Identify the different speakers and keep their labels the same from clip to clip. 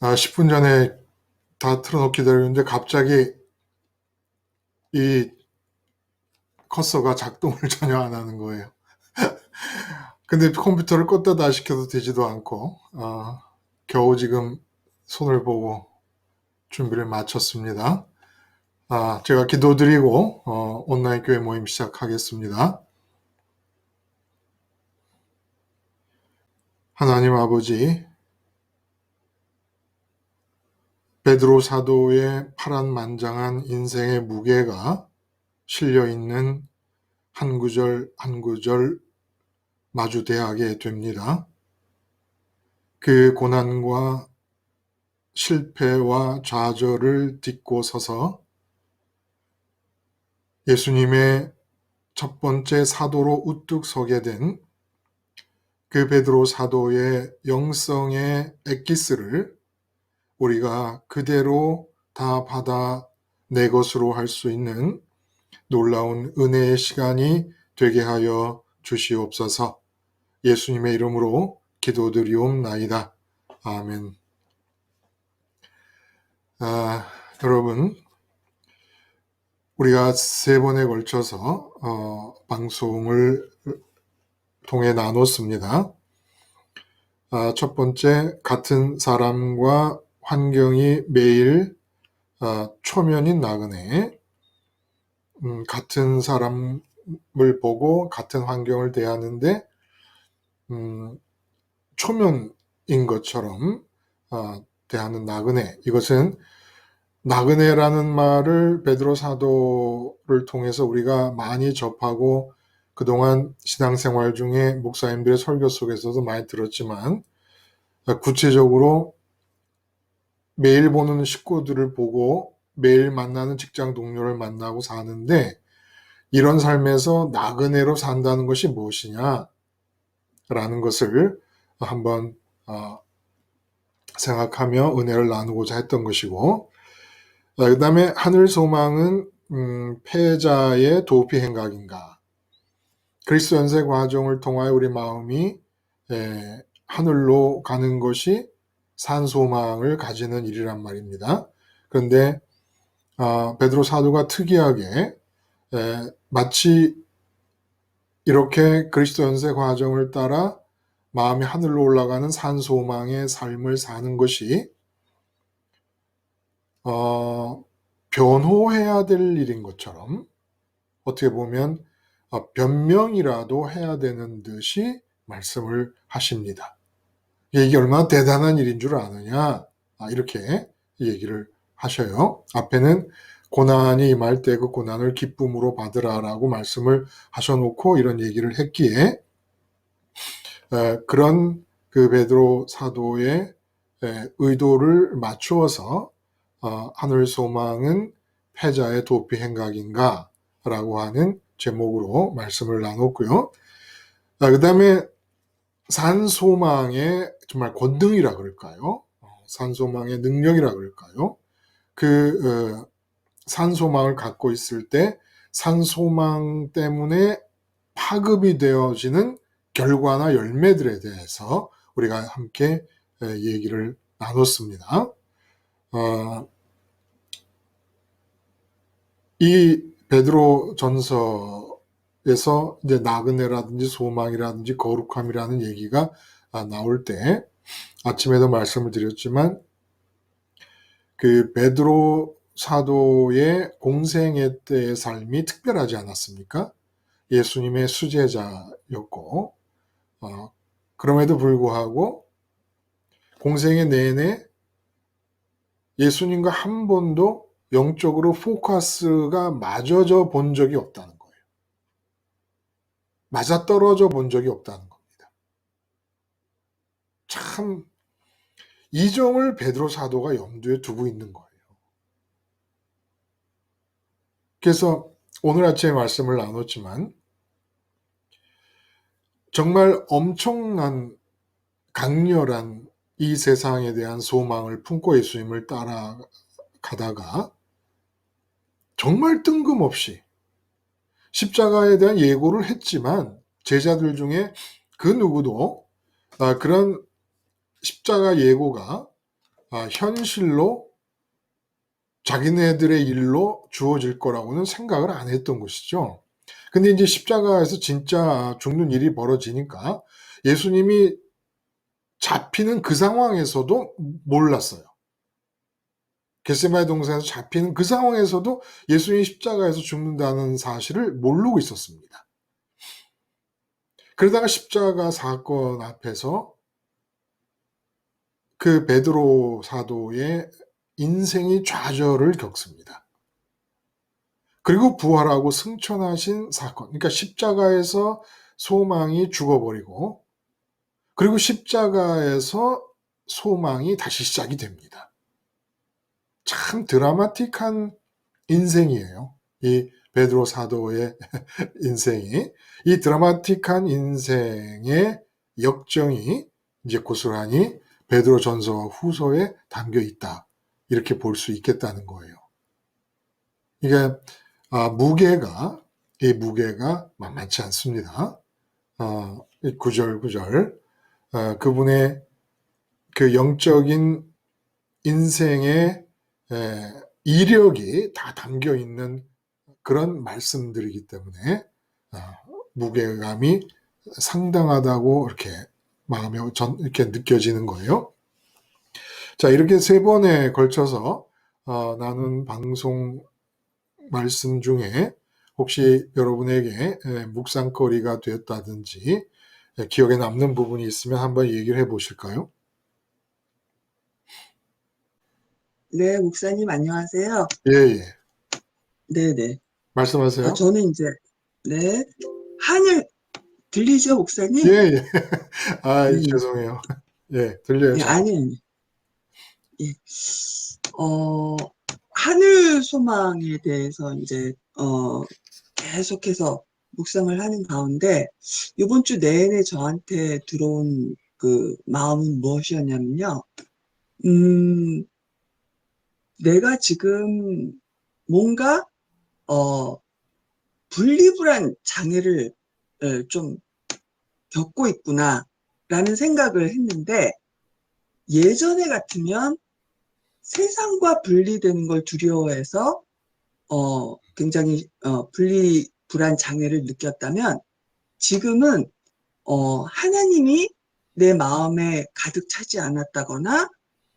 Speaker 1: 10분 전에 다 틀어놓고 기다렸는데 갑자기 이 커서가 작동을 전혀 안 하는 거예요. 근데 컴퓨터를 껐다 다 시켜도 되지도 않고 겨우 지금 손을 보고 준비를 마쳤습니다. 제가 기도드리고 온라인 교회 모임 시작하겠습니다. 하나님 아버지, 베드로 사도의 파란만장한 인생의 무게가 실려있는 한 구절 한 구절 마주대하게 됩니다. 그 고난과 실패와 좌절을 딛고 서서 예수님의 첫 번째 사도로 우뚝 서게 된 그 베드로 사도의 영성의 엑기스를 우리가 그대로 다 받아 내 것으로 할 수 있는 놀라운 은혜의 시간이 되게 하여 주시옵소서. 예수님의 이름으로 기도드리옵나이다. 아멘. 여러분, 우리가 3번에 걸쳐서 방송을 통해 나눴습니다. 첫 번째, 같은 사람과 환경이 매일 초면인 나그네. 같은 사람을 보고 같은 환경을 대하는데 초면인 것처럼 대하는 나그네. 이것은 나그네라는 말을 베드로 사도를 통해서 우리가 많이 접하고 그동안 신앙생활 중에 목사님들의 설교 속에서도 많이 들었지만 구체적으로 매일 보는 식구들을 보고 매일 만나는 직장 동료를 만나고 사는데 이런 삶에서 나그네로 산다는 것이 무엇이냐 라는 것을 한번 생각하며 은혜를 나누고자 했던 것이고, 그 다음에 하늘 소망은 패자의 도피 행각인가. 그리스도 연세 과정을 통하여 우리 마음이 하늘로 가는 것이 산 소망을 가지는 일이란 말입니다. 그런데 베드로 사도가 특이하게 마치 이렇게 그리스도 연세 과정을 따라 마음이 하늘로 올라가는 산 소망의 삶을 사는 것이 변호해야 될 일인 것처럼 어떻게 보면 변명이라도 해야 되는 듯이 말씀을 하십니다. 이게 얼마나 대단한 일인 줄 아느냐, 이렇게 얘기를 하셔요. 앞에는 고난이 임할 때 그 고난을 기쁨으로 받으라라고 말씀을 하셔놓고 이런 얘기를 했기에 그런 그 베드로 사도의 의도를 맞추어서 하늘 소망은 패자의 도피 행각인가 라고 하는 제목으로 말씀을 나눴고요. 그 다음에 산소망의 정말 권능이라 그럴까요? 산소망의 능력이라 그럴까요? 그 산소망을 갖고 있을 때 산소망 때문에 파급이 되어지는 결과나 열매들에 대해서 우리가 함께 얘기를 나눴습니다. 이 베드로 전서에서 이제 나그네라든지 소망이라든지 거룩함이라는 얘기가 나올 때 아침에도 말씀을 드렸지만 그 베드로 사도의 공생애 때의 삶이 특별하지 않았습니까? 예수님의 수제자였고 그럼에도 불구하고 공생애 내내 예수님과 한 번도 영적으로 포커스가 맞아져 본 적이 없다는 거예요. 맞아떨어져 본 적이 없다는 겁니다. 참 이 점을 베드로 사도가 염두에 두고 있는 거예요. 그래서 오늘 아침에 말씀을 나눴지만 정말 엄청난 강렬한 이 세상에 대한 소망을 품고 예수님을 따라가다가 정말 뜬금없이 십자가에 대한 예고를 했지만 제자들 중에 그 누구도 그런 십자가 예고가 현실로 자기네들의 일로 주어질 거라고는 생각을 안 했던 것이죠. 근데 이제 십자가에서 진짜 죽는 일이 벌어지니까 예수님이 잡히는 그 상황에서도 몰랐어요. 겟세마네 동산에서 잡히는 그 상황에서도 예수님이 십자가에서 죽는다는 사실을 모르고 있었습니다. 그러다가 십자가 사건 앞에서 그 베드로 사도의 인생이 좌절을 겪습니다. 그리고 부활하고 승천하신 사건, 그러니까 십자가에서 소망이 죽어버리고 그리고 십자가에서 소망이 다시 시작이 됩니다. 참 드라마틱한 인생이에요. 이 베드로 사도의 인생이. 이 드라마틱한 인생의 역정이 이제 고스란히 베드로 전서와 후서에 담겨 있다. 이렇게 볼 수 있겠다는 거예요. 이게 이 무게가 만만치 않습니다. 구절구절 그분의 그 영적인 인생의 이력이 다 담겨 있는 그런 말씀들이기 때문에 무게감이 상당하다고 이렇게 마음에 이렇게 느껴지는 거예요. 자, 이렇게 세 번에 걸쳐서 나눈 방송 말씀 중에 혹시 여러분에게 묵상거리가 되었다든지 기억에 남는 부분이 있으면 한번 얘기를 해보실까요?
Speaker 2: 네, 목사님 안녕하세요.
Speaker 1: 예, 예.
Speaker 2: 네네.
Speaker 1: 말씀하세요.
Speaker 2: 저는 이제, 네, 하늘, 들리죠,
Speaker 1: 예,
Speaker 2: 목사님?
Speaker 1: 예.
Speaker 2: 네,
Speaker 1: 죄송해요. 예, 들려요,
Speaker 2: 네,
Speaker 1: 잘.
Speaker 2: 아니, 예. 어, 하늘 소망에 대해서 이제, 계속해서 묵상을 하는 가운데, 이번 주 내내 저한테 들어온 그 마음은 무엇이었냐면요. 음, 내가 지금 뭔가, 어, 분리불안 장애를 좀 겪고 있구나라는 생각을 했는데 예전에 같으면 세상과 분리되는 걸 두려워해서 굉장히 불안 장애를 느꼈다면 지금은 하나님이 내 마음에 가득 차지 않았다거나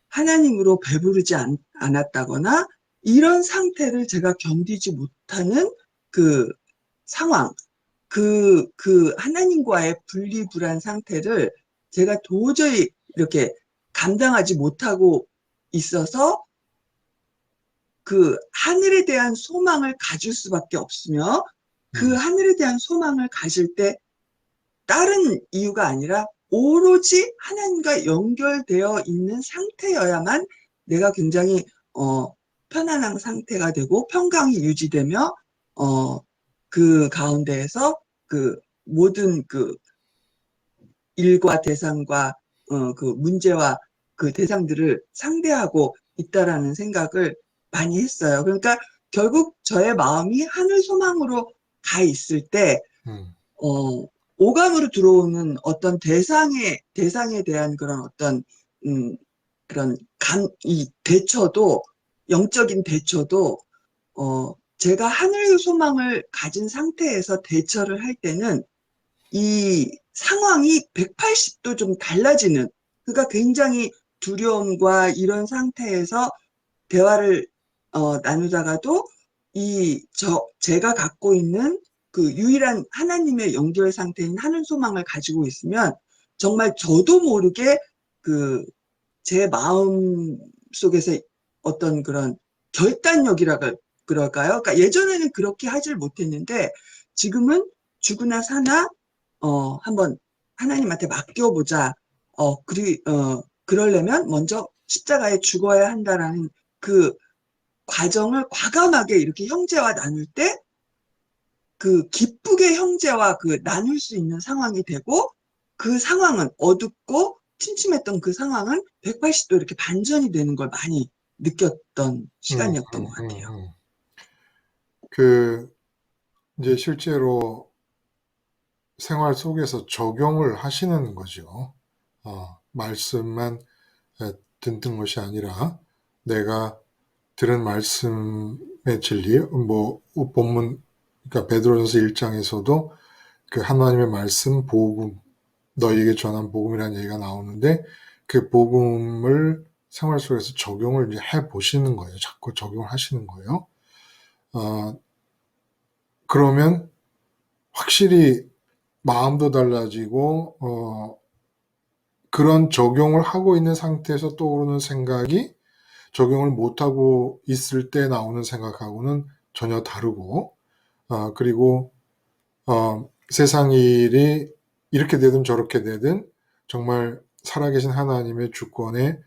Speaker 2: 하나님으로 배부르지 않았다거나 이런 상태를 제가 견디지 못하는 그 상황, 그 하나님과의 분리불안 상태를 제가 도저히 이렇게 감당하지 못하고 있어서 그 하늘에 대한 소망을 가질 수밖에 없으며 그
Speaker 1: 음,
Speaker 2: 하늘에 대한 소망을 가질 때 다른 이유가 아니라 오로지 하나님과 연결되어 있는 상태여야만 내가 굉장히 편안한 상태가 되고 평강이 유지되며 그 가운데에서 그 모든 그 일과 대상과 그 문제와 그 대상들을 상대하고 있다라는 생각을 많이 했어요. 그러니까 결국 저의 마음이 하늘 소망으로 가 있을 때
Speaker 1: 음,
Speaker 2: 어, 오감으로 들어오는 어떤 대상에 대한 그런 어떤, 그런 이 대처도, 영적인 대처도, 제가 하늘 소망을 가진 상태에서 대처를 할 때는 이 상황이 180도 좀 달라지는, 그러니까 굉장히 두려움과 이런 상태에서 대화를 나누다가도 제가 갖고 있는 그 유일한 하나님의 연결 상태인 하늘 소망을 가지고 있으면 정말 저도 모르게 그 제 마음 속에서 어떤 그런 결단력이라고 그럴까요? 그러니까 예전에는 그렇게 하질 못했는데 지금은 죽으나 사나 한번 하나님한테 맡겨보자. 그러려면 먼저 십자가에 죽어야 한다라는 그 과정을 과감하게 이렇게 형제와 나눌 때 그 기쁘게 형제와 그 나눌 수 있는 상황이 되고 그 상황은 어둡고 침침했던 그 상황은 180도 이렇게 반전이 되는 걸 많이 느꼈던
Speaker 1: 음,
Speaker 2: 시간이었던 것
Speaker 1: 음,
Speaker 2: 같아요.
Speaker 1: 그, 이제 실제로 생활 속에서 적용을 하시는 거죠. 말씀만 듣는 것이 아니라 내가 들은 말씀의 진리, 본문, 그러니까 베드로전서 1장에서도 그 하나님의 말씀, 복음, 너희에게 전한 복음이라는 얘기가 나오는데 그 복음을 생활 속에서 적용을 이제 해 보시는 거예요. 자꾸 적용을 하시는 거예요. 그러면 확실히 마음도 달라지고, 그런 적용을 하고 있는 상태에서 떠오르는 생각이 적용을 못하고 있을 때 나오는 생각하고는 전혀 다르고, 그리고 세상 일이 이렇게 되든 저렇게 되든 정말 살아계신 하나님의 주권에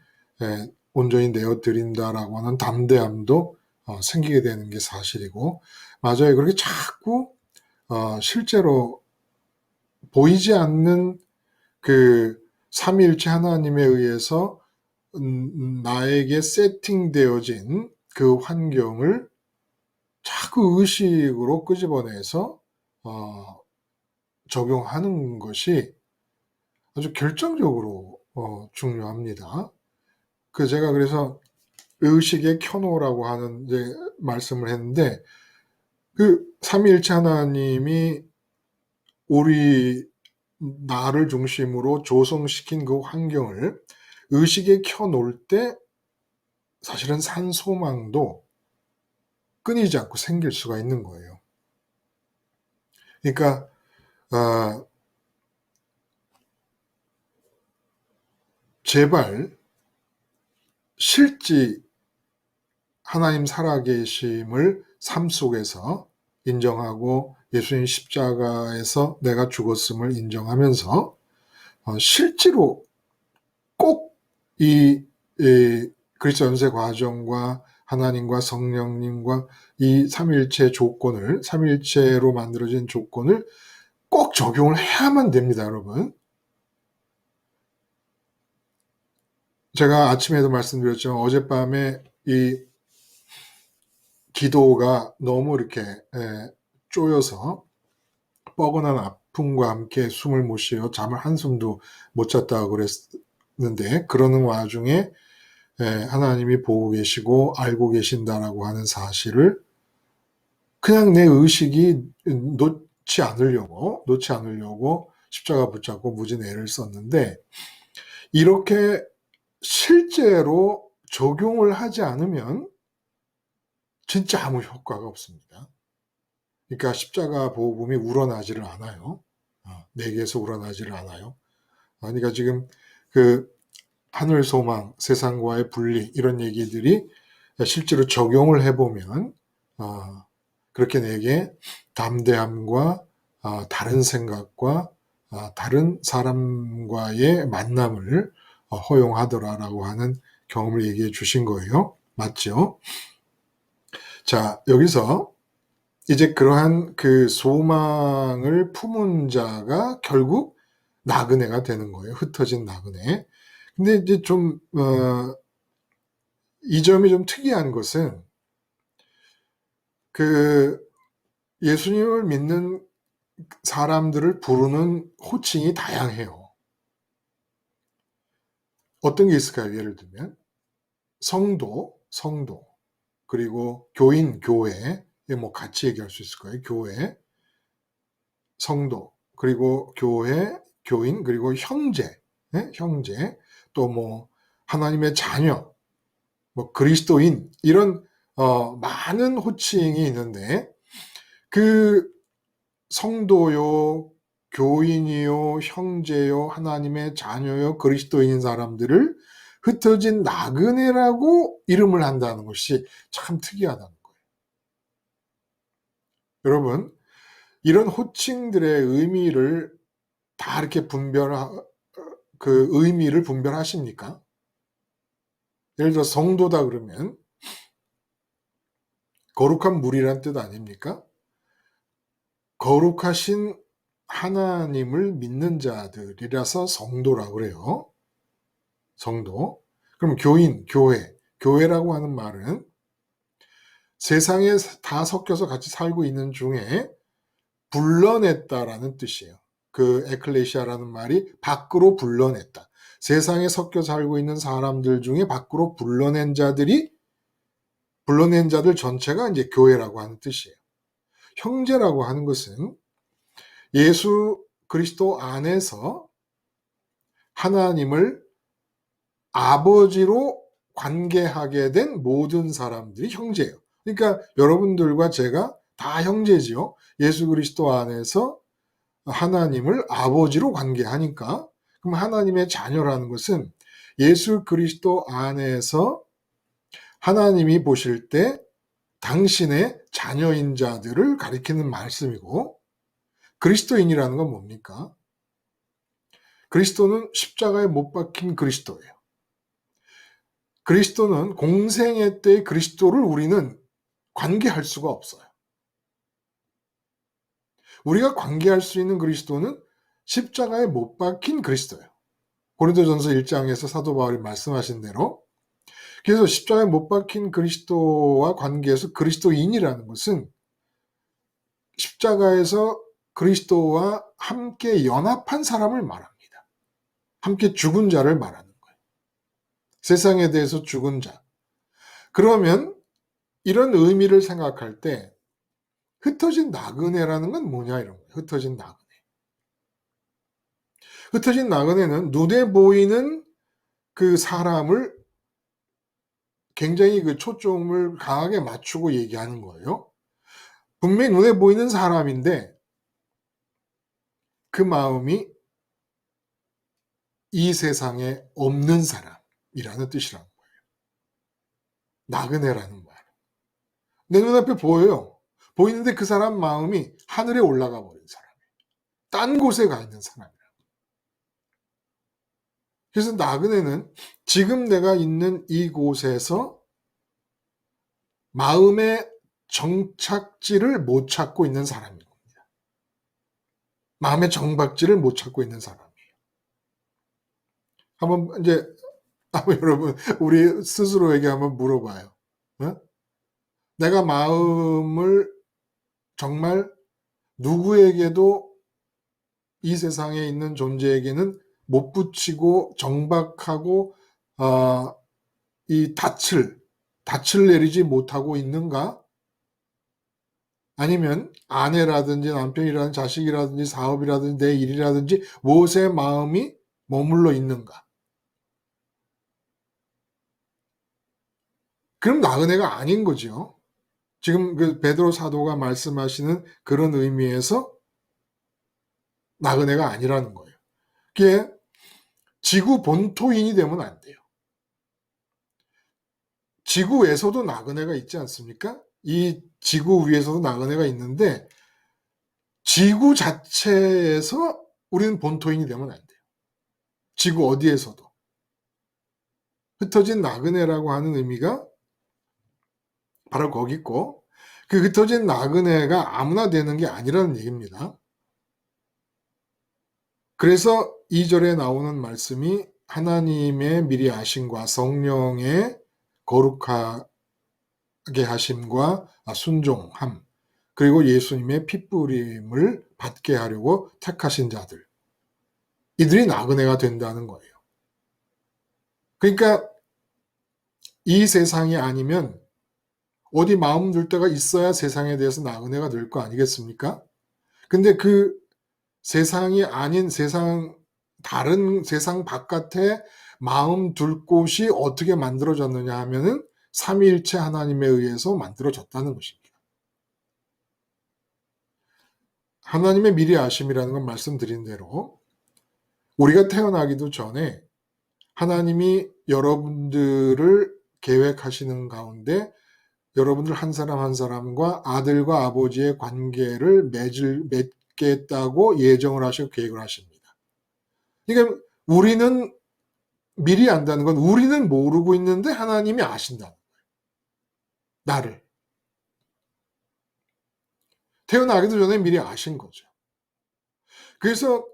Speaker 1: 온전히 내어드린다라고 하는 담대함도 생기게 되는 게 사실이고, 맞아요. 그렇게 자꾸 실제로 보이지 않는 그 삼위일체 하나님에 의해서 나에게 세팅되어진 그 환경을 자꾸 의식으로 끄집어내서 적용하는 것이 아주 결정적으로 중요합니다. 제가 그래서 의식의 켜놓으라고 하는 이제 말씀을 했는데, 그 삼위일체 하나님이 우리 나를 중심으로 조성시킨 그 환경을 의식에 켜놓을 때 사실은 산소망도 끊이지 않고 생길 수가 있는 거예요. 그러니까 제발 실제 하나님 살아계심을 삶 속에서 인정하고 예수님 십자가에서 내가 죽었음을 인정하면서 실제로 꼭 이 그리스도 연세 과정과 하나님과 성령님과 이 삼위일체 조건을, 삼위일체로 만들어진 조건을 꼭 적용을 해야만 됩니다, 여러분. 제가 아침에도 말씀드렸지만 어젯밤에 이 기도가 너무 이렇게 쪼여서 뻐근한 아픔과 함께 숨을 못 쉬어 잠을 한숨도 못 잤다고 그랬는데, 그러는 와중에 하나님이 보고 계시고 알고 계신다라고 하는 사실을 그냥 내 의식이 놓지 않으려고 십자가 붙잡고 무진 애를 썼는데, 이렇게 실제로 적용을 하지 않으면 진짜 아무 효과가 없습니다. 그러니까 십자가 복음이 우러나지를 않아요. 내게서 우러나지를 않아요. 그러니까 지금 그 하늘 소망, 세상과의 분리, 이런 얘기들이 실제로 적용을 해보면 그렇게 내게 담대함과 다른 생각과 다른 사람과의 만남을 허용하더라라고 하는 경험을 얘기해 주신 거예요. 맞죠? 자, 여기서 이제 그러한 그 소망을 품은 자가 결국 나그네가 되는 거예요. 흩어진 나그네. 근데 이제 좀, 이 점이 좀 특이한 것은 그 예수님을 믿는 사람들을 부르는 호칭이 다양해요. 어떤 게 있을까요? 예를 들면 성도, 그리고 교인, 교회, 뭐 같이 얘기할 수 있을 거예요. 교회, 성도, 그리고 교회, 교인, 그리고 형제, 형제, 또 뭐 하나님의 자녀, 뭐 그리스도인, 이런 많은 호칭이 있는데, 그 성도요, 교인이요, 형제요, 하나님의 자녀요, 그리스도인인 사람들을 흩어진 나그네라고 이름을 한다는 것이 참 특이하다는 거예요. 여러분, 이런 호칭들의 의미를 다 이렇게 그 의미를 분별하십니까? 예를 들어 성도다 그러면 거룩한 물이란 뜻 아닙니까? 거룩하신 하나님을 믿는 자들이라서 성도라고 그래요. 성도. 그럼 교인, 교회라고 하는 말은 세상에 다 섞여서 같이 살고 있는 중에 불러냈다라는 뜻이에요. 그 에클레시아라는 말이 밖으로 불러냈다. 세상에 섞여 살고 있는 사람들 중에 밖으로 불러낸 자들 전체가 이제 교회라고 하는 뜻이에요. 형제라고 하는 것은 예수 그리스도 안에서 하나님을 아버지로 관계하게 된 모든 사람들이 형제예요. 그러니까 여러분들과 제가 다 형제지요. 예수 그리스도 안에서 하나님을 아버지로 관계하니까. 그럼 하나님의 자녀라는 것은 예수 그리스도 안에서 하나님이 보실 때 당신의 자녀인 자들을 가리키는 말씀이고, 그리스도인이라는 건 뭡니까? 그리스도는 십자가에 못 박힌 그리스도예요. 그리스도는 공생애 때의 그리스도를 우리는 관계할 수가 없어요. 우리가 관계할 수 있는 그리스도는 십자가에 못 박힌 그리스도예요. 고린도전서 1장에서 사도 바울이 말씀하신 대로. 그래서 십자가에 못 박힌 그리스도와 관계해서 그리스도인이라는 것은 십자가에서 그리스도와 함께 연합한 사람을 말합니다. 함께 죽은 자를 말하는 거예요. 세상에 대해서 죽은 자. 그러면 이런 의미를 생각할 때 흩어진 나그네라는 건 뭐냐 이런 거예요. 흩어진 나그네. 흩어진 나그네는 눈에 보이는 그 사람을 굉장히 그 초점을 강하게 맞추고 얘기하는 거예요. 분명히 눈에 보이는 사람인데 그 마음이 이 세상에 없는 사람이라는 뜻이라는 거예요. 나그네라는 말. 내 눈앞에 보여요. 보이는데 그 사람 마음이 하늘에 올라가 버린 사람이에요. 딴 곳에 가 있는 사람이에요. 그래서 나그네는 지금 내가 있는 이곳에서 마음의 정착지를 못 찾고 있는 사람인 겁니다. 마음의 정박지를 못 찾고 있는 사람이에요. 한번 여러분 우리 스스로에게 한번 물어봐요. 어? 내가 마음을 정말 누구에게도 이 세상에 있는 존재에게는 못 붙이고 정박하고 이 닻을 내리지 못하고 있는가? 아니면 아내라든지 남편이라든지 자식이라든지 사업이라든지 내 일이라든지 무엇에 마음이 머물러 있는가? 그럼 나그네가 아닌 거죠. 지금 그 베드로 사도가 말씀하시는 그런 의미에서 나그네가 아니라는 거예요. 그게 지구 본토인이 되면 안 돼요. 지구에서도 나그네가 있지 않습니까? 이 지구 위에서도 나그네가 있는데 지구 자체에서 우리는 본토인이 되면 안 돼요. 지구 어디에서도. 흩어진 나그네라고 하는 의미가 바로 거기 있고, 그 흩어진 나그네가 아무나 되는 게 아니라는 얘기입니다. 그래서 2절에 나오는 말씀이 하나님의 미리 아심과 성령의 거룩하게 하심과 순종함, 그리고 예수님의 핏부림을 받게 하려고 택하신 자들, 이들이 나그네가 된다는 거예요. 그러니까 이 세상이 아니면 어디 마음 둘 데가 있어야 세상에 대해서 나그네가 될 거 아니겠습니까? 근데 그 세상이 아닌 다른 세상 바깥에 마음 둘 곳이 어떻게 만들어졌느냐 하면은 삼위일체 하나님에 의해서 만들어졌다는 것입니다. 하나님의 미리 아심이라는 건 말씀드린 대로 우리가 태어나기도 전에 하나님이 여러분들을 계획하시는 가운데 여러분들 한 사람 한 사람과 아들과 아버지의 관계를 맺겠다고 예정을 하시고 계획을 하십니다. 그러니까 우리는 미리 안다는 건 우리는 모르고 있는데 하나님이 아신다는 거예요. 나를. 태어나기도 전에 미리 아신 거죠. 그래서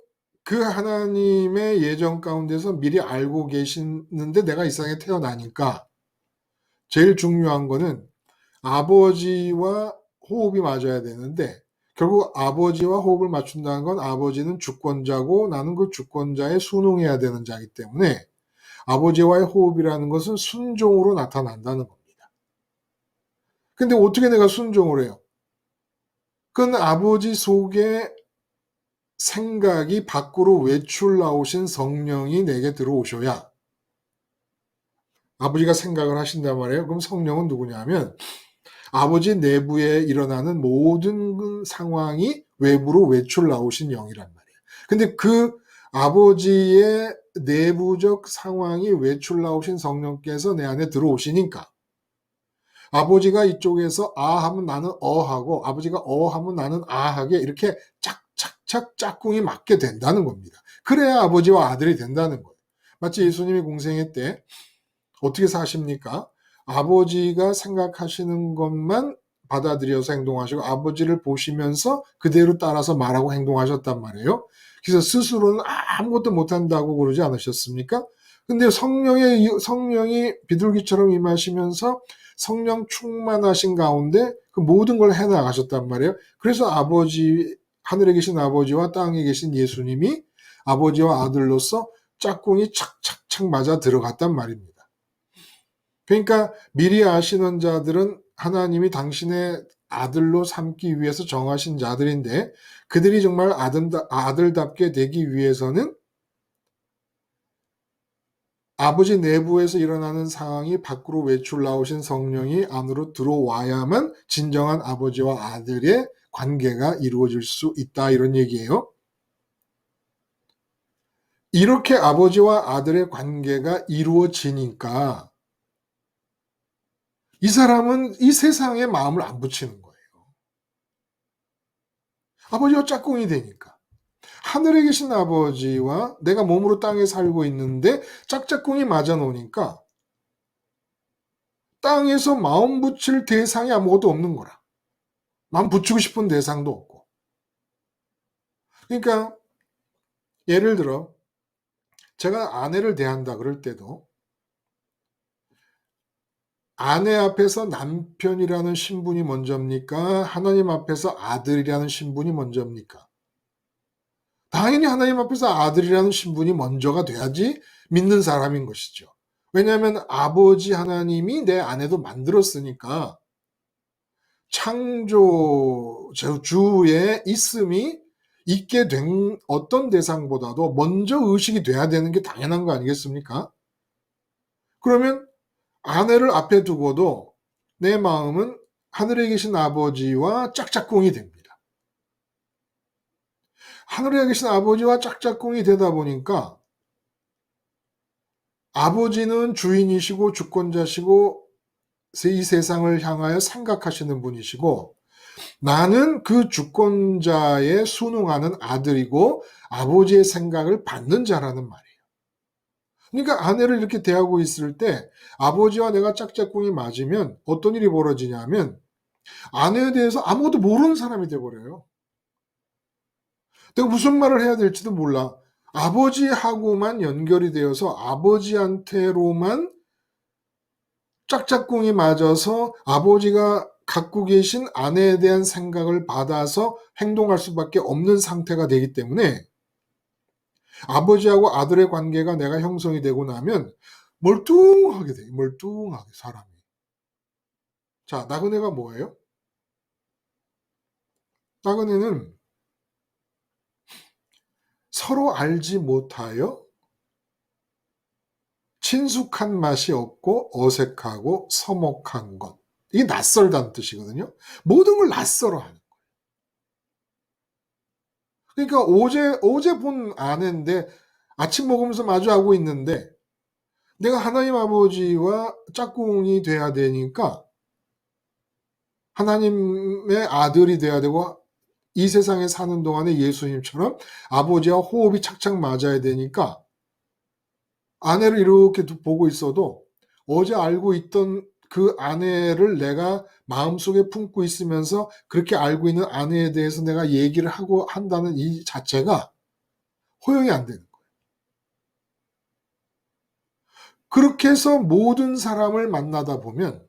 Speaker 1: 그 하나님의 예정 가운데서 미리 알고 계시는데 내가 이 세상에 태어나니까 제일 중요한 거는 아버지와 호흡이 맞아야 되는데 결국 아버지와 호흡을 맞춘다는 건 아버지는 주권자고 나는 그 주권자에 순응해야 되는 자이기 때문에 아버지와의 호흡이라는 것은 순종으로 나타난다는 겁니다. 근데 어떻게 내가 순종을 해요? 그건 아버지 속에 생각이 밖으로 외출 나오신 성령이 내게 들어오셔야 아버지가 생각을 하신단 말이에요. 그럼 성령은 누구냐면 아버지 내부에 일어나는 모든 그 상황이 외부로 외출 나오신 영이란 말이에요. 근데 그 아버지의 내부적 상황이 외출 나오신 성령께서 내 안에 들어오시니까 아버지가 이쪽에서 아 하면 나는 어 하고 아버지가 어 하면 나는 아 하게 이렇게 착착착 짝꿍이 맞게 된다는 겁니다. 그래야 아버지와 아들이 된다는 거예요. 마치 예수님이 공생애 때 어떻게 사십니까? 아버지가 생각하시는 것만 받아들여서 행동하시고 아버지를 보시면서 그대로 따라서 말하고 행동하셨단 말이에요. 그래서 스스로는 아무것도 못한다고 그러지 않으셨습니까? 근데 성령이 비둘기처럼 임하시면서 성령 충만하신 가운데 그 모든 걸 해나가셨단 말이에요. 그래서 하늘에 계신 아버지와 땅에 계신 예수님이 아버지와 아들로서 짝꿍이 착착착 맞아 들어갔단 말입니다. 그러니까 미리 아시는 자들은 하나님이 당신의 아들로 삼기 위해서 정하신 자들인데 그들이 정말 아들답게 되기 위해서는 아버지 내부에서 일어나는 상황이 밖으로 외출 나오신 성령이 안으로 들어와야만 진정한 아버지와 아들의 관계가 이루어질 수 있다 이런 얘기예요. 이렇게 아버지와 아들의 관계가 이루어지니까 이 사람은 이 세상에 마음을 안 붙이는 거예요. 아버지와 짝꿍이 되니까. 하늘에 계신 아버지와 내가 몸으로 땅에 살고 있는데 짝짝꿍이 맞아 놓으니까 땅에서 마음 붙일 대상이 아무것도 없는 거라. 마음 붙이고 싶은 대상도 없고. 그러니까 예를 들어 제가 아내를 대한다 그럴 때도 아내 앞에서 남편이라는 신분이 먼저입니까? 하나님 앞에서 아들이라는 신분이 먼저입니까? 당연히 하나님 앞에서 아들이라는 신분이 먼저가 돼야지 믿는 사람인 것이죠. 왜냐하면 아버지 하나님이 내 아내도 만들었으니까 창조주의 있음이 있게 된 어떤 대상보다도 먼저 의식이 돼야 되는 게 당연한 거 아니겠습니까? 그러면 아내를 앞에 두고도 내 마음은 하늘에 계신 아버지와 짝짝꿍이 됩니다. 하늘에 계신 아버지와 짝짝꿍이 되다 보니까 아버지는 주인이시고 주권자시고 이 세상을 향하여 생각하시는 분이시고 나는 그 주권자에 순응하는 아들이고 아버지의 생각을 받는 자라는 말이에요. 그러니까 아내를 이렇게 대하고 있을 때 아버지와 내가 짝짝꿍이 맞으면 어떤 일이 벌어지냐면 아내에 대해서 아무것도 모르는 사람이 돼버려요. 내가 무슨 말을 해야 될지도 몰라. 아버지하고만 연결이 되어서 아버지한테로만 짝짝꿍이 맞아서 아버지가 갖고 계신 아내에 대한 생각을 받아서 행동할 수밖에 없는 상태가 되기 때문에 아버지하고 아들의 관계가 내가 형성이 되고 나면 멀뚱하게 돼. 멀뚱하게 사람이. 자, 나그네가 뭐예요? 나그네는 서로 알지 못하여 친숙한 맛이 없고 어색하고 서먹한 것. 이게 낯설다는 뜻이거든요. 모든 걸 낯설어 하는. 그러니까 어제 본 아내인데 아침 먹으면서 마주하고 있는데 내가 하나님 아버지와 짝꿍이 돼야 되니까 하나님의 아들이 돼야 되고 이 세상에 사는 동안에 예수님처럼 아버지와 호흡이 착착 맞아야 되니까 아내를 이렇게 보고 있어도 어제 알고 있던 그 아내를 내가 마음속에 품고 있으면서 그렇게 알고 있는 아내에 대해서 내가 얘기를 하고 한다는 이 자체가 허용이 안 되는 거예요. 그렇게 해서 모든 사람을 만나다 보면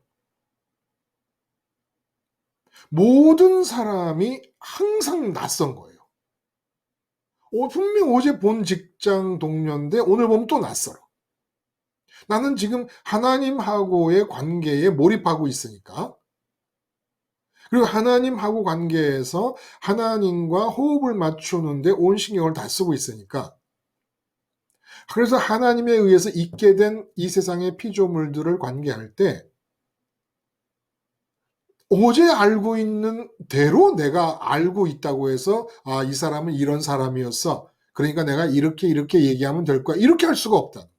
Speaker 1: 모든 사람이 항상 낯선 거예요. 분명 어제 본 직장 동료인데 오늘 보면 또 낯설어. 나는 지금 하나님하고의 관계에 몰입하고 있으니까. 그리고 하나님하고 관계에서 하나님과 호흡을 맞추는데 온 신경을 다 쓰고 있으니까. 그래서 하나님에 의해서 있게 된 이 세상의 피조물들을 관계할 때 어제 알고 있는 대로 내가 알고 있다고 해서 이 사람은 이런 사람이었어. 그러니까 내가 이렇게 얘기하면 될 거야. 이렇게 할 수가 없다는 거예요.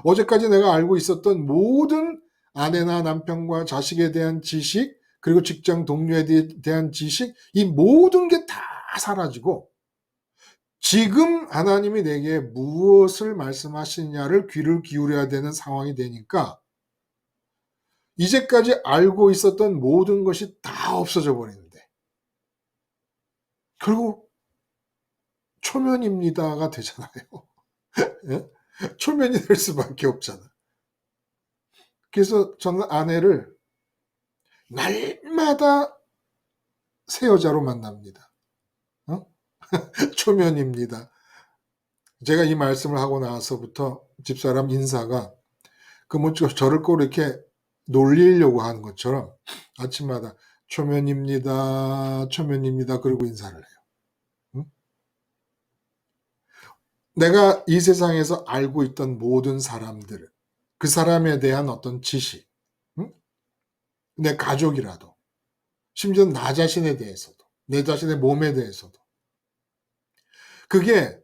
Speaker 1: 어제까지 내가 알고 있었던 모든 아내나 남편과 자식에 대한 지식, 그리고 직장 동료에 대한 지식, 이 모든 게 다 사라지고 지금 하나님이 내게 무엇을 말씀하시냐를 귀를 기울여야 되는 상황이 되니까 이제까지 알고 있었던 모든 것이 다 없어져 버리는데 결국 초면입니다가 되잖아요. 예? 초면이 될 수밖에 없잖아. 그래서 저는 아내를 날마다 새 여자로 만납니다. 초면입니다. 제가 이 말씀을 하고 나서부터 집사람 인사가 저를 꼭 이렇게 놀리려고 하는 것처럼 아침마다 초면입니다. 그러고 인사를 해요. 응? 내가 이 세상에서 알고 있던 모든 사람들, 그 사람에 대한 어떤 지식, 응? 내 가족이라도, 심지어 나 자신에 대해서도, 내 자신의 몸에 대해서도, 그게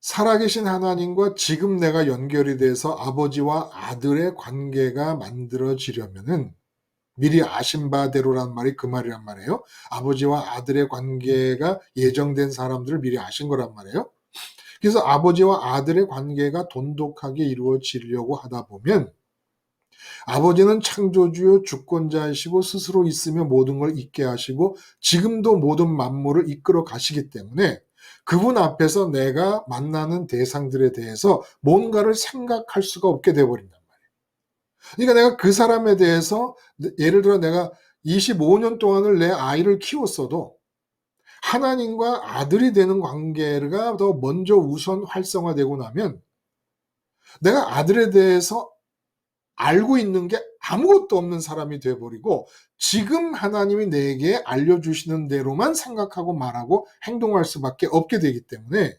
Speaker 1: 살아계신 하나님과 지금 내가 연결이 돼서 아버지와 아들의 관계가 만들어지려면은 미리 아신 바대로란 말이 그 말이란 말이에요. 아버지와 아들의 관계가 예정된 사람들을 미리 아신 거란 말이에요. 그래서 아버지와 아들의 관계가 돈독하게 이루어지려고 하다 보면 아버지는 창조주요 주권자이시고 스스로 있으며 모든 걸 있게 하시고 지금도 모든 만물을 이끌어 가시기 때문에 그분 앞에서 내가 만나는 대상들에 대해서 뭔가를 생각할 수가 없게 돼버린단 말이에요. 그러니까 내가 그 사람에 대해서 예를 들어 내가 25년 동안을 내 아이를 키웠어도 하나님과 아들이 되는 관계가 더 먼저 우선 활성화되고 나면 내가 아들에 대해서 알고 있는 게 아무것도 없는 사람이 돼버리고 지금 하나님이 내게 알려주시는 대로만 생각하고 말하고 행동할 수밖에 없게 되기 때문에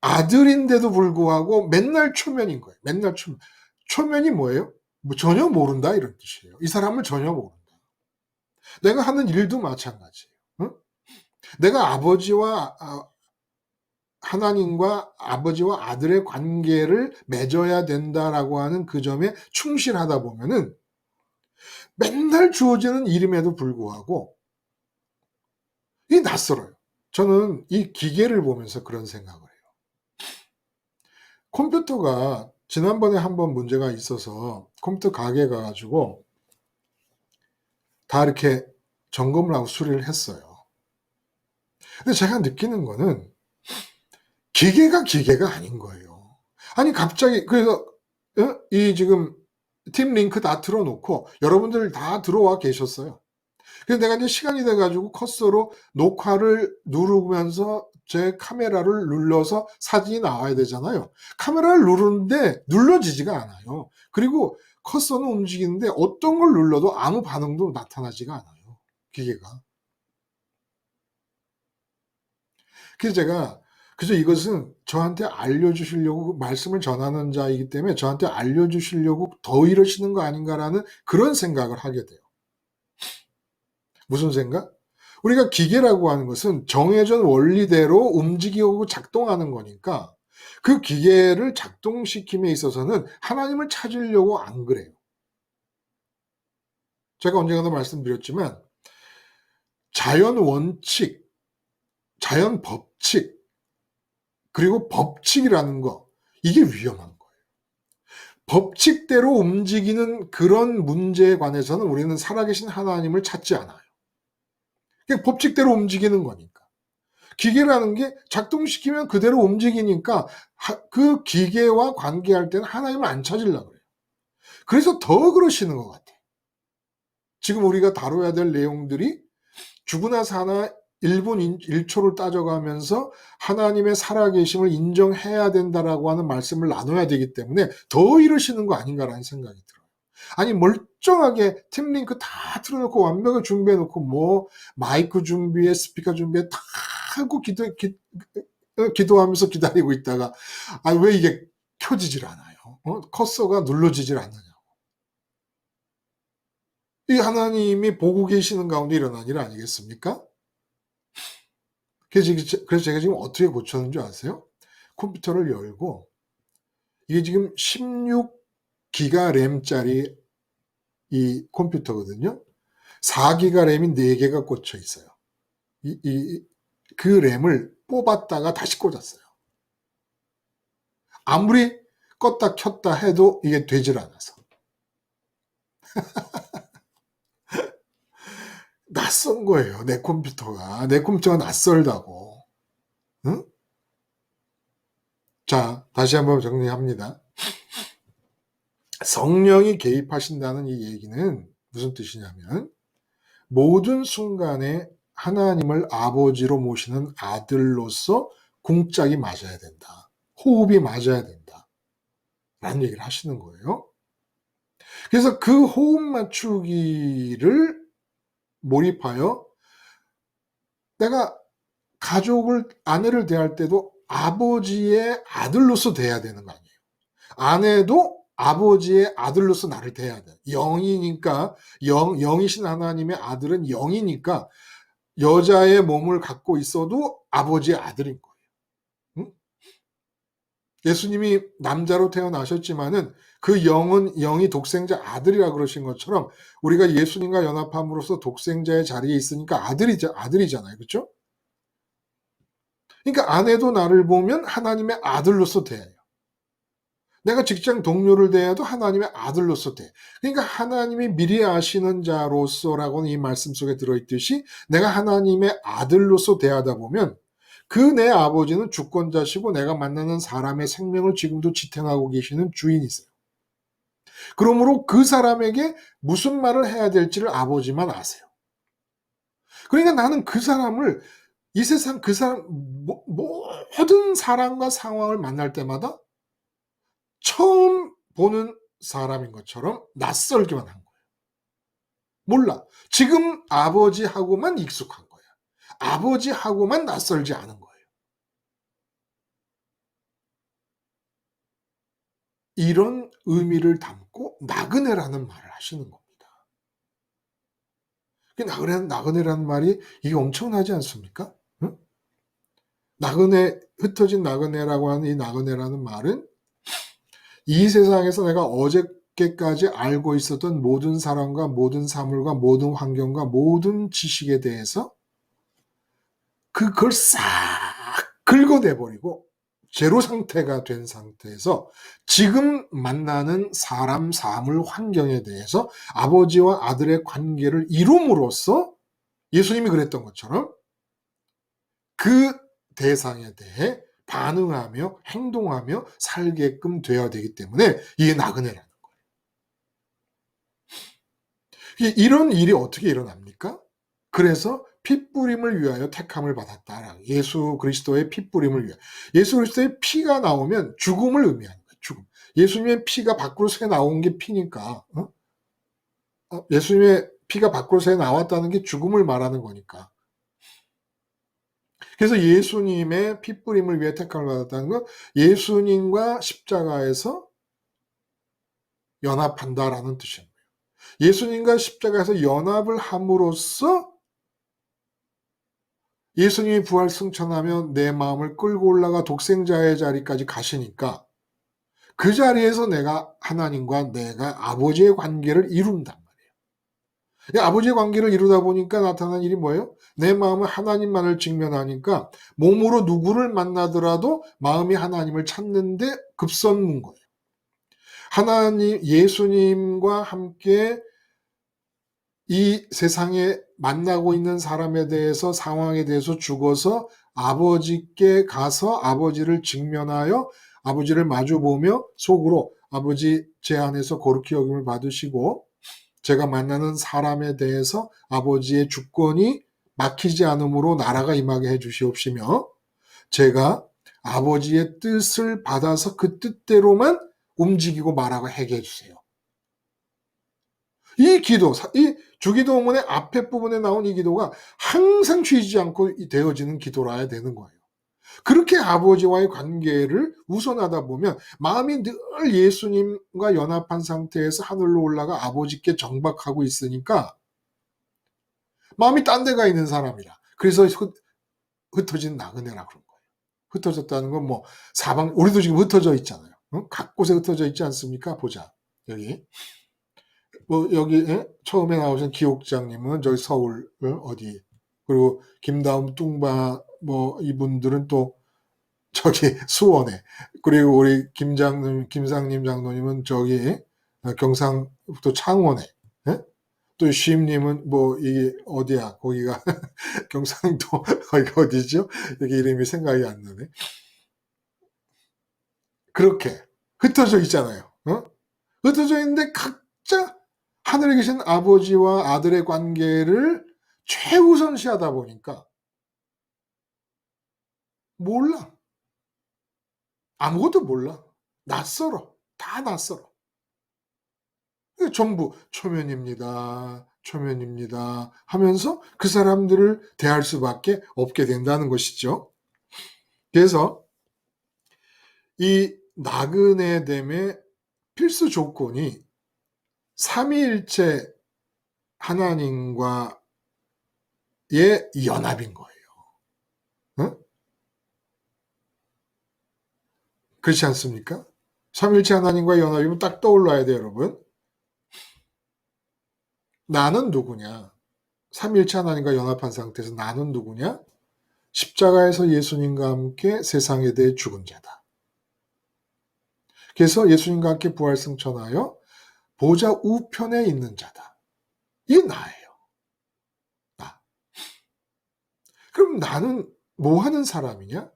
Speaker 1: 아들인데도 불구하고 맨날 초면인 거예요. 맨날 초면. 초면이 뭐예요? 전혀 모른다 이런 뜻이에요. 이 사람을 전혀 모른다. 내가 하는 일도 마찬가지예요. 응? 내가 하나님과 아버지와 아들의 관계를 맺어야 된다라고 하는 그 점에 충실하다 보면은 맨날 주어지는 일임에도 불구하고 이 낯설어요. 저는 이 기계를 보면서 그런 생각을 해요. 컴퓨터가 지난번에 한번 문제가 있어서 컴퓨터 가게에 가가지고 다 이렇게 점검을 하고 수리를 했어요. 근데 제가 느끼는 거는 기계가 아닌 거예요. 아니 갑자기 그래서 이 지금 팀 링크 다 틀어놓고 여러분들 다 들어와 계셨어요. 그래서 내가 이제 시간이 돼가지고 커서로 녹화를 누르면서 제 카메라를 눌러서 사진이 나와야 되잖아요. 카메라를 누르는데 눌러지지가 않아요. 그리고 커서는 움직이는데 어떤 걸 눌러도 아무 반응도 나타나지가 않아요. 기계가. 그래서 제가 그래서 이것은 저한테 알려주시려고 말씀을 전하는 자이기 때문에 저한테 알려주시려고 더 이러시는 거 아닌가라는 그런 생각을 하게 돼요. 무슨 생각? 우리가 기계라고 하는 것은 정해진 원리대로 움직이고 작동하는 거니까 그 기계를 작동시킴에 있어서는 하나님을 찾으려고 안 그래요. 제가 언젠가도 말씀드렸지만 자연 원칙, 자연 법칙, 그리고 법칙이라는 거 이게 위험한 거예요. 법칙대로 움직이는 그런 문제에 관해서는 우리는 살아계신 하나님을 찾지 않아요. 그게 법칙대로 움직이는 거니까. 기계라는 게 작동시키면 그대로 움직이니까 그 기계와 관계할 때는 하나님을 안 찾으려고 그래요. 그래서 더 그러시는 것 같아요. 지금 우리가 다뤄야 될 내용들이 죽으나 사나 1분 1초를 따져가면서 하나님의 살아계심을 인정해야 된다라고 하는 말씀을 나눠야 되기 때문에 더 이러시는 거 아닌가라는 생각이 들어요. 아니 멀쩡하게 팀 링크 다 틀어놓고 완벽하게 준비해놓고 뭐 마이크 준비해 스피커 준비해 다 하고 기도하면서 기다리고 있다가 왜 이게 켜지질 않아요? 커서가 눌러지질 않느냐? 이 하나님이 보고 계시는 가운데 일어난 일 아니겠습니까? 그래서 제가 지금 어떻게 고쳤는 줄 아세요? 컴퓨터를 열고 이게 지금 16기가 램짜리 이 컴퓨터거든요. 4기가 램이 4개가 꽂혀 있어요. 그 램을 뽑았다가 다시 꽂았어요. 아무리 껐다 켰다 해도 이게 되질 않아서. 낯선 거예요. 내 컴퓨터가 낯설다고. 응? 자, 다시 한번 정리합니다. 성령이 개입하신다는 이 얘기는 무슨 뜻이냐면 모든 순간에 하나님을 아버지로 모시는 아들로서 궁짝이 맞아야 된다. 호흡이 맞아야 된다. 라는 얘기를 하시는 거예요. 그래서 그 호흡 맞추기를 몰입하여 내가 아내를 대할 때도 아버지의 아들로서 대해야 되는 거 아니에요. 아내도 아버지의 아들로서 나를 대해야 돼. 영이니까, 영이신 하나님의 아들은 영이니까 여자의 몸을 갖고 있어도 아버지의 아들인 거예요. 응? 예수님이 남자로 태어나셨지만은 그 영이 독생자 아들이라 그러신 것처럼 우리가 예수님과 연합함으로써 독생자의 자리에 있으니까 아들이잖아요. 그렇죠? 그러니까 아내도 나를 보면 하나님의 아들로서 대해요. 내가 직장 동료를 대해도 하나님의 아들로서 대. 그러니까 하나님이 미리 아시는 자로서라고는 이 말씀 속에 들어있듯이 내가 하나님의 아들로서 대하다 보면 그 내 아버지는 주권자시고 내가 만나는 사람의 생명을 지금도 지탱하고 계시는 주인이세요. 그러므로 그 사람에게 무슨 말을 해야 될지를 아버지만 아세요. 그러니까 나는 그 사람을 이 세상 그 사람 모든 사람과 상황을 만날 때마다 처음 보는 사람인 것처럼 낯설기만 한 거예요. 몰라. 지금 아버지하고만 익숙한 거야. 아버지하고만 낯설지 않은 거예요. 이런 의미를 담고 나그네라는 말을 하시는 겁니다. 나그네라는 말이 이게 엄청나지 않습니까? 응? 흩어진 나그네라고 하는 이 나그네라는 말은 이 세상에서 내가 어저께까지 알고 있었던 모든 사람과 모든 사물과 모든 환경과 모든 지식에 대해서 그걸 싹 긁어내버리고 제로 상태가 된 상태에서 지금 만나는 사람, 사물, 환경에 대해서 아버지와 아들의 관계를 이룸으로써 예수님이 그랬던 것처럼 그 대상에 대해 반응하며 행동하며 살게끔 되어야 되기 때문에 이게 나그네라는 거예요. 이런 일이 어떻게 일어납니까? 그래서 핏부림을 위하여 택함을 받았다. 예수 그리스도의 핏부림을 위하여. 예수 그리스도의 피가 나오면 죽음을 의미하는 거예요. 죽음. 예수님의 피가 밖으로 새 나온 게 피니까. 예수님의 피가 밖으로 새 나왔다는 게 죽음을 말하는 거니까. 그래서 예수님의 핏부림을 위해 택함을 받았다는 건 예수님과 십자가에서 연합한다라는 뜻인 거예요. 예수님과 십자가에서 연합을 함으로써 예수님이 부활 승천하며 내 마음을 끌고 올라가 독생자의 자리까지 가시니까 그 자리에서 내가 하나님과 내가 아버지의 관계를 이룬단 말이에요. 아버지의 관계를 이루다 보니까 나타난 일이 뭐예요? 내 마음은 하나님만을 직면하니까 몸으로 누구를 만나더라도 마음이 하나님을 찾는데 급선무인 거예요. 예수님과 함께 이 세상에 만나고 있는 사람에 대해서 상황에 대해서 죽어서 아버지께 가서 아버지를 직면하여 아버지를 마주보며 속으로 아버지 제 안에서 거룩히 여김을 받으시고 제가 만나는 사람에 대해서 아버지의 주권이 막히지 않으므로 나라가 임하게 해주시옵시며 제가 아버지의 뜻을 받아서 그 뜻대로만 움직이고 말하고 하게 해주세요. 이 기도, 이 주기도문의 앞에 부분에 나온 이 기도가 항상 쉬지 않고 되어지는 기도라야 되는 거예요. 그렇게 아버지와의 관계를 우선하다 보면 마음이 늘 예수님과 연합한 상태에서 하늘로 올라가 아버지께 정박하고 있으니까 마음이 딴 데가 있는 사람이라. 그래서 흩어진 나그네라 그런 거예요. 흩어졌다는 건 뭐 사방, 우리도 지금 흩어져 있잖아요. 각 곳에 흩어져 있지 않습니까? 보자. 여기. 뭐 여기 처음에 나오신 기옥장님은 저기 서울 어디, 그리고 김다음 뚱바 뭐 이분들은 또 저기 수원에, 그리고 우리 김상님 장로님은 저기 경상북도 창원에, 또 쉼님은 뭐 이게 어디야 거기가 경상도 거기가 어디죠? 여기 이름이 생각이 안 나네. 그렇게 흩어져 있잖아요. 흩어져 있는데 각자 하늘에 계신 아버지와 아들의 관계를 최우선시하다 보니까 몰라. 아무것도 몰라. 낯설어. 다 낯설어. 전부 초면입니다. 초면입니다. 하면서 그 사람들을 대할 수밖에 없게 된다는 것이죠. 그래서 이 나그네됨의 필수 조건이 삼위일체 하나님과의 연합인 거예요. 응? 그렇지 않습니까? 삼위일체 하나님과의 연합이면 딱 떠올라야 돼요, 여러분. 나는 누구냐? 삼위일체 하나님과 연합한 상태에서 나는 누구냐? 십자가에서 예수님과 함께 세상에 대해 죽은 자다. 그래서 예수님과 함께 부활승천하여 보좌 우편에 있는 자다. 이게 나예요. 나. 그럼 나는 뭐 하는 사람이냐?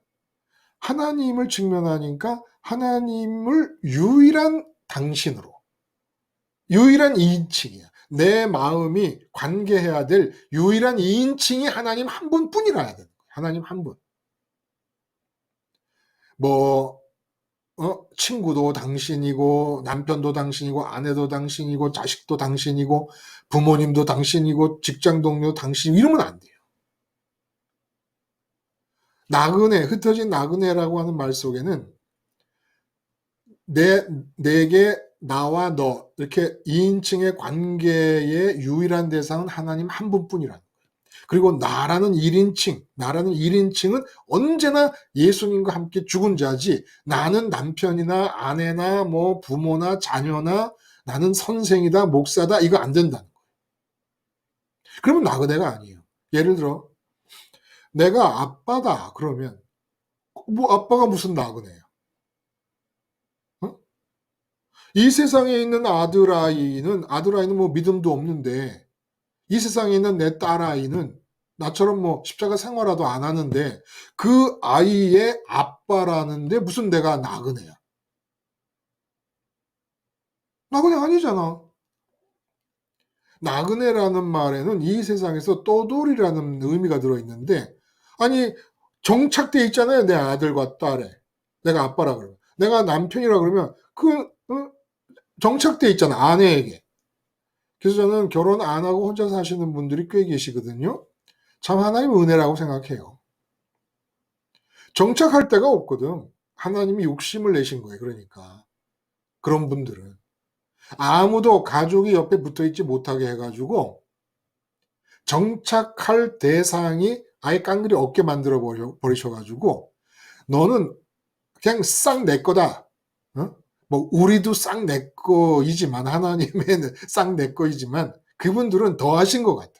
Speaker 1: 하나님을 직면하니까 하나님을 유일한 당신으로, 유일한 2인칭이야. 내 마음이 관계해야 될 유일한 2인칭이 하나님 한 분뿐이라야 되는 거야. 하나님 한 분. 뭐 친구도 당신이고 남편도 당신이고 아내도 당신이고 자식도 당신이고 부모님도 당신이고 직장 동료 당신, 이러면 안 돼요. 나그네, 흩어진 나그네라고 하는 말 속에는 내게 나와 너 이렇게 2인칭의 관계의 유일한 대상은 하나님 한 분뿐이라는 거예요. 그리고 나라는 1인칭은 언제나 예수님과 함께 죽은 자지, 나는 남편이나 아내나 뭐 부모나 자녀나 나는 선생이다 목사다 이거 안 된다는 거예요. 그러면 나그네가 아니에요. 예를 들어 내가 아빠다 그러면 뭐 아빠가 무슨 나그네야? 이 세상에 있는 아들아이는 뭐 믿음도 없는데, 이 세상에 있는 내 딸아이는 나처럼 뭐 십자가 생활화도 안 하는데 그 아이의 아빠라는데 무슨 내가 나그네야? 나그네 아니잖아. 나그네라는 말에는 이 세상에서 떠돌이라는 의미가 들어있는데, 아니 정착돼 있잖아요. 내 아들과 딸에. 내가 아빠라 그러면, 내가 남편이라 그러면 정착돼 있잖아, 아내에게. 그래서 저는 결혼 안 하고 혼자 사시는 분들이 꽤 계시거든요. 참 하나님 은혜라고 생각해요. 정착할 데가 없거든. 하나님이 욕심을 내신 거예요. 그러니까 그런 분들은 아무도 가족이 옆에 붙어있지 못하게 해가지고 정착할 대상이 아예 깡그리 없게 만들어 버리셔가지고 너는 그냥 싹 내 거다. 뭐 우리도 싹 내 거이지만, 하나님은 싹 내 거이지만 그분들은 더 하신 것 같아.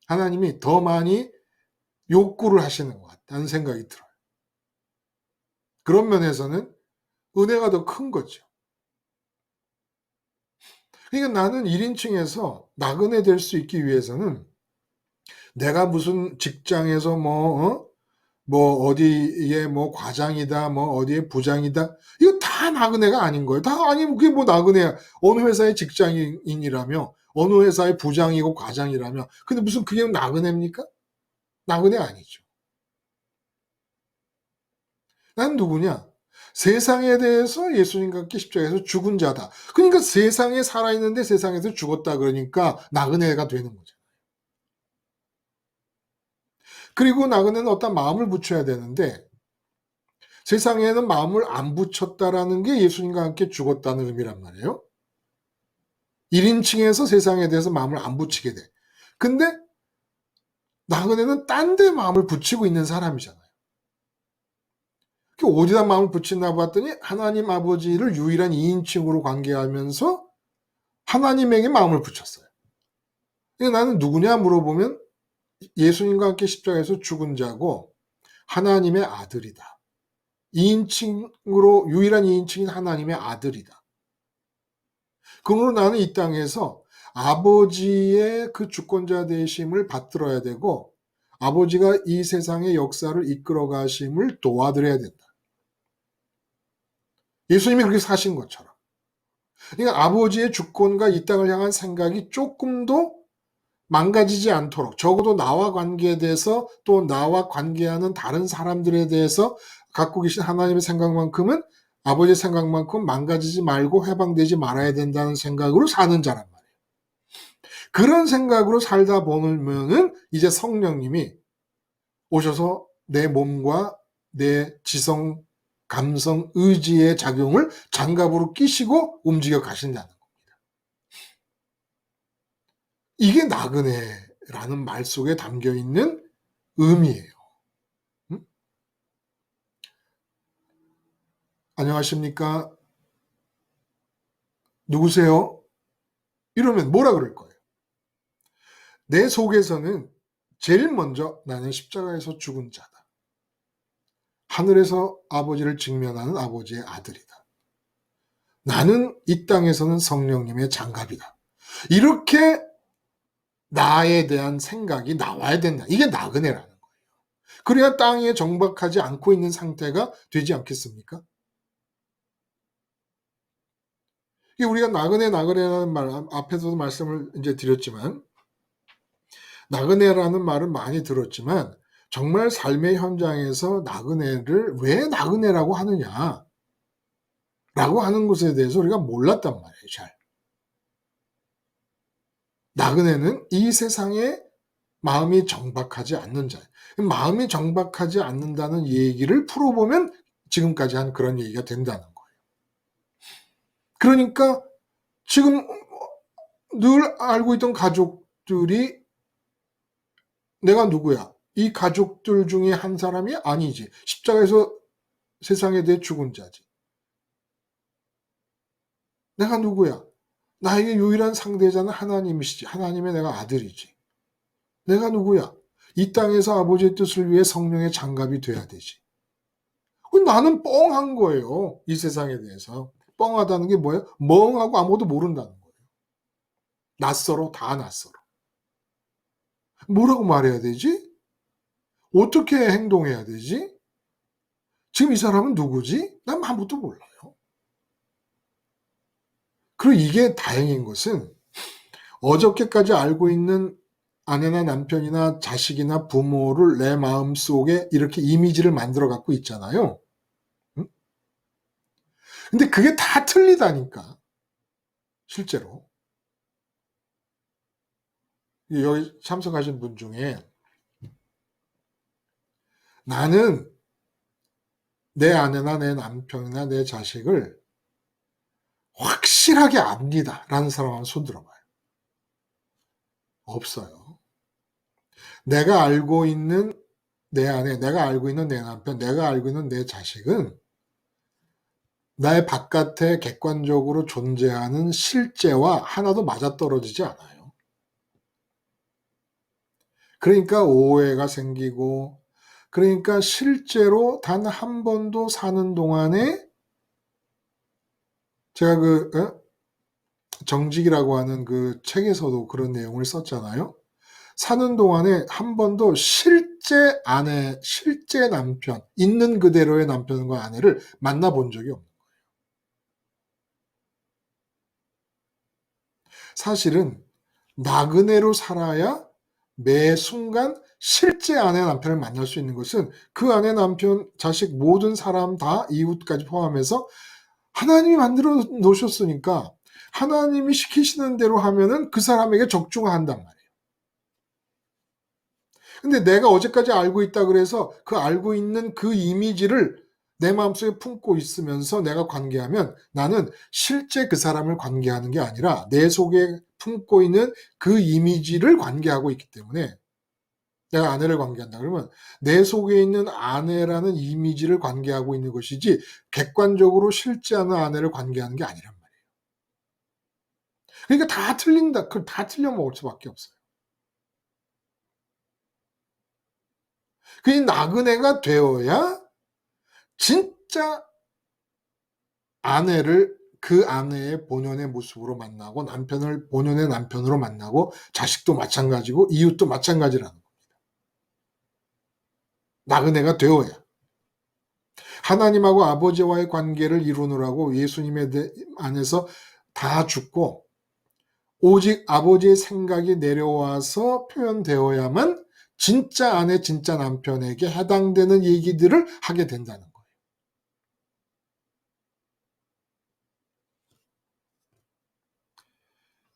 Speaker 1: 하나님이 더 많이 욕구를 하시는 것 같다는 생각이 들어요. 그런 면에서는 은혜가 더 큰 거죠. 그러니까 나는 1인칭에서 나그네 될 수 있기 위해서는 내가 무슨 직장에서 뭐 어디에 뭐 과장이다, 뭐 어디에 부장이다, 이거 다 다 나그네가 아닌 거예요. 다 아니면 그게 뭐 나그네야. 어느 회사의 직장인이라며, 어느 회사의 부장이고 과장이라며. 근데 무슨 그게 나그네입니까? 나그네 아니죠. 난 누구냐? 세상에 대해서 예수님과 함께 십자가에서 죽은 자다. 그러니까 세상에 살아있는데 세상에서 죽었다 그러니까 나그네가 되는 거죠. 그리고 나그네는 어떤 마음을 붙여야 되는데 세상에는 마음을 안 붙였다라는 게 예수님과 함께 죽었다는 의미란 말이에요. 1인칭에서 세상에 대해서 마음을 안 붙이게 돼. 근데 나그네는 딴 데 마음을 붙이고 있는 사람이잖아요. 어디다 마음을 붙이나 봤더니 하나님 아버지를 유일한 2인칭으로 관계하면서 하나님에게 마음을 붙였어요. 나는 누구냐 물어보면 예수님과 함께 십자가에서 죽은 자고 하나님의 아들이다. 2인칭으로 유일한 2인칭인 하나님의 아들이다. 그러므로 나는 이 땅에서 아버지의 그 주권자 되심을 받들어야 되고 아버지가 이 세상의 역사를 이끌어 가심을 도와드려야 된다. 예수님이 그렇게 사신 것처럼. 그러니까 아버지의 주권과 이 땅을 향한 생각이 조금도 망가지지 않도록 적어도 나와 관계돼서 또 나와 관계하는 다른 사람들에 대해서 갖고 계신 하나님의 생각만큼은 아버지의 생각만큼 망가지지 말고 해방되지 말아야 된다는 생각으로 사는 자란 말이에요. 그런 생각으로 살다 보면은 이제 성령님이 오셔서 내 몸과 내 지성, 감성, 의지의 작용을 장갑으로 끼시고 움직여 가신다는 겁니다. 이게 나그네라는 말 속에 담겨 있는 의미예요. 안녕하십니까? 누구세요? 이러면 뭐라 그럴 거예요? 내 속에서는 제일 먼저 나는 십자가에서 죽은 자다. 하늘에서 아버지를 직면하는 아버지의 아들이다. 나는 이 땅에서는 성령님의 장갑이다. 이렇게 나에 대한 생각이 나와야 된다. 이게 나그네라는 거예요. 그래야 땅에 정박하지 않고 있는 상태가 되지 않겠습니까? 우리가 나그네라는 말, 앞에서도 말씀을 이제 드렸지만, 나그네라는 말은 많이 들었지만, 정말 삶의 현장에서 나그네를 왜 나그네라고 하느냐, 라고 하는 것에 대해서 우리가 몰랐단 말이에요, 잘. 나그네는 이 세상에 마음이 정박하지 않는 자예요. 마음이 정박하지 않는다는 얘기를 풀어보면 지금까지 한 그런 얘기가 된다는 거예요. 그러니까 지금 늘 알고 있던 가족들이 내가 누구야? 이 가족들 중에 한 사람이 아니지. 십자가에서 세상에 대해 죽은 자지. 내가 누구야? 나에게 유일한 상대자는 하나님이시지. 하나님의 내가 아들이지. 내가 누구야? 이 땅에서 아버지의 뜻을 위해 성령의 장갑이 돼야 되지. 나는 뻥한 거예요. 이 세상에 대해서. 뻥하다는 게 뭐예요? 멍하고 아무것도 모른다는 거예요. 낯설어, 다 낯설어. 뭐라고 말해야 되지? 어떻게 행동해야 되지? 지금 이 사람은 누구지? 난 아무것도 몰라요. 그리고 이게 다행인 것은 어저께까지 알고 있는 아내나 남편이나 자식이나 부모를 내 마음속에 이렇게 이미지를 만들어 갖고 있잖아요. 응? 근데 그게 다 틀리다니까. 실제로. 여기 참석하신 분 중에 나는 내 아내나 내 남편이나 내 자식을 확실하게 압니다. 라는 사람 한번 손 들어봐요. 없어요. 내가 알고 있는 내 아내, 내가 알고 있는 내 남편, 내가 알고 있는 내 자식은 나의 바깥에 객관적으로 존재하는 실제와 하나도 맞아떨어지지 않아요. 그러니까 오해가 생기고, 그러니까 실제로 단 한 번도 사는 동안에 제가 정직이라고 하는 그 책에서도 그런 내용을 썼잖아요. 사는 동안에 한 번도 실제 아내, 실제 남편, 있는 그대로의 남편과 아내를 만나본 적이 없는 거예요. 사실은 나그네로 살아야 매 순간 실제 아내 남편을 만날 수 있는 것은 그 아내 남편 자식 모든 사람 다 이웃까지 포함해서 하나님이 만들어 놓으셨으니까 하나님이 시키시는 대로 하면은 그 사람에게 적중한단 말이에요. 근데 내가 어제까지 알고 있다 그래서 그 알고 있는 그 이미지를 내 마음속에 품고 있으면서 내가 관계하면 나는 실제 그 사람을 관계하는 게 아니라 내 속에 품고 있는 그 이미지를 관계하고 있기 때문에 내가 아내를 관계한다 그러면 내 속에 있는 아내라는 이미지를 관계하고 있는 것이지 객관적으로 실제 하는 아내를 관계하는 게 아니란 말이에요. 그러니까 다 틀린다. 다 틀려 먹을 수밖에 없어요. 그 나그네가 되어야 진짜 아내를 그 아내의 본연의 모습으로 만나고 남편을 본연의 남편으로 만나고 자식도 마찬가지고 이웃도 마찬가지라는 겁니다. 나그네가 되어야. 하나님하고 아버지와의 관계를 이루느라고 예수님에 안에서 다 죽고 오직 아버지의 생각이 내려와서 표현되어야만 진짜 아내, 진짜 남편에게 해당되는 얘기들을 하게 된다는 거예요.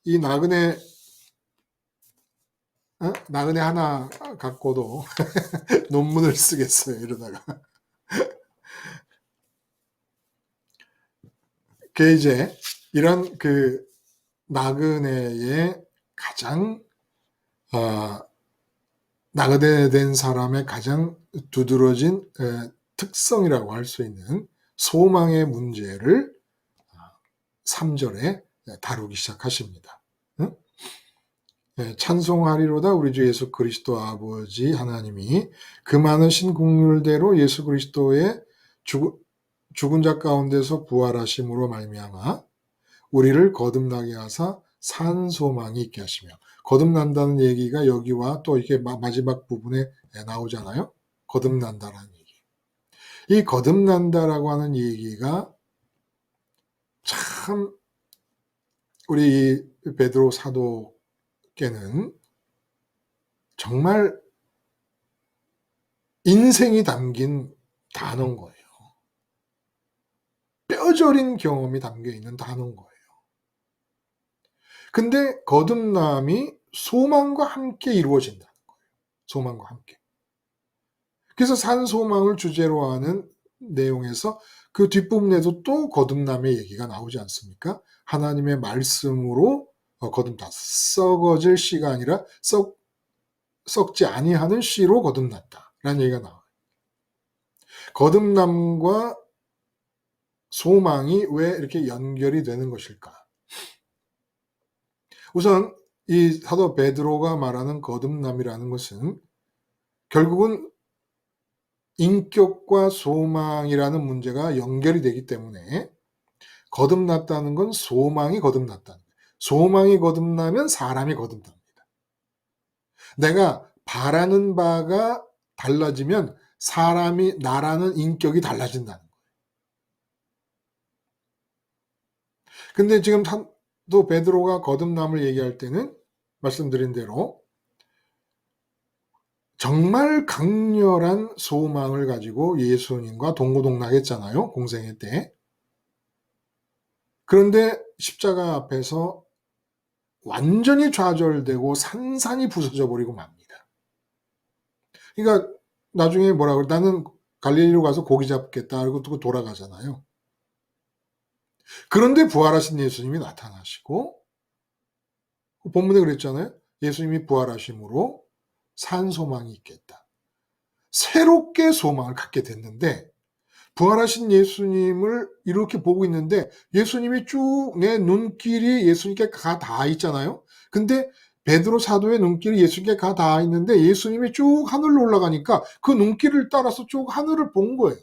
Speaker 1: 이 나그네 하나 갖고도 논문을 쓰겠어요, 이러다가. 그 이제 이런 그 나그네의 가장 나그네 된 사람의 가장 두드러진 특성이라고 할 수 있는 소망의 문제를 3절에 다루기 시작하십니다. 응? 찬송하리로다 우리 주 예수 그리스도 아버지 하나님이 그 많으신 긍휼대로 예수 그리스도의 죽은 자 가운데서 부활하심으로 말미암아 우리를 거듭나게 하사 산 소망이 있게 하시며 거듭난다는 얘기가 여기와 또 이게 마지막 부분에 나오잖아요. 거듭난다라는 얘기. 이 거듭난다라고 하는 얘기가 참 우리 베드로 사도께는 정말 인생이 담긴 단어인 거예요. 뼈저린 경험이 담겨 있는 단어인 거예요. 근데 거듭남이 소망과 함께 이루어진다는 거예요. 소망과 함께. 그래서 산 소망을 주제로 하는 내용에서 그 뒷부분에도 또 거듭남의 얘기가 나오지 않습니까? 하나님의 말씀으로 거듭났다. 썩어질 씨가 아니라 썩지 아니하는 씨로 거듭났다라는 얘기가 나와요. 거듭남과 소망이 왜 이렇게 연결이 되는 것일까? 우선 이 사도 베드로가 말하는 거듭남이라는 것은 결국은 인격과 소망이라는 문제가 연결이 되기 때문에 거듭났다는 건 소망이 거듭났다는 거예요. 소망이 거듭나면 사람이 거듭납니다. 내가 바라는 바가 달라지면 사람이 나라는 인격이 달라진다는 거예요. 근데 지금 또 베드로가 거듭남을 얘기할 때는 말씀드린 대로 정말 강렬한 소망을 가지고 예수님과 동고동락했잖아요. 공생애 때. 그런데 십자가 앞에서 완전히 좌절되고 산산이 부서져 버리고 맙니다. 그러니까 나중에 뭐라고 나는 갈릴리로 가서 고기 잡겠다 그러고 돌아가잖아요. 그런데 부활하신 예수님이 나타나시고 본문에 그랬잖아요. 예수님이 부활하심으로 산 소망이 있겠다. 새롭게 소망을 갖게 됐는데 부활하신 예수님을 이렇게 보고 있는데 예수님이 쭉 내 눈길이 예수님께 가 닿아 있잖아요. 근데 베드로 사도의 눈길이 예수님께 가 닿아 있는데 예수님이 쭉 하늘로 올라가니까 그 눈길을 따라서 쭉 하늘을 본 거예요.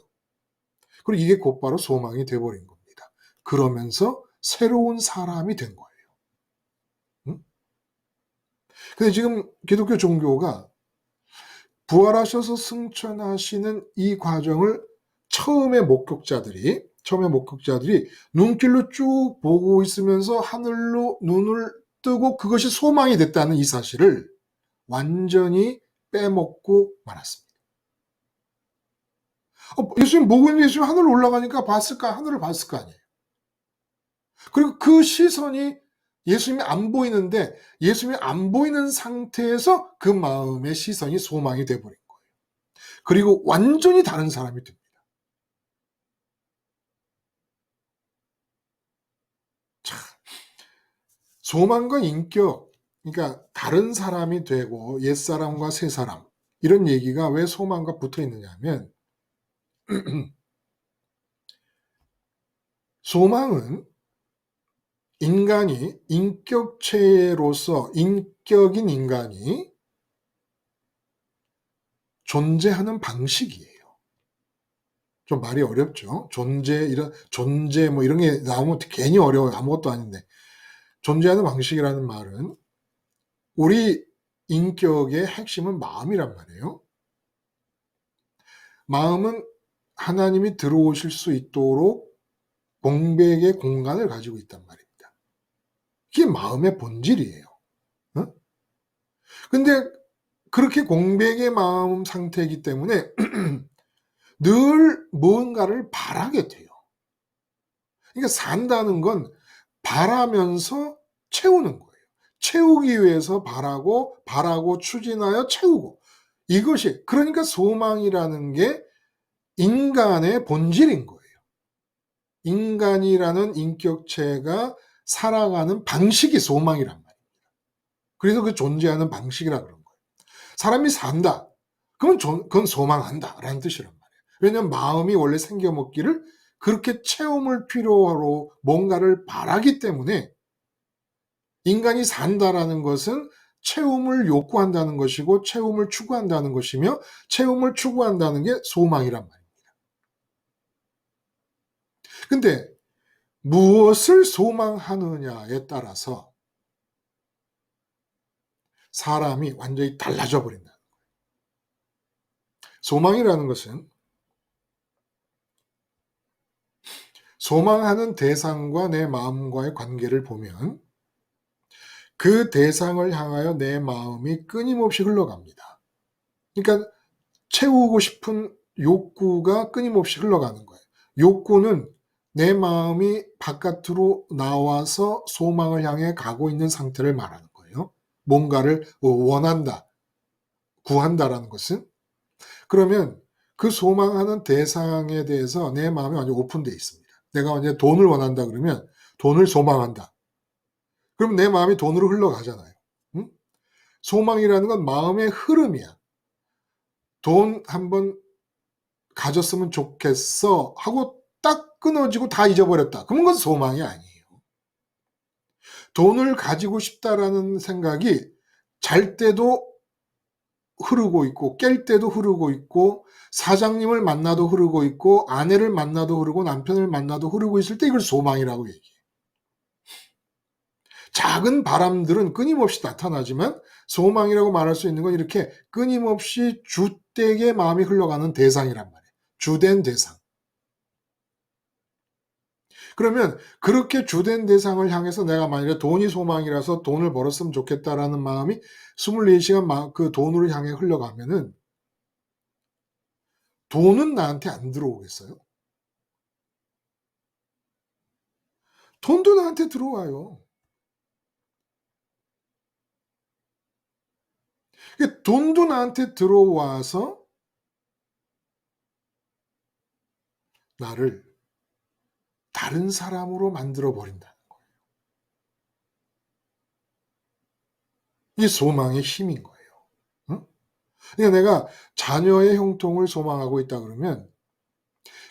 Speaker 1: 그리고 이게 곧바로 소망이 돼버린 겁니다. 그러면서 새로운 사람이 된 거예요. 응? 근데 지금 기독교 종교가 부활하셔서 승천하시는 이 과정을 처음의 목격자들이 눈길로 쭉 보고 있으면서 하늘로 눈을 뜨고 그것이 소망이 됐다는 이 사실을 완전히 빼먹고 말았습니다. 예수님 보고 있는 예수님 하늘 올라가니까 하늘을 봤을 거 아니에요. 그리고 그 시선이 예수님이 안 보이는데 예수님이 안 보이는 상태에서 그 마음의 시선이 소망이 돼버린 거예요. 그리고 완전히 다른 사람이 됩니다. 참, 소망과 인격, 그러니까 다른 사람이 되고 옛사람과 새사람, 이런 얘기가 왜 소망과 붙어 있느냐 하면 소망은 인간이 인격체로서 인격인 인간이 존재하는 방식이에요. 좀 말이 어렵죠. 존재 뭐 이런 게 나오면 괜히 어려워요. 아무것도 아닌데. 존재하는 방식이라는 말은 우리 인격의 핵심은 마음이란 말이에요. 마음은 하나님이 들어오실 수 있도록 공백의 공간을 가지고 있단 말입니다. 그게 마음의 본질이에요. 어? 근데 그렇게 공백의 마음 상태이기 때문에 늘 무언가를 바라게 돼요. 그러니까 산다는 건 바라면서 채우는 거예요. 채우기 위해서 바라고 추진하여 채우고. 이것이 그러니까 소망이라는 게 인간의 본질인 거예요. 인간이라는 인격체가 살아가는 방식이 소망이란 말입니다. 그래서 그 존재하는 방식이라 그런 거예요. 사람이 산다. 그건 소망한다 라는 뜻이란 말이에요. 왜냐하면 마음이 원래 생겨먹기를 그렇게 채움을 필요로 뭔가를 바라기 때문에 인간이 산다라는 것은 채움을 요구한다는 것이고 채움을 추구한다는 것이며 채움을 추구한다는 게 소망이란 말입니다. 근데 무엇을 소망하느냐에 따라서 사람이 완전히 달라져 버린다. 소망이라는 것은 소망하는 대상과 내 마음과의 관계를 보면 그 대상을 향하여 내 마음이 끊임없이 흘러갑니다. 그러니까 채우고 싶은 욕구가 끊임없이 흘러가는 거예요. 욕구는 내 마음이 바깥으로 나와서 소망을 향해 가고 있는 상태를 말하는 거예요. 뭔가를 원한다, 구한다라는 것은. 그러면 그 소망하는 대상에 대해서 내 마음이 완전 오픈되어 있습니다. 내가 완전 돈을 원한다 그러면 돈을 소망한다. 그럼 내 마음이 돈으로 흘러가잖아요. 응? 소망이라는 건 마음의 흐름이야. 돈 한번 가졌으면 좋겠어 하고 딱 끊어지고 다 잊어버렸다. 그러면 그건 소망이 아니에요. 돈을 가지고 싶다라는 생각이 잘 때도 흐르고 있고 깰 때도 흐르고 있고 사장님을 만나도 흐르고 있고 아내를 만나도 흐르고 남편을 만나도 흐르고 있을 때 이걸 소망이라고 얘기해요. 작은 바람들은 끊임없이 나타나지만 소망이라고 말할 수 있는 건 이렇게 끊임없이 주되게 마음이 흘러가는 대상이란 말이에요. 주된 대상. 그러면 그렇게 주된 대상을 향해서 내가 만약에 돈이 소망이라서 돈을 벌었으면 좋겠다라는 마음이 24시간 그 돈으로 향해 흘러가면은 돈은 나한테 안 들어오겠어요? 돈도 나한테 들어와요. 돈도 나한테 들어와서 나를 다른 사람으로 만들어 버린다는 거예요. 이게 소망의 힘인 거예요. 응? 그러니까 내가 자녀의 형통을 소망하고 있다 그러면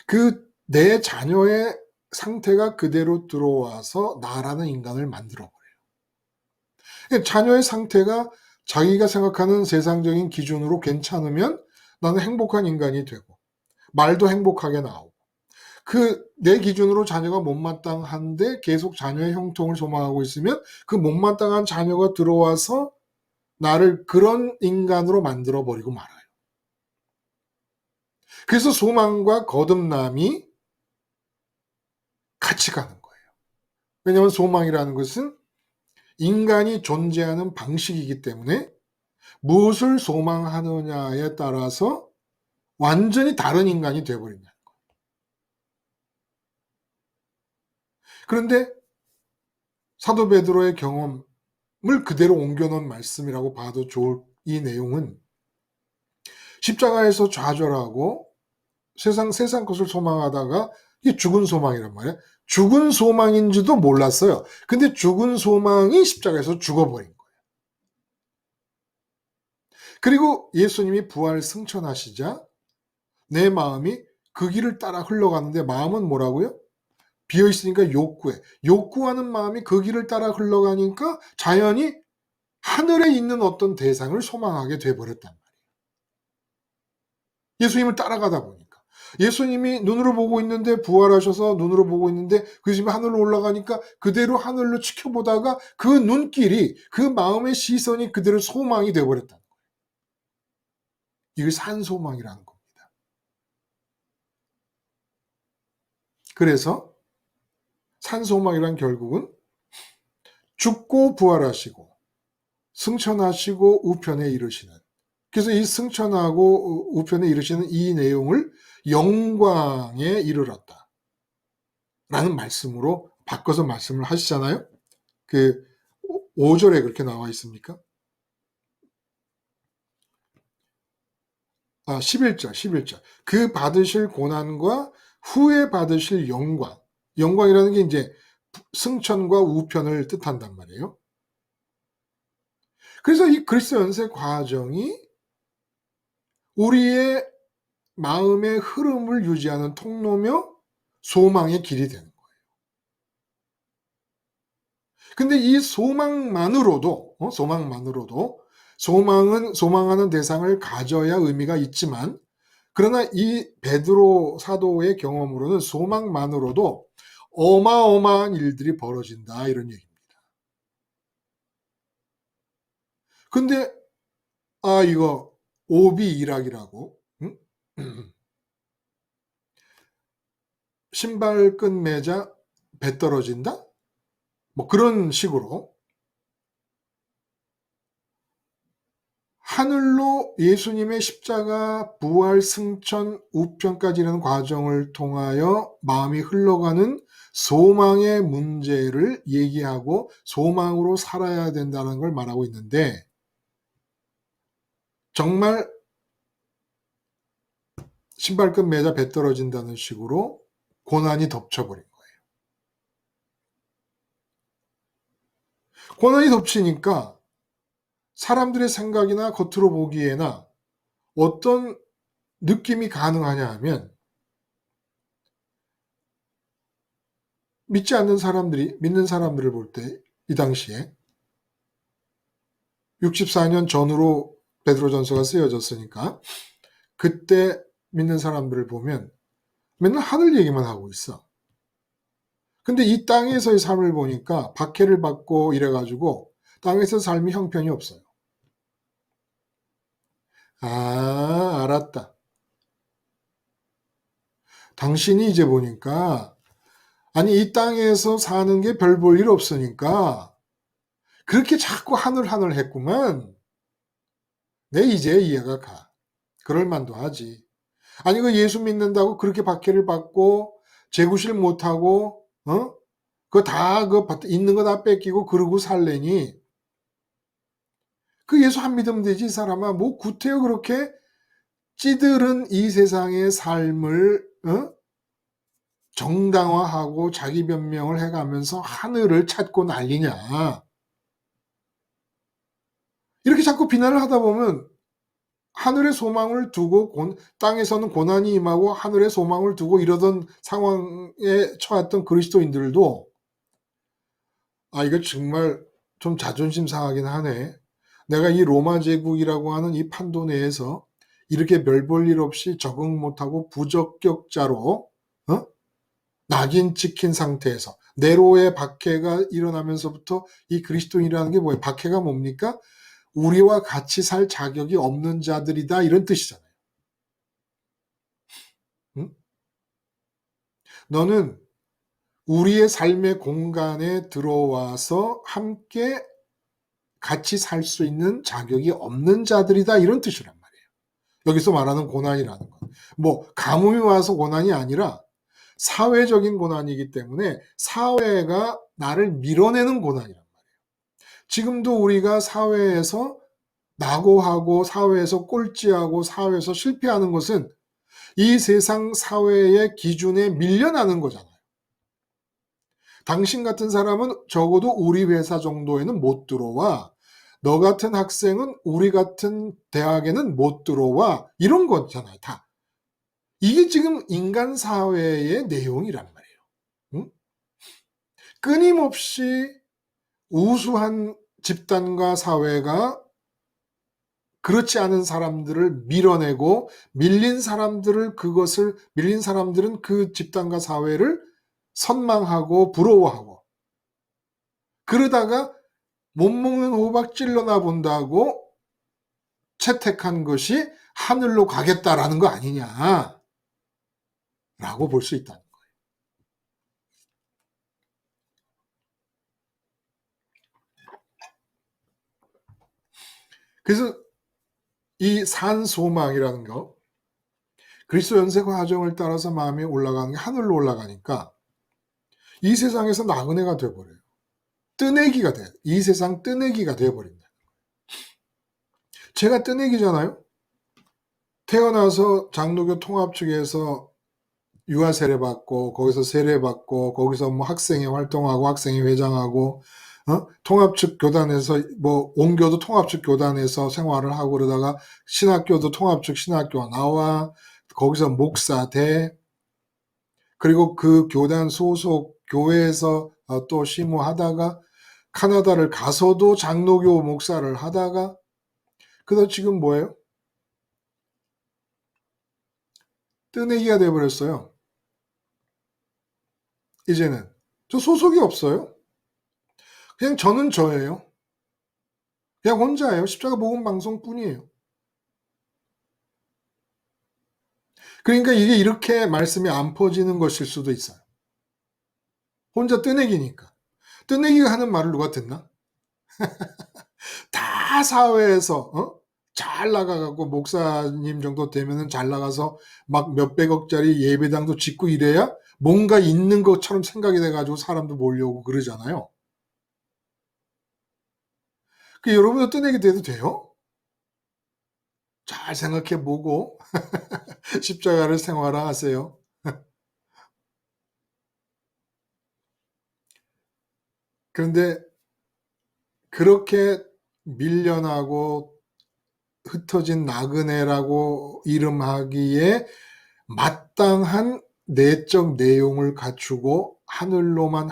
Speaker 1: 그 내 자녀의 상태가 그대로 들어와서 나라는 인간을 만들어 버려요. 그러니까 자녀의 상태가 자기가 생각하는 세상적인 기준으로 괜찮으면 나는 행복한 인간이 되고 말도 행복하게 나오고 내 기준으로 자녀가 못마땅한데 계속 자녀의 형통을 소망하고 있으면 그 못마땅한 자녀가 들어와서 나를 그런 인간으로 만들어 버리고 말아요. 그래서 소망과 거듭남이 같이 가는 거예요. 왜냐하면 소망이라는 것은 인간이 존재하는 방식이기 때문에 무엇을 소망하느냐에 따라서 완전히 다른 인간이 되어버린다. 그런데 사도 베드로의 경험을 그대로 옮겨놓은 말씀이라고 봐도 좋을 이 내용은 십자가에서 좌절하고 세상 것을 소망하다가 이게 죽은 소망이란 말이야. 죽은 소망인지도 몰랐어요. 근데 죽은 소망이 십자가에서 죽어버린 거예요. 그리고 예수님이 부활 승천하시자 내 마음이 그 길을 따라 흘러가는데 마음은 뭐라고요? 비어있으니까 욕구하는 마음이 그 길을 따라 흘러가니까 자연히 하늘에 있는 어떤 대상을 소망하게 돼버렸단 말이에요. 예수님을 따라가다 보니까. 예수님이 눈으로 보고 있는데 부활하셔서 눈으로 보고 있는데 그 예수님이 하늘로 올라가니까 그대로 하늘로 지켜보다가 그 눈길이 그 마음의 시선이 그대로 소망이 돼버렸다는 거예요. 이걸 산소망이라는 겁니다. 그래서 산소망이란 결국은 죽고 부활하시고 승천하시고 우편에 이르시는, 그래서 이 승천하고 우편에 이르시는 이 내용을 영광에 이르렀다 라는 말씀으로 바꿔서 말씀을 하시잖아요. 그 5절에 그렇게 나와 있습니까? 11절. 그 받으실 고난과 후에 받으실 영광이라는 게 이제 승천과 우편을 뜻한단 말이에요. 그래서 이 그리스도 연세 과정이 우리의 마음의 흐름을 유지하는 통로며 소망의 길이 되는 거예요. 근데 이 소망만으로도 소망하는 대상을 가져야 의미가 있지만, 그러나 이 베드로 사도의 경험으로는 소망만으로도 어마어마한 일들이 벌어진다 이런 얘기입니다. 근데 이거 오비일학이라고, 응? 신발끈 매자 배 떨어진다? 뭐 그런 식으로 하늘로 예수님의 십자가, 부활, 승천, 우편까지라는 과정을 통하여 마음이 흘러가는 소망의 문제를 얘기하고 소망으로 살아야 된다는 걸 말하고 있는데, 정말 신발끈 매자 배 떨어진다는 식으로 고난이 덮쳐버린 거예요. 고난이 덮치니까 사람들의 생각이나 겉으로 보기에나 어떤 느낌이 가능하냐 하면, 믿지 않는 사람들이 믿는 사람들을 볼 때 이 당시에 64년 전후로 베드로전서가 쓰여졌으니까 그때 믿는 사람들을 보면 맨날 하늘 얘기만 하고 있어. 근데 이 땅에서의 삶을 보니까 박해를 받고 이래가지고 땅에서 삶이 형편이 없어요. 알았다. 당신이 이제 보니까 이 땅에서 사는 게 별 볼 일 없으니까 그렇게 자꾸 하늘 했구만. 내 이제 이해가 가. 그럴 만도 하지. 그 예수 믿는다고 그렇게 박해를 받고 재구실 못하고 그거 다 있는 거 다 뺏기고 그러고 살래니 그 예수 안 믿으면 되지 이 사람아. 뭐 구태여 그렇게 찌들은 이 세상의 삶을 정당화하고 자기 변명을 해가면서 하늘을 찾고 난리냐. 이렇게 자꾸 비난을 하다 보면 하늘의 소망을 두고 땅에서는 고난이 임하고 하늘의 소망을 두고 이러던 상황에 처했던 그리스도인들도 이거 정말 좀 자존심 상하긴 하네. 내가 이 로마 제국이라고 하는 이 판도 내에서 이렇게 별 볼 일 없이 적응 못하고 부적격자로 낙인 찍힌 상태에서 네로의 박해가 일어나면서부터 이 그리스도인이라는 게 뭐예요? 박해가 뭡니까? 우리와 같이 살 자격이 없는 자들이다 이런 뜻이잖아요. 응? 너는 우리의 삶의 공간에 들어와서 함께 같이 살 수 있는 자격이 없는 자들이다, 이런 뜻이란 말이에요. 여기서 말하는 고난이라는 건 뭐 가뭄이 와서 고난이 아니라 사회적인 고난이기 때문에 사회가 나를 밀어내는 고난이란 말이에요. 지금도 우리가 사회에서 낙오하고 사회에서 꼴찌하고 사회에서 실패하는 것은 이 세상 사회의 기준에 밀려나는 거잖아요. 당신 같은 사람은 적어도 우리 회사 정도에는 못 들어와. 너 같은 학생은 우리 같은 대학에는 못 들어와. 이런 거잖아요, 다. 이게 지금 인간 사회의 내용이란 말이에요. 응? 끊임없이 우수한 집단과 사회가 그렇지 않은 사람들을 밀어내고 밀린 사람들은 그 집단과 사회를 선망하고 부러워하고, 그러다가 못 먹는 호박 찔러나 본다고 채택한 것이 하늘로 가겠다라는 거 아니냐라고 볼 수 있다는 거예요. 그래서 이 산소망이라는 거, 그리스도 연세 과정을 따라서 마음이 올라가는 게 하늘로 올라가니까 이 세상에서 나그네가 돼버려요. 뜨내기가 돼요. 이 세상 뜨내기가 돼버린다. 제가 뜨내기잖아요. 태어나서 장로교 통합 측에서 유아 세례 받고, 거기서 세례 받고, 거기서 뭐 학생회 활동하고 학생회 회장하고, 통합 측 교단에서 뭐 온교도 통합 측 교단에서 생활을 하고, 그러다가 신학교도 통합 측 신학교 나와, 거기서 목사 돼, 그리고 그 교단 소속 교회에서 또 심호하다가 카나다를 가서도 장로교 목사를 하다가, 그래서 지금 뭐예요? 뜨내기가 돼버렸어요. 이제는 저 소속이 없어요. 그냥 저는 저예요. 그냥 혼자예요. 십자가 복음 방송뿐이에요. 그러니까 이게 이렇게 말씀이 안 퍼지는 것일 수도 있어요. 혼자 뜨내기니까. 뜨내기가 하는 말을 누가 듣나? 다 사회에서 잘 나가갖고 목사님 정도 되면은 잘 나가서 막 몇백억짜리 예배당도 짓고 이래야 뭔가 있는 것처럼 생각이 돼가지고 사람도 몰려오고 그러잖아요. 여러분도 뜨내기 돼도 돼요? 잘 생각해 보고 십자가를 생활화하세요. 그런데 그렇게 밀려나고 흩어진 나그네라고 이름하기에 마땅한 내적 내용을 갖추고 하늘로만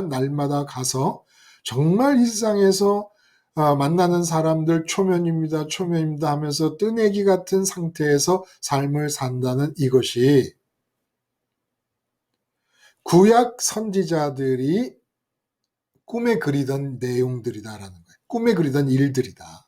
Speaker 1: 날마다 가서 정말 이 세상에서 만나는 사람들 초면입니다 하면서 뜨내기 같은 상태에서 삶을 산다는 이것이 구약 선지자들이 꿈에 그리던 내용들이다라는 거예요. 꿈에 그리던 일들이다.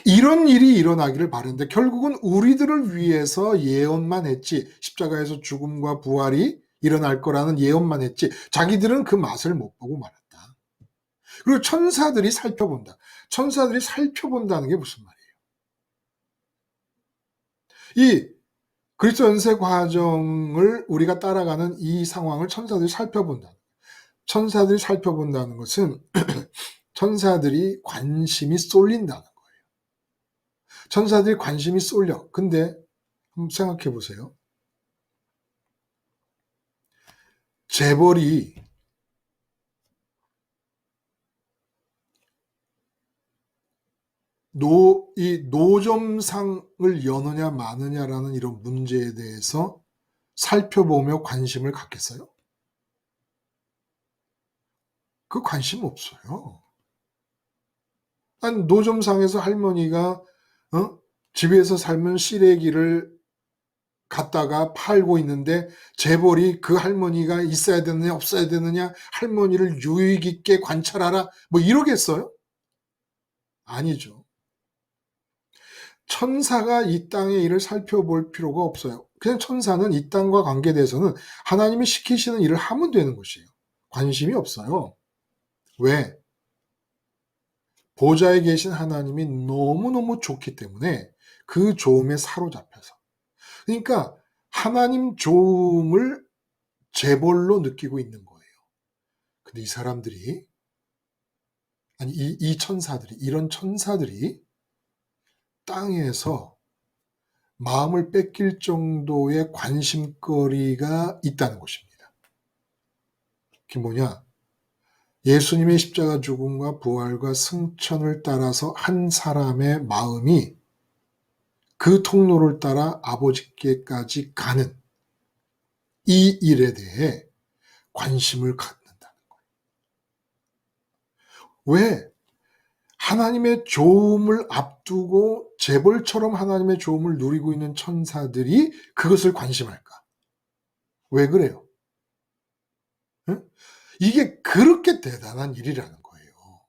Speaker 1: 이런 일이 일어나기를 바랬는데 결국은 우리들을 위해서 예언만 했지, 십자가에서 죽음과 부활이 일어날 거라는 예언만 했지 자기들은 그 맛을 못 보고 말았다. 그리고 천사들이 살펴본다. 천사들이 살펴본다는 게 무슨 말이에요? 이 그리스도 연세 과정을 우리가 따라가는 이 상황을 천사들이 살펴본다. 천사들이 살펴본다는 것은 천사들이 관심이 쏠린다는 거예요. 천사들이 관심이 쏠려. 근데 한번 생각해 보세요. 재벌이 이 노점상을 여느냐 마느냐라는 이런 문제에 대해서 살펴보며 관심을 갖겠어요? 그 관심 없어요. 한 노점상에서 할머니가 집에서 삶은 시래기를 갖다가 팔고 있는데 재벌이 그 할머니가 있어야 되느냐 없어야 되느냐, 할머니를 유익 있게 관찰하라, 뭐 이러겠어요? 아니죠. 천사가 이 땅의 일을 살펴볼 필요가 없어요. 그냥 천사는 이 땅과 관계돼서는 하나님이 시키시는 일을 하면 되는 것이에요. 관심이 없어요. 왜? 보좌에 계신 하나님이 너무너무 좋기 때문에 그 좋음에 사로잡혀서. 그러니까 하나님 좋음을 재벌로 느끼고 있는 거예요. 근데 이 사람들이, 아니, 이 천사들이, 이런 천사들이 땅에서 마음을 뺏길 정도의 관심거리가 있다는 것입니다. 그게 뭐냐? 예수님의 십자가 죽음과 부활과 승천을 따라서 한 사람의 마음이 그 통로를 따라 아버지께까지 가는 이 일에 대해 관심을 갖는다는 거예요. 왜? 하나님의 좋음을 앞두고 재벌처럼 하나님의 좋음을 누리고 있는 천사들이 그것을 관심할까? 왜 그래요? 응? 이게 그렇게 대단한 일이라는 거예요.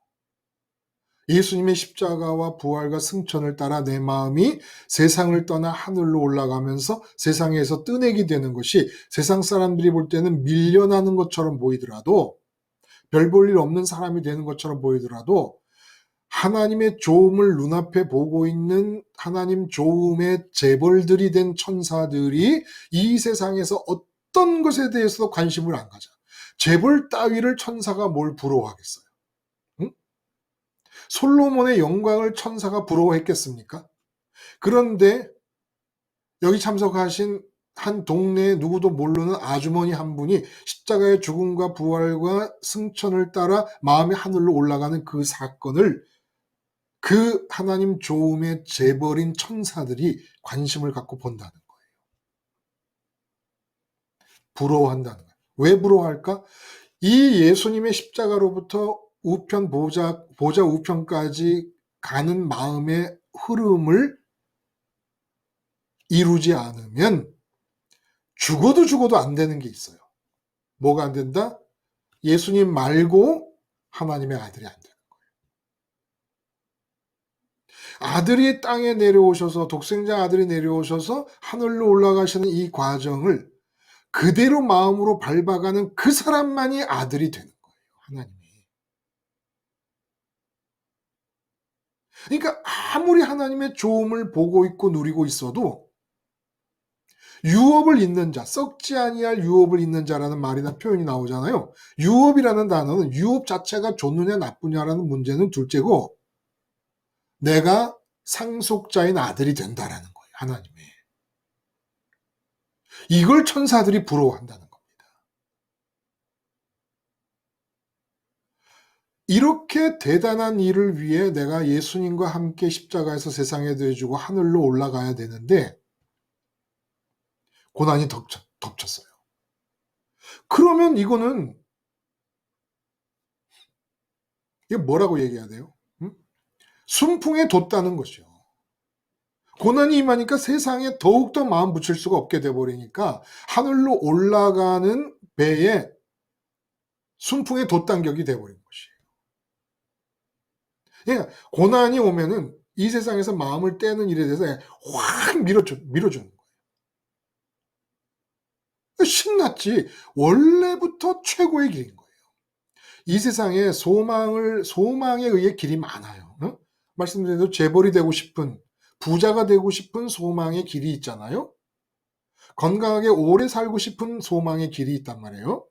Speaker 1: 예수님의 십자가와 부활과 승천을 따라 내 마음이 세상을 떠나 하늘로 올라가면서 세상에서 뜨내기 되는 것이 세상 사람들이 볼 때는 밀려나는 것처럼 보이더라도, 별 볼 일 없는 사람이 되는 것처럼 보이더라도 하나님의 좋음을 눈앞에 보고 있는 하나님 좋음의 재벌들이 된 천사들이 이 세상에서 어떤 것에 대해서도 관심을 안 가져. 재벌 따위를 천사가 뭘 부러워하겠어요? 응? 솔로몬의 영광을 천사가 부러워했겠습니까? 그런데 여기 참석하신 한 동네에 누구도 모르는 아주머니 한 분이 십자가의 죽음과 부활과 승천을 따라 마음이 하늘로 올라가는 그 사건을 그 하나님 좋음의 재벌인 천사들이 관심을 갖고 본다는 거예요. 부러워한다는 거예요. 왜 부러워할까? 이 예수님의 십자가로부터 우편 보좌 우편까지 가는 마음의 흐름을 이루지 않으면 죽어도 안 되는 게 있어요. 뭐가 안 된다? 예수님 말고 하나님의 아들이 안 돼요. 아들이 땅에 내려오셔서, 독생자 아들이 내려오셔서 하늘로 올라가시는 이 과정을 그대로 마음으로 밟아가는 그 사람만이 아들이 되는 거예요. 하나님이. 그러니까 아무리 하나님의 좋음을 보고 있고 누리고 있어도 유업을 잇는 자, 썩지 아니할 유업을 잇는 자라는 말이나 표현이 나오잖아요. 유업이라는 단어는 유업 자체가 좋느냐 나쁘냐라는 문제는 둘째고, 내가 상속자인 아들이 된다라는 거예요. 하나님이. 이걸 천사들이 부러워한다는 겁니다. 이렇게 대단한 일을 위해 내가 예수님과 함께 십자가에서 세상에 대해주고 하늘로 올라가야 되는데 고난이 덮쳤어요. 그러면 이거는 이게 뭐라고 얘기해야 돼요? 순풍에 뒀다는 것이요. 고난이 임하니까 세상에 더욱더 마음 붙일 수가 없게 돼버리니까 하늘로 올라가는 배에 순풍에 돛단 격이 돼버린 것이에요. 그러니까 고난이 오면은 이 세상에서 마음을 떼는 일에 대해서 확 밀어주는 거예요. 신났지. 원래부터 최고의 길인 거예요. 이 세상에 소망에 의해 길이 많아요. 응? 말씀드린 대로 재벌이 되고 싶은, 부자가 되고 싶은 소망의 길이 있잖아요. 건강하게 오래 살고 싶은 소망의 길이 있단 말이에요.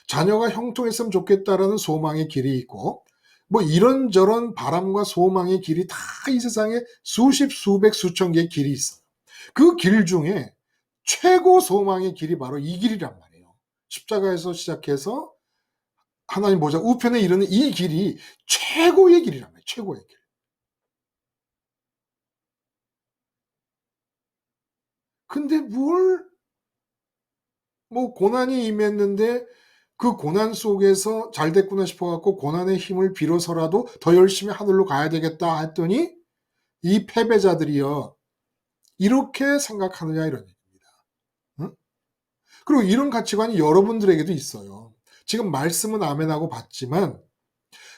Speaker 1: 자녀가 형통했으면 좋겠다라는 소망의 길이 있고, 뭐 이런저런 바람과 소망의 길이 다 이 세상에 수십, 수백, 수천 개의 길이 있어요. 그 길 중에 최고 소망의 길이 바로 이 길이란 말이에요. 십자가에서 시작해서 하나님 보좌 우편에 이르는 이 길이 최고의 길이란 말이에요. 최고의 길. 근데 뭐 고난이 임했는데 그 고난 속에서 잘 됐구나 싶어갖고 고난의 힘을 빌어서라도 더 열심히 하늘로 가야 되겠다 했더니 이 패배자들이요. 이렇게 생각하느냐 이런 얘기입니다. 응? 그리고 이런 가치관이 여러분들에게도 있어요. 지금 말씀은 아멘하고 봤지만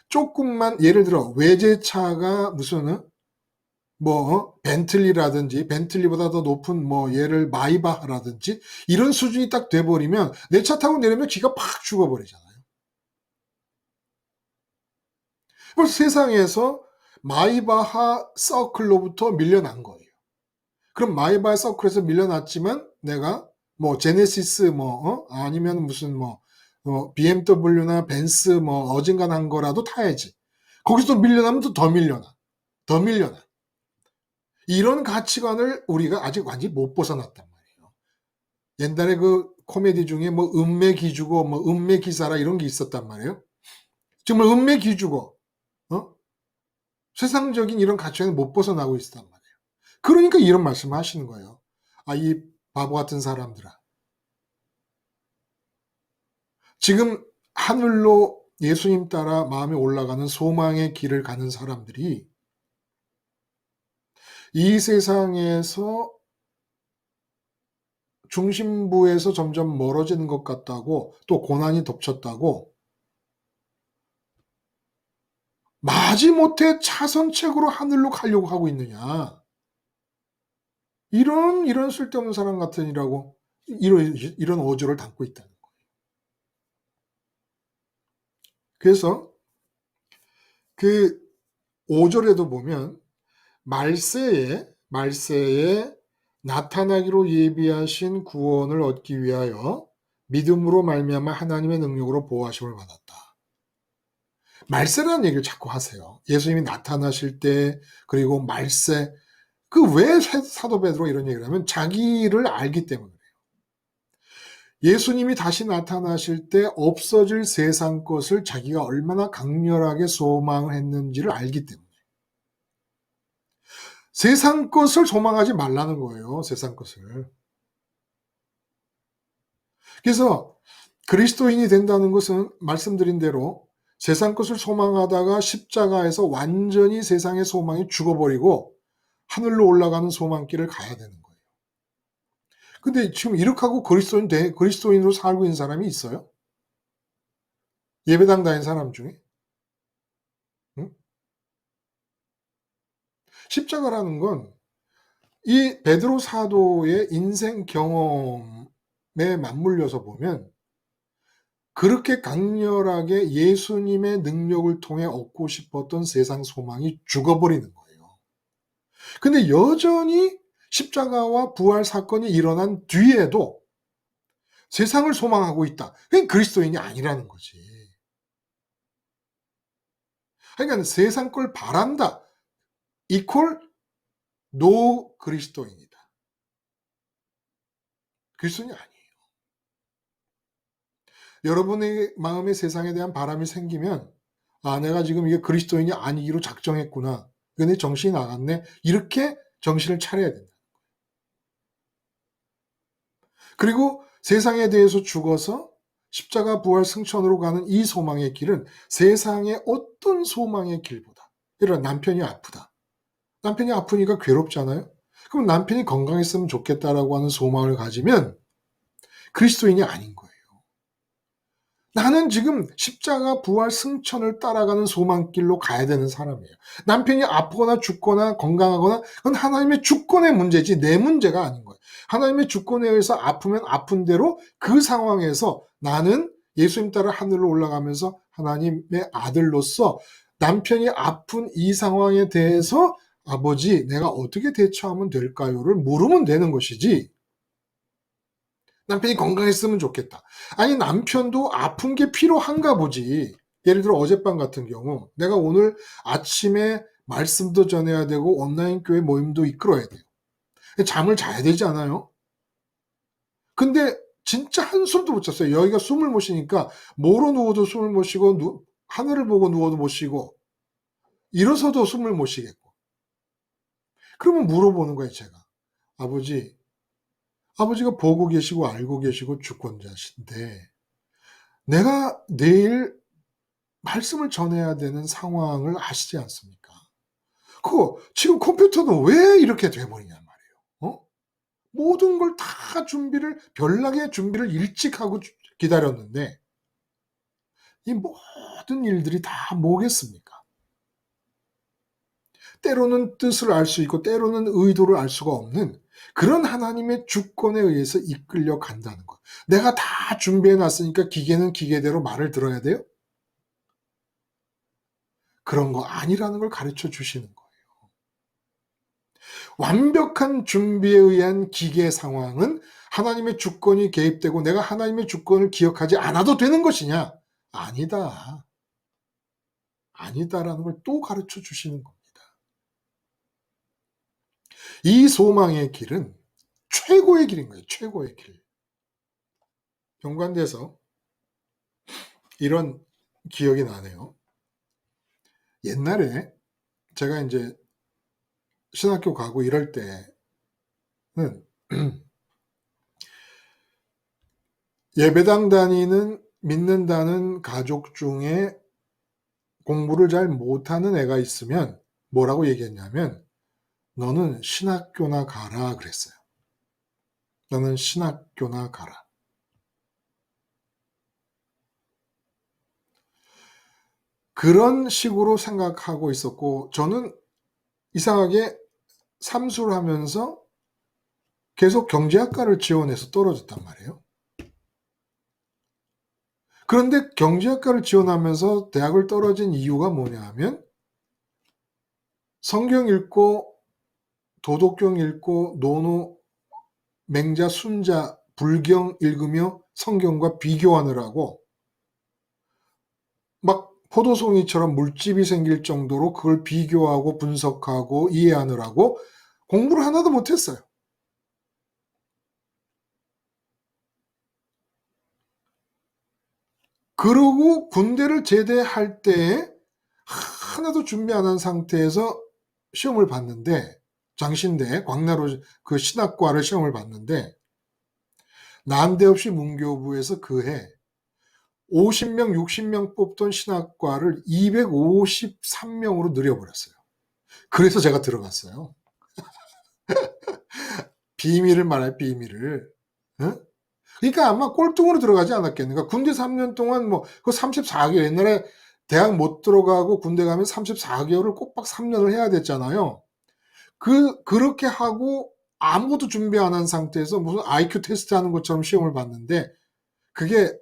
Speaker 1: 조금만 예를 들어 외제차가 무슨 벤틀리라든지 벤틀리보다 더 높은 얘를 마이바흐라든지 이런 수준이 딱 돼버리면 내 차 타고 내리면 기가 팍 죽어버리잖아요. 그래서 세상에서 마이바하 서클로부터 밀려난 거예요. 그럼 마이바하 서클에서 밀려났지만 내가 제네시스 아니면 무슨 BMW나 벤츠 어진간한 거라도 타야지. 거기서 밀려나면 또 더 밀려나. 이런 가치관을 우리가 아직 완전히 못 벗어났단 말이에요. 옛날에 그 코미디 중에 은매기주고 은매기사라 이런 게 있었단 말이에요. 정말 은매기주고 세상적인 이런 가치관을 못 벗어나고 있었단 말이에요. 그러니까 이런 말씀을 하시는 거예요. 이 바보 같은 사람들아. 지금 하늘로 예수님 따라 마음이 올라가는 소망의 길을 가는 사람들이 이 세상에서 중심부에서 점점 멀어지는 것 같다고, 또 고난이 덮쳤다고 마지못해 차선책으로 하늘로 가려고 하고 있느냐. 이런 쓸데없는 사람 같으니라고 이런 어조를 담고 있다는 거예요. 그래서 그 5절에도 보면 말세에 나타나기로 예비하신 구원을 얻기 위하여 믿음으로 말미암아 하나님의 능력으로 보호하심을 받았다. 말세라는 얘기를 자꾸 하세요. 예수님이 나타나실 때, 그리고 말세. 왜 사도 베드로 이런 얘기를 하면 자기를 알기 때문에 그래요. 예수님이 다시 나타나실 때 없어질 세상 것을 자기가 얼마나 강렬하게 소망을 했는지를 알기 때문에. 세상 것을 소망하지 말라는 거예요. 세상 것을. 그래서 그리스도인이 된다는 것은 말씀드린 대로 세상 것을 소망하다가 십자가에서 완전히 세상의 소망이 죽어버리고 하늘로 올라가는 소망길을 가야 되는 거예요. 근데 지금 이렇게 하고 그리스도인으로 살고 있는 사람이 있어요? 예배당 다닌 사람 중에? 응? 십자가라는 건 이 베드로 사도의 인생 경험에 맞물려서 보면 그렇게 강렬하게 예수님의 능력을 통해 얻고 싶었던 세상 소망이 죽어버리는 거예요. 근데 여전히 십자가와 부활 사건이 일어난 뒤에도 세상을 소망하고 있다. 그게 그리스도인이 아니라는 거지. 그러니까 세상 걸 바란다. 이퀄 노 그리스도인이다. 그리스도인이 아니에요. 여러분의 마음에 세상에 대한 바람이 생기면 내가 지금 이게 그리스도인이 아니기로 작정했구나. 근데 정신이 나갔네. 이렇게 정신을 차려야 된다. 그리고 세상에 대해서 죽어서 십자가 부활 승천으로 가는 이 소망의 길은 세상의 어떤 소망의 길보다, 예를 들어 남편이 아프다. 남편이 아프니까 괴롭잖아요. 그럼 남편이 건강했으면 좋겠다라고 하는 소망을 가지면 그리스도인이 아닌 거예요. 나는 지금 십자가 부활 승천을 따라가는 소망길로 가야 되는 사람이에요. 남편이 아프거나 죽거나 건강하거나 그건 하나님의 주권의 문제지 내 문제가 아닌 거예요. 하나님의 주권에 의해서 아프면 아픈 대로 그 상황에서 나는 예수님 따라 하늘로 올라가면서 하나님의 아들로서 남편이 아픈 이 상황에 대해서 아버지 내가 어떻게 대처하면 될까요를 물으면 되는 것이지, 남편이 건강했으면 좋겠다. 아니 남편도 아픈 게 필요한가 보지. 예를 들어 어젯밤 같은 경우 내가 오늘 아침에 말씀도 전해야 되고 온라인 교회 모임도 이끌어야 돼요. 잠을 자야 되지 않아요? 근데 진짜 한숨도 못 잤어요. 여기가 숨을 못 쉬니까 뭐로 누워도 숨을 못 쉬고 하늘을 보고 누워도 못 쉬고 일어서도 숨을 못 쉬겠고. 그러면 물어보는 거예요 제가. 아버지가 보고 계시고 알고 계시고 주권자신데 내가 내일 말씀을 전해야 되는 상황을 아시지 않습니까? 지금 컴퓨터는 왜 이렇게 돼버리냔 말이에요. 모든 걸 다 별나게 준비를 일찍 하고 기다렸는데 이 모든 일들이 다 뭐겠습니까? 때로는 뜻을 알 수 있고 때로는 의도를 알 수가 없는 그런 하나님의 주권에 의해서 이끌려 간다는 것. 내가 다 준비해 놨으니까 기계는 기계대로 말을 들어야 돼요? 그런 거 아니라는 걸 가르쳐 주시는 거예요. 완벽한 준비에 의한 기계 상황은 하나님의 주권이 개입되고 내가 하나님의 주권을 기억하지 않아도 되는 것이냐? 아니다. 아니다라는 걸 또 가르쳐 주시는 겁니다. 이 소망의 길은 최고의 길인 거예요. 최고의 길. 연관돼서 이런 기억이 나네요. 옛날에 제가 이제 신학교 가고 이럴 때는 예배당 다니는 믿는다는 가족 중에 공부를 잘 못하는 애가 있으면 뭐라고 얘기했냐면 너는 신학교나 가라 그랬어요. 너는 신학교나 가라. 그런 식으로 생각하고 있었고 저는 이상하게 삼수를 하면서 계속 경제학과를 지원해서 떨어졌단 말이에요. 그런데 경제학과를 지원하면서 대학을 떨어진 이유가 뭐냐 하면 성경 읽고 도덕경 읽고 노노 맹자 순자 불경 읽으며 성경과 비교하느라고 막 포도송이처럼 물집이 생길 정도로 그걸 비교하고 분석하고 이해하느라고 공부를 하나도 못했어요. 그러고 군대를 제대할 때에 하나도 준비 안 한 상태에서 시험을 봤는데 장신대 광나루 그 신학과를 시험을 봤는데 난데없이 문교부에서 그해 50명, 60명 뽑던 신학과를 253명으로 늘려버렸어요. 그래서 제가 들어갔어요. 비밀을 말할 비밀을. 응? 그러니까 아마 꼴등으로 들어가지 않았겠는가. 군대 3년 동안 그 34개월, 옛날에 대학 못 들어가고 군대 가면 34개월을 꼬박 3년을 해야 됐잖아요. 그렇게 하고 아무것도 준비 안 한 상태에서 무슨 IQ 테스트 하는 것처럼 시험을 봤는데 그게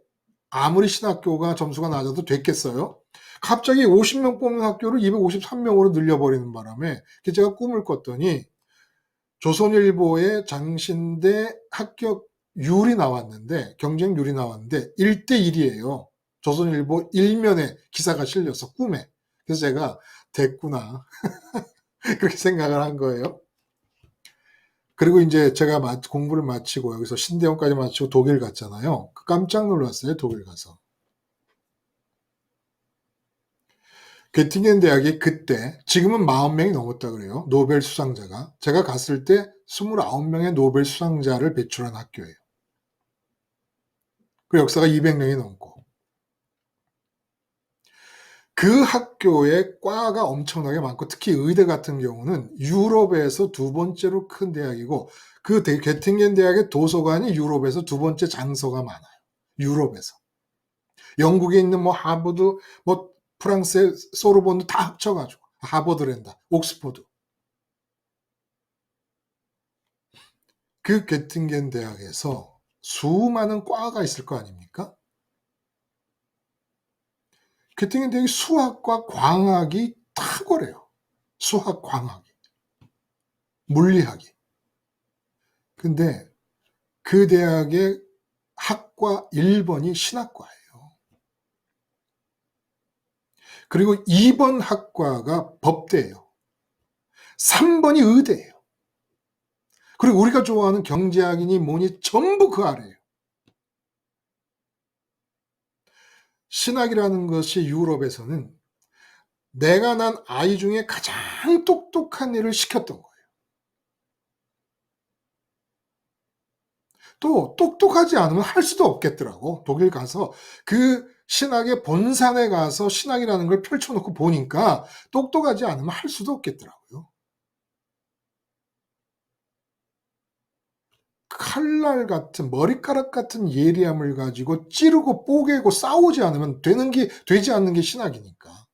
Speaker 1: 아무리 신학교가 점수가 낮아도 됐겠어요? 갑자기 50명 뽑는 학교를 253명으로 늘려버리는 바람에 제가 꿈을 꿨더니 조선일보에 장신대 합격률이 나왔는데 경쟁률이 나왔는데 1대1이에요. 조선일보 1면에 기사가 실려서 꿈에. 그래서 제가 됐구나. 그렇게 생각을 한 거예요. 그리고 이제 제가 공부를 마치고 여기서 신대원까지 마치고 독일 갔잖아요. 깜짝 놀랐어요. 독일 가서. 게팅겐 대학이 그때 지금은 40명이 넘었다 그래요. 노벨 수상자가. 제가 갔을 때 29명의 노벨 수상자를 배출한 학교예요. 그 역사가 200년이 넘고. 그 학교에 과가 엄청나게 많고 특히 의대 같은 경우는 유럽에서 두 번째로 큰 대학이고 그 게팅겐 대학의 도서관이 유럽에서 두 번째 장소가 많아요. 유럽에서. 영국에 있는 하버드, 프랑스의 소르본도 다 합쳐가지고 하버드랜다, 옥스퍼드. 그 게팅겐 대학에서 수많은 과가 있을 거 아닙니까? 게팅겐 대학이 수학과 광학이 탁월해요. 수학, 광학이. 물리학이. 근데 그 대학의 학과 1번이 신학과예요. 그리고 2번 학과가 법대예요. 3번이 의대예요. 그리고 우리가 좋아하는 경제학이니 뭐니 전부 그 아래예요. 신학이라는 것이 유럽에서는 내가 난 아이 중에 가장 똑똑한 일을 시켰던 거예요. 또 똑똑하지 않으면 할 수도 없겠더라고. 독일 가서 그 신학의 본산에 가서 신학이라는 걸 펼쳐놓고 보니까 똑똑하지 않으면 할 수도 없겠더라고요. 칼날 같은 머리카락 같은 예리함을 가지고 찌르고 뽀개고 싸우지 않으면 되지 않는 게 신학이니까.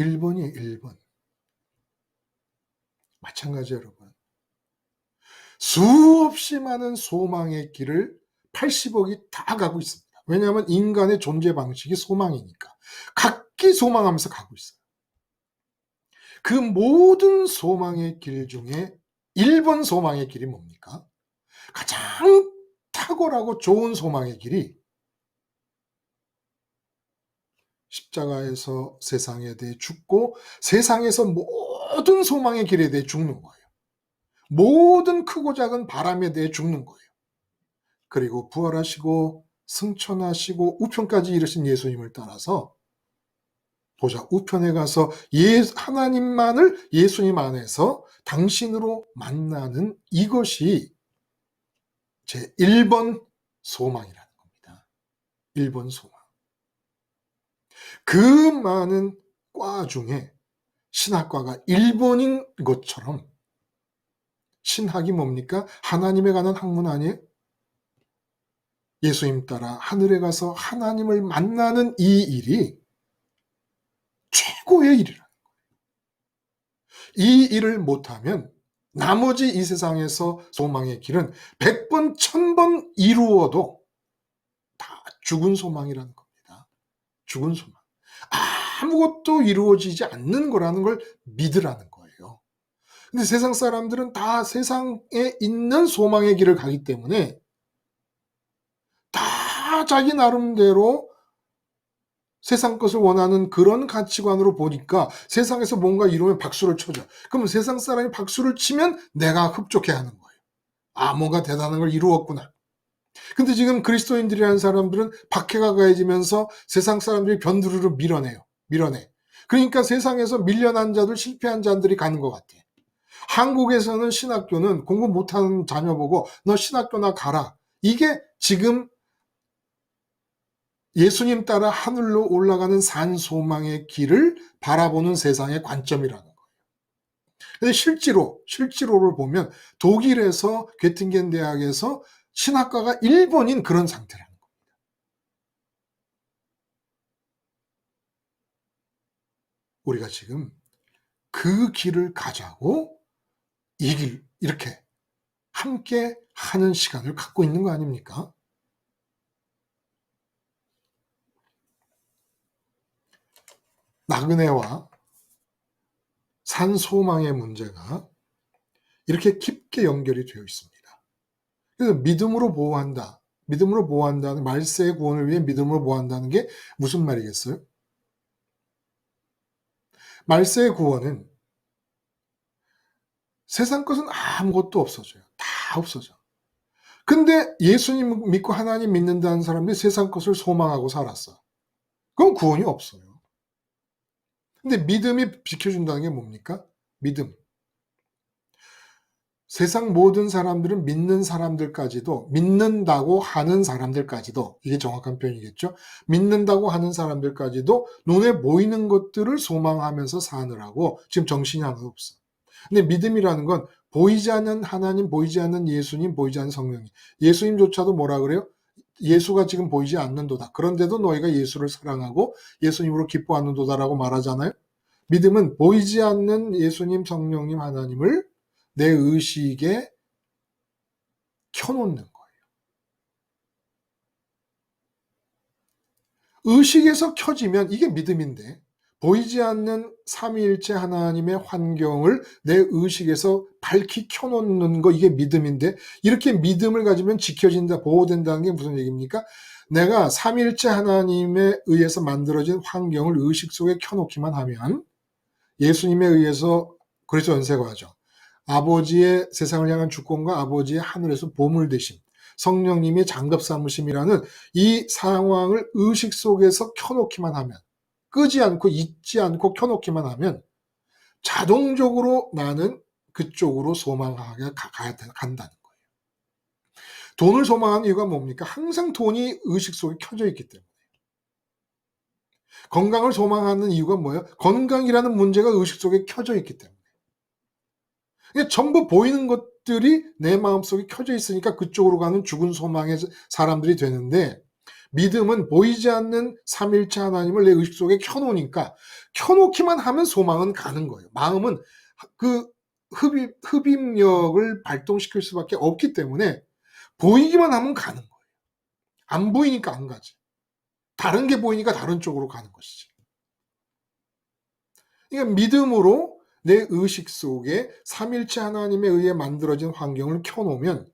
Speaker 1: 1번이에요, 1번. 마찬가지예요, 여러분. 수없이 많은 소망의 길을 80억이 다 가고 있습니다. 왜냐하면 인간의 존재 방식이 소망이니까. 각기 소망하면서 가고 있어요. 그 모든 소망의 길 중에 1번 소망의 길이 뭡니까? 가장 탁월하고 좋은 소망의 길이 십자가에서 세상에 대해 죽고 세상에서 모든 소망의 길에 대해 죽는 거예요. 모든 크고 작은 바람에 대해 죽는 거예요. 그리고 부활하시고 승천하시고 우편까지 이르신 예수님을 따라서 보자, 우편에 가서 하나님만을 예수님 안에서 당신으로 만나는 이것이 제 1번 소망이라는 겁니다. 1번 소망. 그 많은 과 중에 신학과가 1번인 것처럼 신학이 뭡니까? 하나님에 관한 학문 아니에요? 예수님 따라 하늘에 가서 하나님을 만나는 이 일이 최고의 일이라. 이 일을 못하면 나머지 이 세상에서 소망의 길은 100번, 1000번 이루어도 다 죽은 소망이라는 겁니다. 죽은 소망. 아무것도 이루어지지 않는 거라는 걸 믿으라는 거예요. 근데 세상 사람들은 다 세상에 있는 소망의 길을 가기 때문에 다 자기 나름대로 세상 것을 원하는 그런 가치관으로 보니까 세상에서 뭔가 이루면 박수를 쳐줘. 그러면 세상 사람이 박수를 치면 내가 흡족해 하는 거예요. 뭔가 대단한 걸 이루었구나. 근데 지금 그리스도인들이라는 사람들은 박해가 가해지면서 세상 사람들이 변두리로 밀어내. 그러니까 세상에서 밀려난 자들, 실패한 자들이 가는 것 같아. 한국에서는 신학교는 공부 못하는 자녀 보고 너 신학교나 가라. 이게 지금 예수님 따라 하늘로 올라가는 산소망의 길을 바라보는 세상의 관점이라는 거예요. 근데 실제로를 보면 독일에서 괴팅겐 대학에서 신학과가 1번인 그런 상태라는 겁니다. 우리가 지금 그 길을 가자고 이 길 이렇게 함께 하는 시간을 갖고 있는 거 아닙니까? 나그네와 산소망의 문제가 이렇게 깊게 연결이 되어 있습니다. 그래서 믿음으로 보호한다. 믿음으로 보호한다는, 말세의 구원을 위해 믿음으로 보호한다는 게 무슨 말이겠어요? 말세의 구원은 세상 것은 아무것도 없어져요. 다 없어져. 근데 예수님 믿고 하나님 믿는다는 사람들이 세상 것을 소망하고 살았어. 그럼 구원이 없어요. 근데 믿음이 지켜준다는 게 뭡니까? 믿음. 세상 모든 사람들은 믿는다고 하는 사람들까지도, 이게 정확한 표현이겠죠? 믿는다고 하는 사람들까지도 눈에 보이는 것들을 소망하면서 사느라고 지금 정신이 하나도 없어. 근데 믿음이라는 건 보이지 않는 하나님, 보이지 않는 예수님, 보이지 않는 성령님. 예수님조차도 뭐라 그래요? 예수가 지금 보이지 않는도다. 그런데도 너희가 예수를 사랑하고 예수님으로 기뻐하는도다라고 말하잖아요. 믿음은 보이지 않는 예수님, 성령님, 하나님을 내 의식에 켜놓는 거예요. 의식에서 켜지면 이게 믿음인데, 보이지 않는 삼위일체 하나님의 환경을 내 의식에서 밝히 켜놓는 거, 이게 믿음인데, 이렇게 믿음을 가지면 지켜진다, 보호된다는 게 무슨 얘기입니까? 내가 삼위일체 하나님에 의해서 만들어진 환경을 의식 속에 켜놓기만 하면 예수님에 의해서, 그래서 연세가 하죠. 아버지의 세상을 향한 주권과 아버지의 하늘에서 보물 되심, 성령님의 장갑 삼으심이라는 이 상황을 의식 속에서 켜놓기만 하면, 끄지 않고 잊지 않고 켜놓기만 하면 자동적으로 나는 그쪽으로 소망하게 간다는 거예요. 돈을 소망하는 이유가 뭡니까? 항상 돈이 의식 속에 켜져 있기 때문에. 건강을 소망하는 이유가 뭐예요? 건강이라는 문제가 의식 속에 켜져 있기 때문에. 전부 보이는 것들이 내 마음속에 켜져 있으니까 그쪽으로 가는 죽은 소망의 사람들이 되는데, 믿음은 보이지 않는 삼일체 하나님을 내 의식 속에 켜놓으니까 켜놓기만 하면 소망은 가는 거예요. 마음은 그 흡입력을 발동시킬 수밖에 없기 때문에 보이기만 하면 가는 거예요. 안 보이니까 안 가지. 다른 게 보이니까 다른 쪽으로 가는 것이지. 그러니까 믿음으로 내 의식 속에 삼일체 하나님에 의해 만들어진 환경을 켜놓으면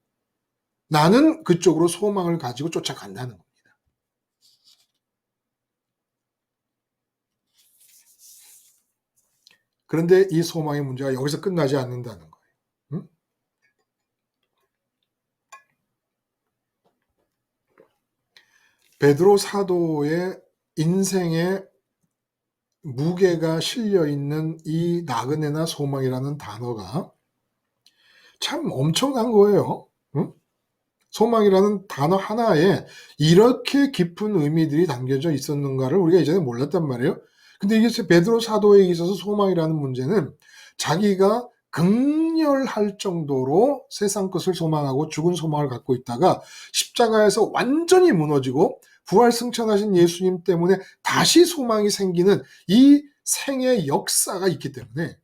Speaker 1: 나는 그쪽으로 소망을 가지고 쫓아간다는 겁니다. 그런데 이 소망의 문제가 여기서 끝나지 않는다는 거예요. 응? 베드로 사도의 인생에 무게가 실려있는 이 나그네나 소망이라는 단어가 참 엄청난 거예요. 응? 소망이라는 단어 하나에 이렇게 깊은 의미들이 담겨져 있었는가를 우리가 이전에 몰랐단 말이에요. 근데 이게 베드로 사도에 있어서 소망이라는 문제는 자기가 극렬할 정도로 세상 것을 소망하고 죽은 소망을 갖고 있다가 십자가에서 완전히 무너지고 부활 승천하신 예수님 때문에 다시 소망이 생기는 이 생의 역사가 있기 때문에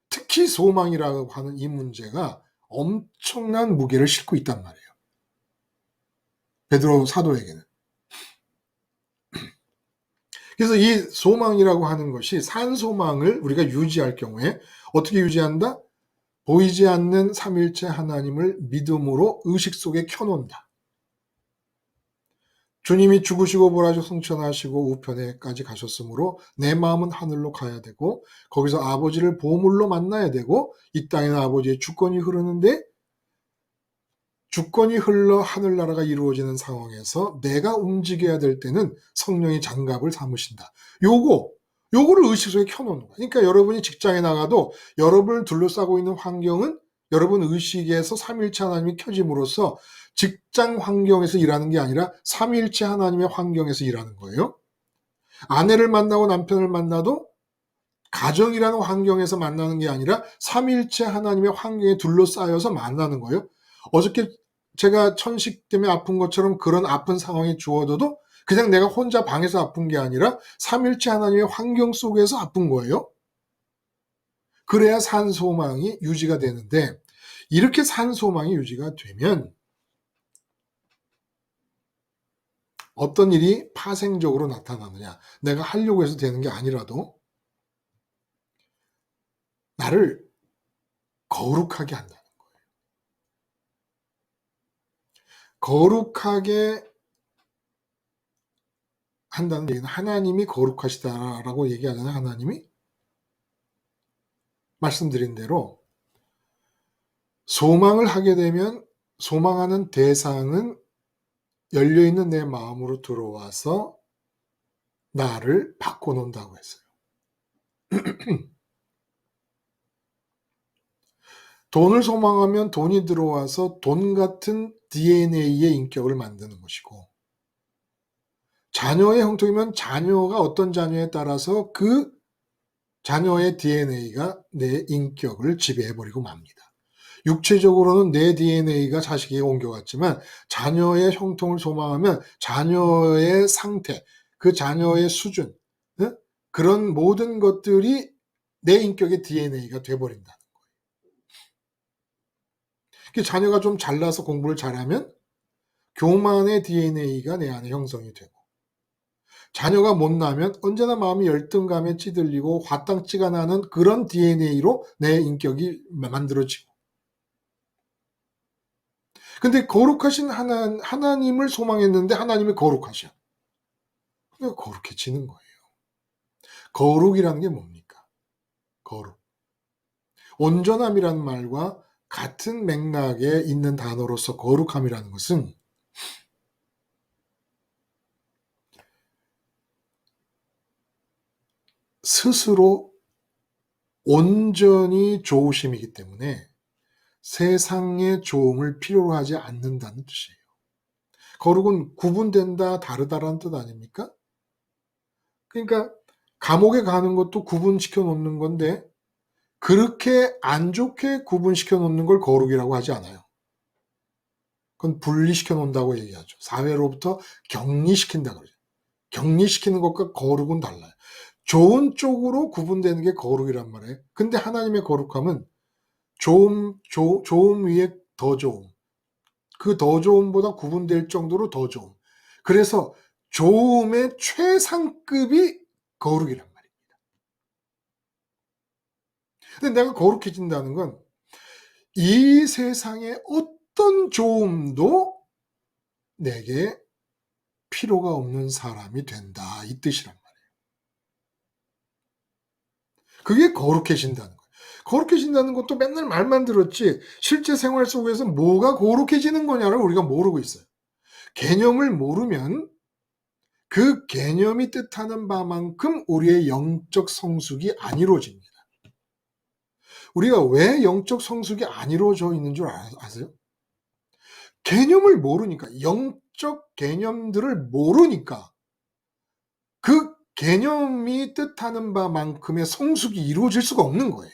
Speaker 1: 특히 소망이라고 하는 이 문제가 엄청난 무게를 싣고 있단 말이에요. 베드로 사도에게는. 그래서 이 소망이라고 하는 것이 산 소망을 우리가 유지할 경우에 어떻게 유지한다? 보이지 않는 삼일체 하나님을 믿음으로 의식 속에 켜놓는다. 주님이 죽으시고 부활하시고 승천하시고 우편에까지 가셨으므로 내 마음은 하늘로 가야 되고 거기서 아버지를 보물로 만나야 되고 이 땅에는 아버지의 주권이 흐르는데 주권이 흘러 하늘나라가 이루어지는 상황에서 내가 움직여야 될 때는 성령이 장갑을 삼으신다. 요거를 의식 속에 켜놓는 거야. 그러니까 여러분이 직장에 나가도 여러분을 둘러싸고 있는 환경은 여러분 의식에서 삼일체 하나님이 켜짐으로써 직장 환경에서 일하는 게 아니라 삼일체 하나님의 환경에서 일하는 거예요. 아내를 만나고 남편을 만나도 가정이라는 환경에서 만나는 게 아니라 삼일체 하나님의 환경에 둘러싸여서 만나는 거예요. 어저께 제가 천식 때문에 아픈 것처럼 그런 아픈 상황이 주어져도 그냥 내가 혼자 방에서 아픈 게 아니라 삼일체 하나님의 환경 속에서 아픈 거예요. 그래야 산 소망이 유지가 되는데 이렇게 산 소망이 유지가 되면 어떤 일이 파생적으로 나타나느냐. 내가 하려고 해서 되는 게 아니라도 나를 거룩하게 한다. 거룩하게 한다는 얘기는 하나님이 거룩하시다라고 얘기하잖아요. 하나님이 말씀드린 대로 소망을 하게 되면 소망하는 대상은 열려있는 내 마음으로 들어와서 나를 바꿔놓는다고 했어요. 돈을 소망하면 돈이 들어와서 돈 같은 DNA의 인격을 만드는 것이고 자녀의 형통이면 자녀가 어떤 자녀에 따라서 그 자녀의 DNA가 내 인격을 지배해버리고 맙니다. 육체적으로는 내 DNA가 자식에게 옮겨갔지만 자녀의 형통을 소망하면 자녀의 상태, 그 자녀의 수준, 그런 모든 것들이 내 인격의 DNA가 돼버린다는 거예요. 자녀가 좀 잘나서 공부를 잘하면 교만의 DNA가 내 안에 형성이 되고 자녀가 못나면 언제나 마음이 열등감에 찌들리고 화땅지가 나는 그런 DNA로 내 인격이 만들어지고 근데 거룩하신 하나님을 소망했는데 하나님이 거룩하셔. 그러니까 거룩해지는 거예요. 거룩이라는 게 뭡니까? 거룩. 온전함이라는 말과 같은 맥락에 있는 단어로서 거룩함이라는 것은 스스로 온전히 좋으심이기 때문에 세상의 좋음을 필요로 하지 않는다는 뜻이에요. 거룩은 구분된다, 다르다라는 뜻 아닙니까? 그러니까 감옥에 가는 것도 구분시켜 놓는 건데 그렇게 안 좋게 구분시켜 놓는 걸 거룩이라고 하지 않아요. 그건 분리시켜 놓는다고 얘기하죠. 사회로부터 격리시킨다 그러죠. 격리시키는 것과 거룩은 달라요. 좋은 쪽으로 구분되는 게 거룩이란 말이에요. 근데 하나님의 거룩함은 좋음 위에 더 좋음, 그 더 좋음보다 구분될 정도로 더 좋음. 그래서 좋음의 최상급이 거룩이란 말입니다. 근데 내가 거룩해진다는 건 이 세상의 어떤 좋음도 내게 필요가 없는 사람이 된다, 이 뜻이란 말이에요. 그게 거룩해진다는 거예요. 거룩해진다는 것도 맨날 말만 들었지 실제 생활 속에서 뭐가 거룩해지는 거냐를 우리가 모르고 있어요. 개념을 모르면 그 개념이 뜻하는 바만큼 우리의 영적 성숙이 안 이루어집니다. 우리가 왜 영적 성숙이 안 이루어져 있는 줄 아세요? 개념을 모르니까, 영적 개념들을 모르니까 그 개념이 뜻하는 바만큼의 성숙이 이루어질 수가 없는 거예요.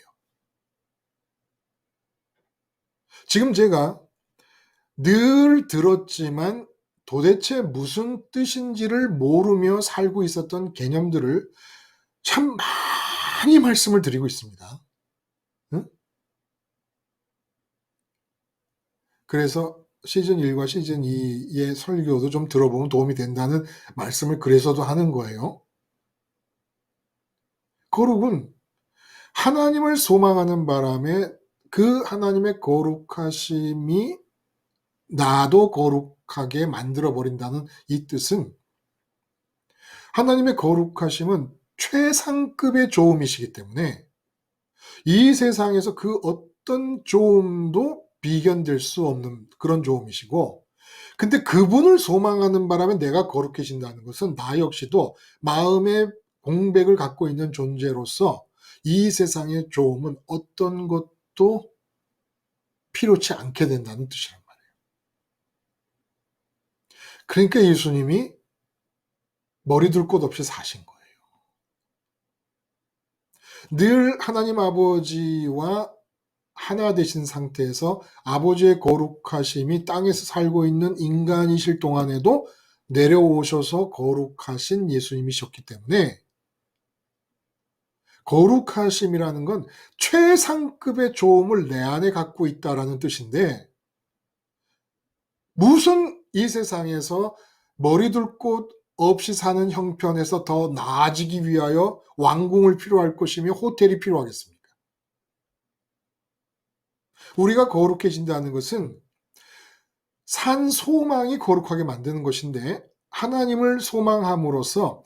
Speaker 1: 지금 제가 늘 들었지만 도대체 무슨 뜻인지를 모르며 살고 있었던 개념들을 참 많이 말씀을 드리고 있습니다. 응? 그래서 시즌 1과 시즌 2의 설교도 좀 들어보면 도움이 된다는 말씀을 그래서도 하는 거예요. 거룩은 하나님을 소망하는 바람에 그 하나님의 거룩하심이 나도 거룩하게 만들어버린다는 이 뜻은, 하나님의 거룩하심은 최상급의 좋음이시기 때문에 이 세상에서 그 어떤 좋음도 비견될 수 없는 그런 좋음이시고, 근데 그분을 소망하는 바람에 내가 거룩해진다는 것은 나 역시도 마음의 공백을 갖고 있는 존재로서 이 세상의 좋음은 어떤 것도 필요치 않게 된다는 뜻이란 말이에요. 그러니까 예수님이 머리둘 곳 없이 사신 거예요. 늘 하나님 아버지와 하나 되신 상태에서 아버지의 거룩하심이 땅에서 살고 있는 인간이실 동안에도 내려오셔서 거룩하신 예수님이셨기 때문에, 거룩하심이라는 건 최상급의 좋음을 내 안에 갖고 있다라는 뜻인데, 무슨 이 세상에서 머리둘 곳 없이 사는 형편에서 더 나아지기 위하여 왕궁을 필요할 것이며 호텔이 필요하겠습니까? 우리가 거룩해진다는 것은 산 소망이 거룩하게 만드는 것인데, 하나님을 소망함으로써,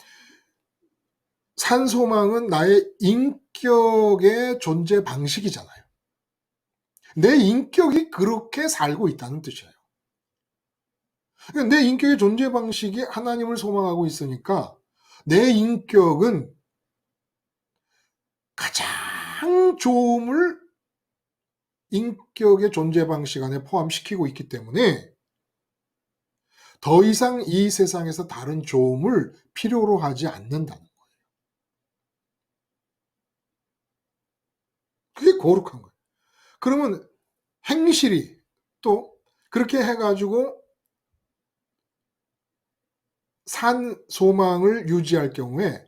Speaker 1: 산 소망은 나의 인격의 존재 방식이잖아요. 내 인격이 그렇게 살고 있다는 뜻이에요. 내 인격의 존재 방식이 하나님을 소망하고 있으니까 내 인격은 가장 좋음을 인격의 존재 방식 안에 포함시키고 있기 때문에 더 이상 이 세상에서 다른 좋음을 필요로 하지 않는다는 거예요. 그게 거룩한 거예요. 그러면 행실이 또 그렇게 해가지고 산 소망을 유지할 경우에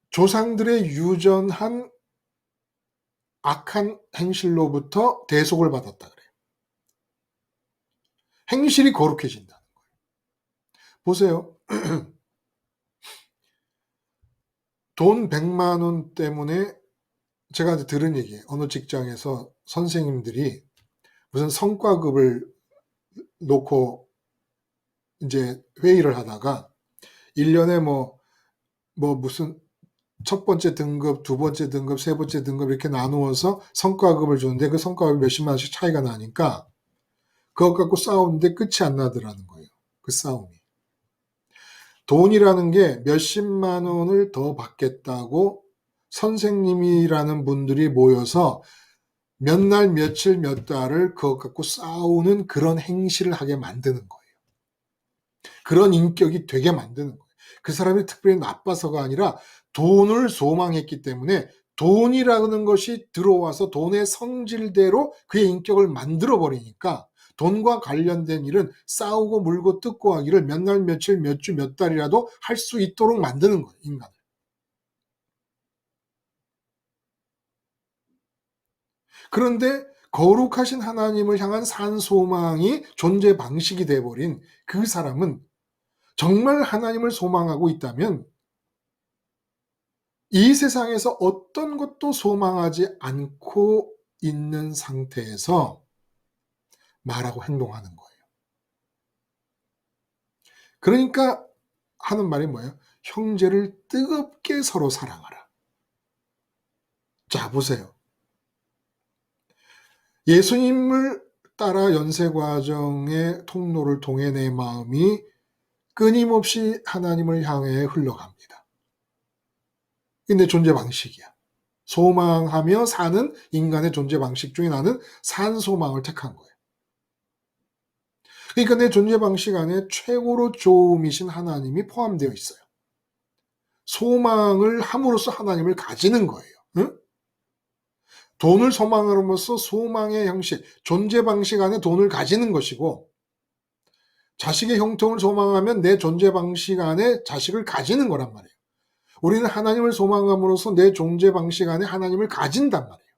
Speaker 1: 조상들의 유전한 악한 행실로부터 대속을 받았다 그래요. 행실이 거룩해진다는 거예요. 보세요. 돈 100만 원 때문에, 제가 들은 얘기예요. 어느 직장에서 선생님들이 무슨 성과급을 놓고 이제 회의를 하다가 1년에 무슨 첫 번째 등급, 두 번째 등급, 세 번째 등급 이렇게 나누어서 성과급을 주는데 그 성과급이 몇십만 원씩 차이가 나니까 그것 갖고 싸우는데 끝이 안 나더라는 거예요. 그 싸움이. 돈이라는 게 몇십만 원을 더 받겠다고 선생님이라는 분들이 모여서 몇 날, 며칠, 몇 달을 그것 갖고 싸우는 그런 행실을 하게 만드는 거예요. 그런 인격이 되게 만드는 거예요. 그 사람이 특별히 나빠서가 아니라 돈을 소망했기 때문에 돈이라는 것이 들어와서 돈의 성질대로 그의 인격을 만들어 버리니까 돈과 관련된 일은 싸우고 물고 뜯고 하기를 몇 날, 며칠, 몇 주, 몇 달이라도 할 수 있도록 만드는 거예요, 인간을. 그런데 거룩하신 하나님을 향한 산 소망이 존재 방식이 돼버린 그 사람은 정말 하나님을 소망하고 있다면 이 세상에서 어떤 것도 소망하지 않고 있는 상태에서 말하고 행동하는 거예요. 그러니까 하는 말이 뭐예요? 형제를 뜨겁게 서로 사랑하라. 자, 보세요. 예수님을 따라 연세과정의 통로를 통해 내 마음이 끊임없이 하나님을 향해 흘러갑니다. 이게 내 존재 방식이야. 소망하며 사는 인간의 존재 방식 중에 나는 산 소망을 택한 거예요. 그러니까 내 존재 방식 안에 최고로 좋음이신 하나님이 포함되어 있어요. 소망을 함으로써 하나님을 가지는 거예요. 응? 돈을 소망함으로써 소망의 형식, 존재 방식 안에 돈을 가지는 것이고, 자식의 형통을 소망하면 내 존재 방식 안에 자식을 가지는 거란 말이에요. 우리는 하나님을 소망함으로써 내 존재 방식 안에 하나님을 가진단 말이에요.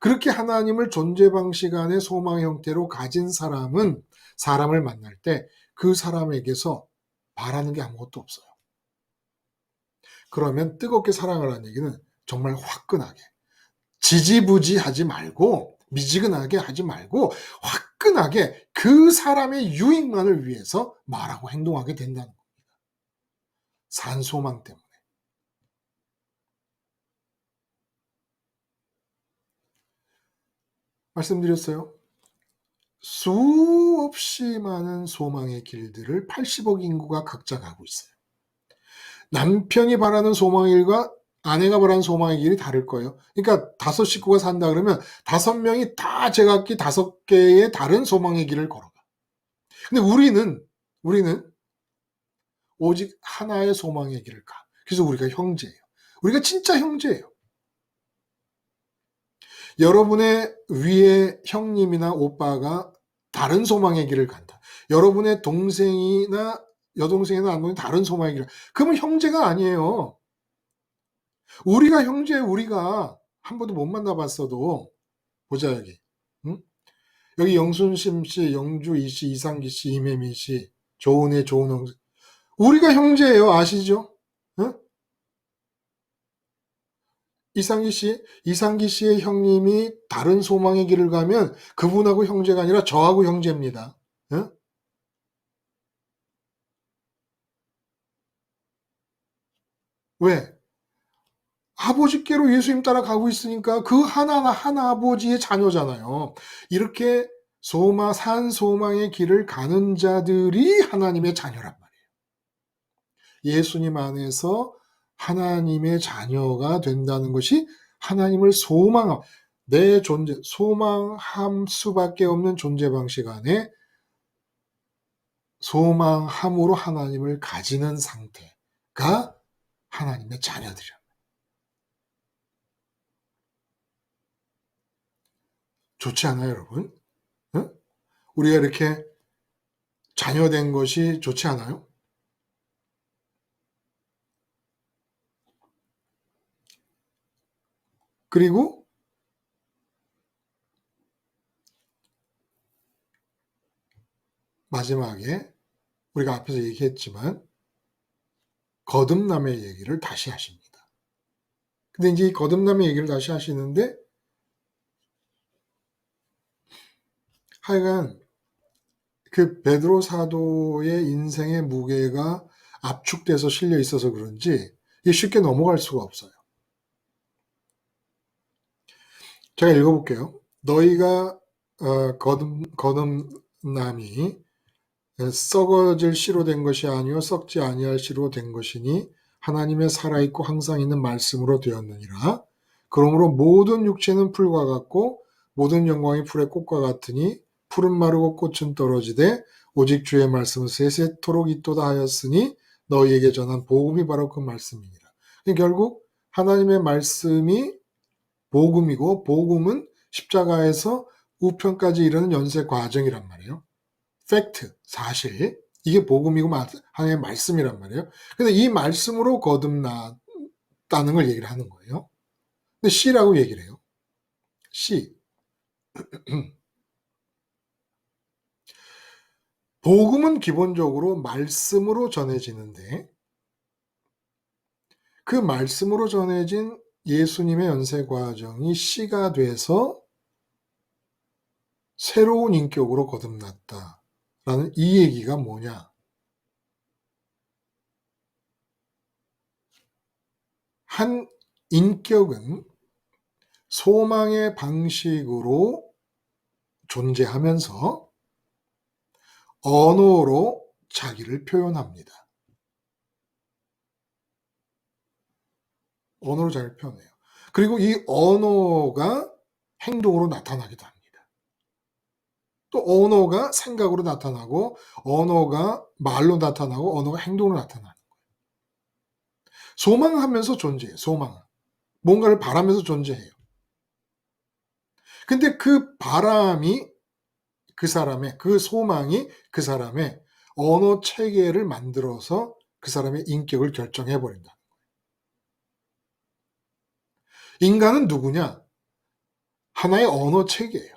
Speaker 1: 그렇게 하나님을 존재 방식 안에 소망의 형태로 가진 사람은 사람을 만날 때 그 사람에게서 바라는 게 아무것도 없어요. 그러면 뜨겁게 사랑하라는 얘기는 정말 화끈하게, 지지부지하지 말고, 미지근하게 하지 말고 화끈하게 그 사람의 유익만을 위해서 말하고 행동하게 된다는 겁니다. 산 소망 때문에. 말씀드렸어요. 수없이 많은 소망의 길들을 80억 인구가 각자 가고 있어요. 남편이 바라는 소망의 길과 아내가 바라는 소망의 길이 다를 거예요. 그러니까 5 식구가 산다 그러면 5명이 다 제각기 5개의 다른 소망의 길을 걸어가. 근데 우리는 오직 하나의 소망의 길을 가. 그래서 우리가 형제예요. 우리가 진짜 형제예요. 여러분의 위에 형님이나 오빠가 다른 소망의 길을 간다. 여러분의 동생이나 여동생이나 남동생이 다른 소망의 길을. 그러면 형제가 아니에요. 우리가 형제예요. 우리가 한 번도 못 만나봤어도. 보자 여기. 응? 여기 영순심 씨, 영주 이 씨, 이상기 씨, 이매미 씨, 조은혜, 조은홍. 우리가 형제예요. 아시죠? 응? 이상기 씨의 형님이 다른 소망의 길을 가면 그분하고 형제가 아니라 저하고 형제입니다. 응? 왜? 아버지께로 예수님 따라가고 있으니까 그 한 아버지의 자녀잖아요. 이렇게 산 소망의 길을 가는 자들이 하나님의 자녀란 말이에요. 예수님 안에서 하나님의 자녀가 된다는 것이 하나님을 내 존재, 소망함 수밖에 없는 존재 방식 안에 소망함으로 하나님을 가지는 상태가 하나님의 자녀들이야. 좋지 않아요, 여러분? 응? 우리가 이렇게 자녀된 것이 좋지 않아요? 그리고 마지막에 우리가 앞에서 얘기했지만 거듭남의 얘기를 다시 하십니다. 근데 이제 이 거듭남의 얘기를 다시 하시는데 하여간 그 베드로 사도의 인생의 무게가 압축돼서 실려 있어서 그런지 이게 쉽게 넘어갈 수가 없어요. 제가 읽어볼게요. 너희가 거듭남이 썩어질 씨로 된 것이 아니요 썩지 아니할 씨로 된 것이니 하나님의 살아있고 항상 있는 말씀으로 되었느니라. 그러므로 모든 육체는 풀과 같고 모든 영광이 풀의 꽃과 같으니 풀은 마르고 꽃은 떨어지되 오직 주의 말씀은 세세토록 있도다 하였으니 너희에게 전한 복음이 바로 그 말씀이니라. 결국 하나님의 말씀이 복음이고 복음은 십자가에서 우편까지 이르는 연쇄 과정이란 말이에요. 팩트, 사실. 이게 복음이고 하나님의 말씀이란 말이에요. 근데 이 말씀으로 거듭났다는 걸 얘기를 하는 거예요. 근데 C라고 얘기를 해요. C. 복음은 기본적으로 말씀으로 전해지는데 그 말씀으로 전해진 예수님의 연쇄 과정이 C가 돼서 새로운 인격으로 거듭났다라는 이 얘기가 뭐냐? 한 인격은 소망의 방식으로 존재하면서 언어로 자기를 표현합니다. 언어로 자기를 표현해요. 그리고 이 언어가 행동으로 나타나기도 합니다. 또 언어가 생각으로 나타나고 언어가 말로 나타나고 언어가 행동으로 나타나는 거예요. 소망하면서 존재해요. 소망. 뭔가를 바라면서 존재해요. 근데 그 바람이 그 사람의 그 소망이 그 사람의 언어 체계를 만들어서 그 사람의 인격을 결정해 버린다. 인간은 누구냐? 하나의 언어 체계예요.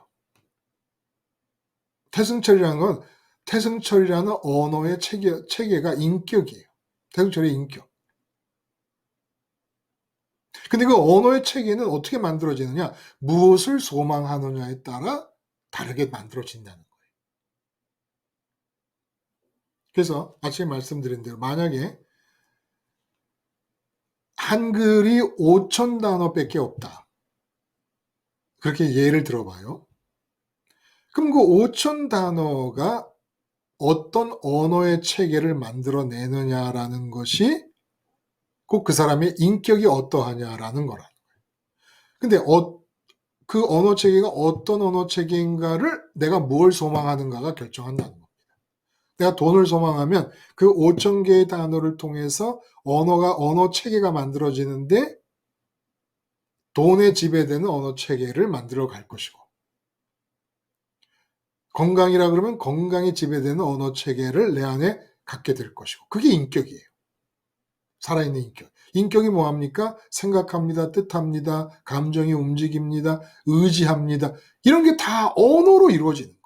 Speaker 1: 태승철이라는 언어의 체계가 인격이에요. 태승철의 인격. 근데 그 언어의 체계는 어떻게 만들어지느냐? 무엇을 소망하느냐에 따라 다르게 만들어진다는 거예요. 그래서 아침에 말씀드린 대로 만약에 한글이 5천 단어밖에 없다. 그렇게 예를 들어봐요. 그럼 그 5천 단어가 어떤 언어의 체계를 만들어내느냐라는 것이 꼭 그 사람의 인격이 어떠하냐라는 거라는 거예요. 근데 그 언어 체계가 어떤 언어 체계인가를 내가 뭘 소망하는가가 결정한다는 겁니다. 내가 돈을 소망하면 그 5천 개의 단어를 통해서 언어 체계가 만들어지는데 돈에 지배되는 언어 체계를 만들어 갈 것이고 건강이라 그러면 건강에 지배되는 언어 체계를 내 안에 갖게 될 것이고 그게 인격이에요. 살아있는 인격. 인격이 뭐합니까? 생각합니다. 뜻합니다. 감정이 움직입니다. 의지합니다. 이런 게 다 언어로 이루어지는 거예요.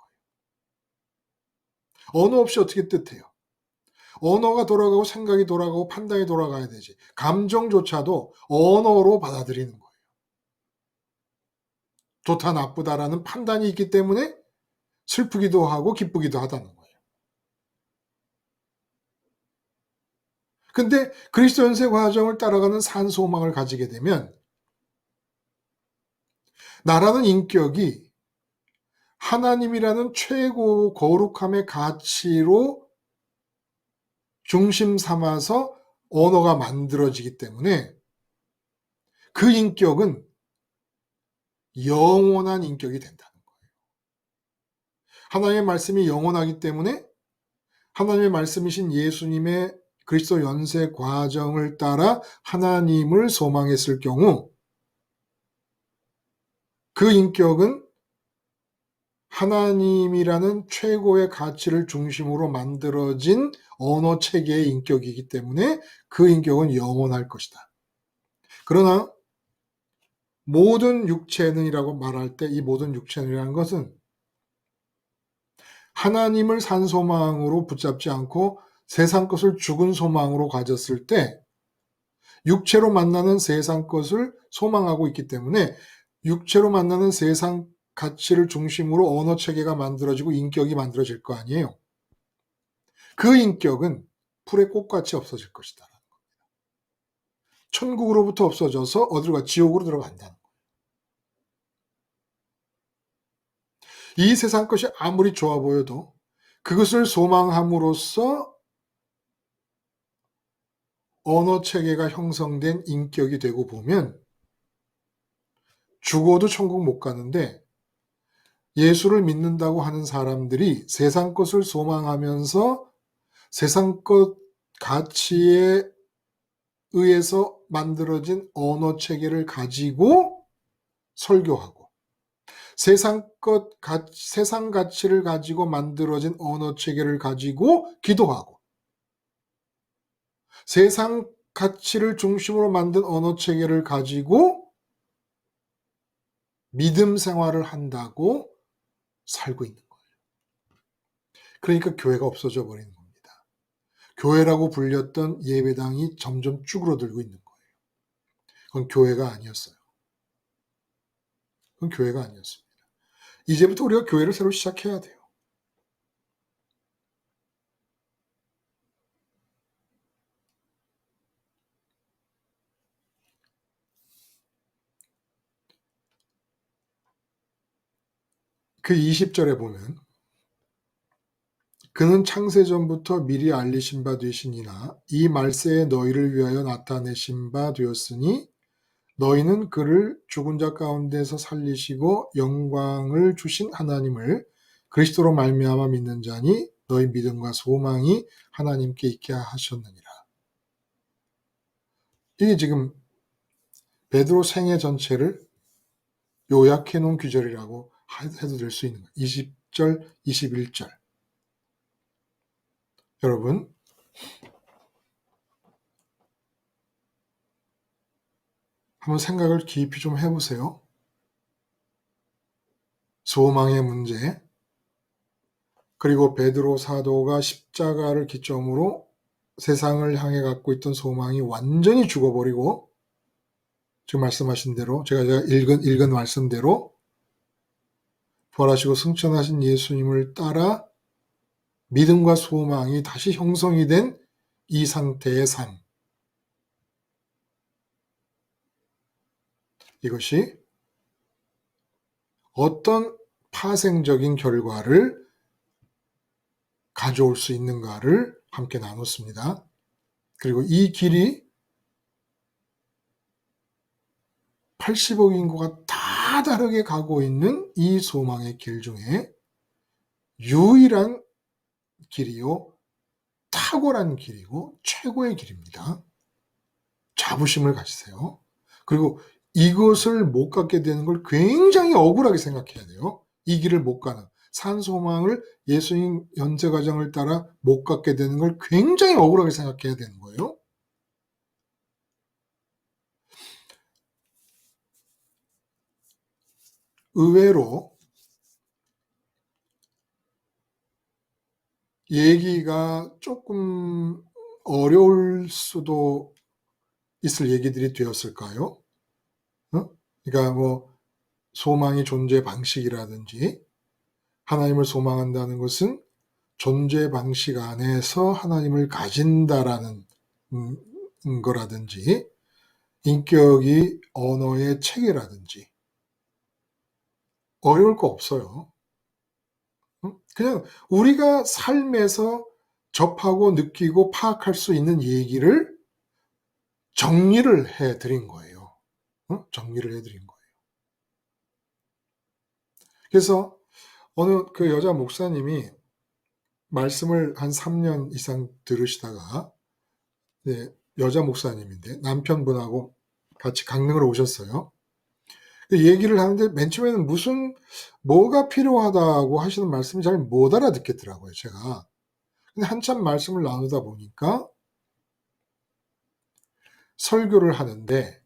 Speaker 1: 언어 없이 어떻게 뜻해요? 언어가 돌아가고 생각이 돌아가고 판단이 돌아가야 되지. 감정조차도 언어로 받아들이는 거예요. 좋다 나쁘다라는 판단이 있기 때문에 슬프기도 하고 기쁘기도 하다는 거예요. 근데 그리스도 연쇄 과정을 따라가는 산소망을 가지게 되면 나라는 인격이 하나님이라는 최고 거룩함의 가치로 중심 삼아서 언어가 만들어지기 때문에 그 인격은 영원한 인격이 된다는 거예요. 하나님의 말씀이 영원하기 때문에 하나님의 말씀이신 예수님의 그리스도 연쇄 과정을 따라 하나님을 소망했을 경우 그 인격은 하나님이라는 최고의 가치를 중심으로 만들어진 언어 체계의 인격이기 때문에 그 인격은 영원할 것이다. 그러나 모든 육체는이라고 말할 때 이 모든 육체는이라는 것은 하나님을 산 소망으로 붙잡지 않고 세상 것을 죽은 소망으로 가졌을 때 육체로 만나는 세상 것을 소망하고 있기 때문에 육체로 만나는 세상 가치를 중심으로 언어 체계가 만들어지고 인격이 만들어질 거 아니에요. 그 인격은 풀의 꽃같이 없어질 것이다. 천국으로부터 없어져서 어디로 가? 지옥으로 들어간다는 거예요. 이 세상 것이 아무리 좋아 보여도 그것을 소망함으로써 언어 체계가 형성된 인격이 되고 보면 죽어도 천국 못 가는데 예수를 믿는다고 하는 사람들이 세상 것을 소망하면서 세상 것 가치에 의해서 만들어진 언어 체계를 가지고 설교하고 세상 가치를 가지고 만들어진 언어 체계를 가지고 기도하고, 세상 가치를 중심으로 만든 언어 체계를 가지고 믿음 생활을 한다고 살고 있는 거예요. 그러니까 교회가 없어져 버리는 겁니다. 교회라고 불렸던 예배당이 점점 쭈그러들고 있는 거예요. 그건 교회가 아니었어요. 그건 교회가 아니었습니다. 이제부터 우리가 교회를 새로 시작해야 돼요. 그 20절에 보면 그는 창세전부터 미리 알리신 바 되시니나 이 말세에 너희를 위하여 나타내신 바 되었으니 너희는 그를 죽은 자 가운데서 살리시고 영광을 주신 하나님을 그리스도로 말미암아 믿는 자니 너희 믿음과 소망이 하나님께 있게 하셨느니라. 이게 지금 베드로 생애 전체를 요약해 놓은 구절이라고 해도 될 수 있는 거예요. 20절, 21절. 여러분, 한번 생각을 깊이 좀 해보세요. 소망의 문제, 그리고 베드로 사도가 십자가를 기점으로 세상을 향해 갖고 있던 소망이 완전히 죽어버리고, 지금 말씀하신 대로, 제가 읽은 말씀대로 부활하시고 승천하신 예수님을 따라 믿음과 소망이 다시 형성이 된 이 상태의 삶. 이것이 어떤 파생적인 결과를 가져올 수 있는가를 함께 나눴습니다. 그리고 이 길이 80억 인구가 다 다르게 가고 있는 이 소망의 길 중에 유일한 길이요, 탁월한 길이고 최고의 길입니다. 자부심을 가지세요. 그리고 이것을 못 갖게 되는 걸 굉장히 억울하게 생각해야 돼요. 이 길을 못 가는, 산 소망을 예수님 연쇄과정을 따라 못 갖게 되는 걸 굉장히 억울하게 생각해야 되는 거예요. 의외로 얘기가 조금 어려울 수도 있을 얘기들이 되었을까요? 그러니까 뭐 소망의 존재 방식이라든지, 하나님을 소망한다는 것은 존재 방식 안에서 하나님을 가진다라는 거라든지, 인격이 언어의 체계라든지 어려울 거 없어요. 그냥 우리가 삶에서 접하고 느끼고 파악할 수 있는 얘기를 정리를 해드린 거예요. 정리를 해드린 거예요. 그래서 어느 그 여자 목사님이 말씀을 한 3년 이상 들으시다가, 여자 목사님인데 남편분하고 같이 강릉을 오셨어요. 얘기를 하는데 맨 처음에는 뭐가 필요하다고 하시는 말씀을 잘 못 알아듣겠더라고요, 제가. 근데 한참 말씀을 나누다 보니까 설교를 하는데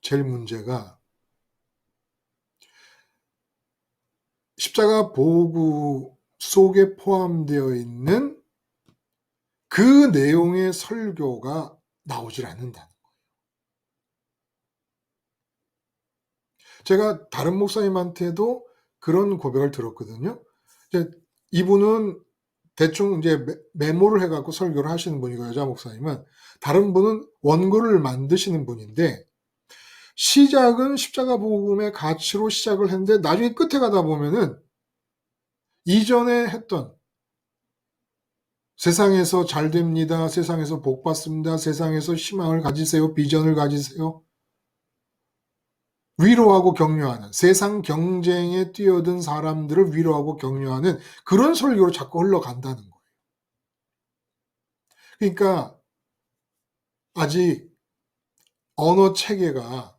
Speaker 1: 제일 문제가 십자가 보고 속에 포함되어 있는 그 내용의 설교가 나오질 않는다는 거예요. 제가 다른 목사님한테도 그런 고백을 들었거든요. 이분은 대충 이제 메모를 해갖고 설교를 하시는 분이고, 여자 목사님은, 다른 분은 원고를 만드시는 분인데, 시작은 십자가 복음의 가치로 시작을 했는데 나중에 끝에 가다 보면은 이전에 했던 세상에서 잘 됩니다, 세상에서 복 받습니다, 세상에서 희망을 가지세요, 비전을 가지세요, 위로하고 격려하는, 세상 경쟁에 뛰어든 사람들을 위로하고 격려하는 그런 설교로 자꾸 흘러간다는 거예요. 그러니까 아직 언어 체계가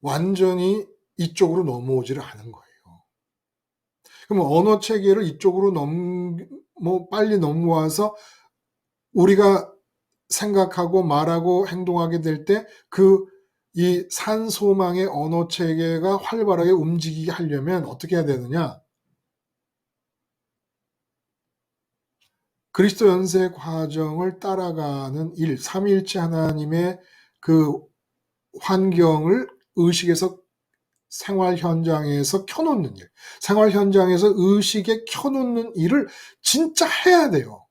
Speaker 1: 완전히 이쪽으로 넘어오지를 않은 거예요. 그럼 언어 체계를 이쪽으로 빨리 넘어와서 우리가 생각하고 말하고 행동하게 될 때 이 산소망의 언어 체계가 활발하게 움직이게 하려면 어떻게 해야 되느냐? 그리스도 연세 과정을 따라가는 일, 삼위일체 하나님의 그 환경을 의식에서 생활 현장에서 켜놓는 일, 생활 현장에서 의식에 켜놓는 일을 진짜 해야 돼요.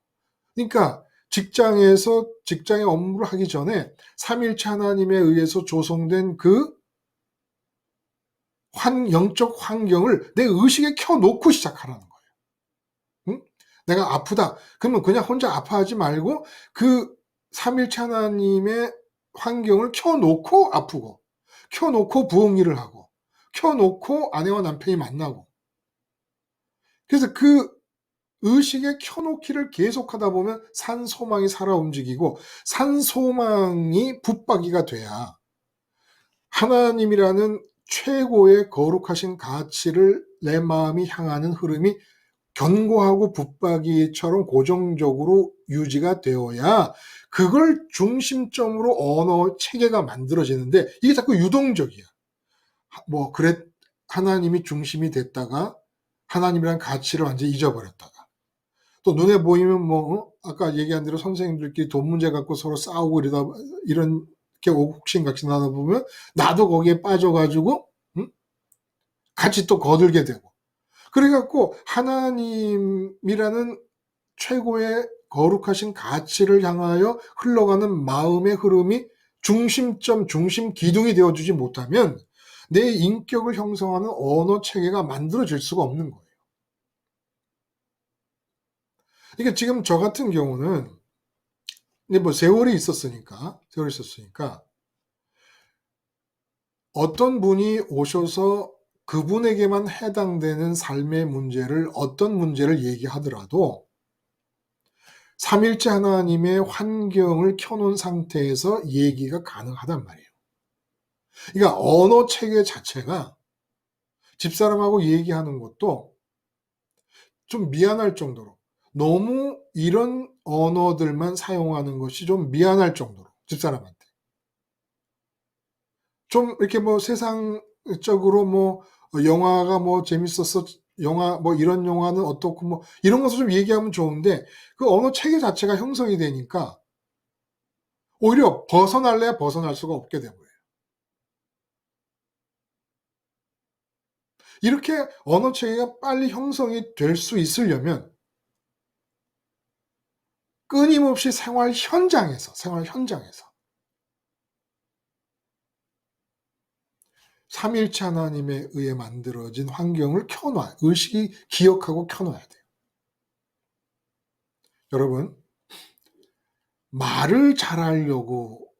Speaker 1: 그러니까 직장의 업무를 하기 전에 삼위일체 하나님에 의해서 조성된 그 영적 환경을 내 의식에 켜놓고 시작하라는 거예요. 응? 내가 아프다. 그러면 그냥 혼자 아파하지 말고 그 삼위일체 하나님의 환경을 켜놓고 아프고, 켜놓고 부엌 일을 하고, 켜놓고 아내와 남편이 만나고. 그래서 그 의식에 켜놓기를 계속하다 보면 산소망이 살아 움직이고, 산소망이 붙박이가 돼야 하나님이라는 최고의 거룩하신 가치를 내 마음이 향하는 흐름이 견고하고 붙박이처럼 고정적으로 유지가 되어야 그걸 중심점으로 언어 체계가 만들어지는데, 이게 자꾸 유동적이야. 그래, 하나님이 중심이 됐다가 하나님이란 가치를 완전히 잊어버렸다가, 또 눈에 보이면 아까 얘기한 대로 선생님들끼리 돈 문제 갖고 서로 싸우고 이런 게 옥신각신 하다 보면 나도 거기에 빠져가지고 같이 또 거들게 되고, 그래갖고 하나님이라는 최고의 거룩하신 가치를 향하여 흘러가는 마음의 흐름이 중심점, 중심 기둥이 되어주지 못하면 내 인격을 형성하는 언어 체계가 만들어질 수가 없는 거예요. 그러니까 지금 저 같은 경우는 이제 세월이 있었으니까 어떤 분이 오셔서 그분에게만 해당되는 삶의 문제를, 어떤 문제를 얘기하더라도 삼일째 하나님의 환경을 켜놓은 상태에서 얘기가 가능하단 말이에요. 그러니까 언어 체계 자체가 집사람하고 얘기하는 것도 좀 미안할 정도로, 너무 이런 언어들만 사용하는 것이 좀 미안할 정도로, 집사람한테 좀 이렇게 세상적으로 영화가 재밌었어, 영화 이런 영화는 어떻고 이런 것을 좀 얘기하면 좋은데, 그 언어 체계 자체가 형성이 되니까 오히려 벗어날래야 벗어날 수가 없게 되고요. 이렇게 언어 체계가 빨리 형성이 될 수 있으려면 끊임없이 생활 현장에서 삼일체 하나님에 의해 만들어진 환경을 의식이 기억하고 켜놔야 돼요. 여러분, 말을 잘하려고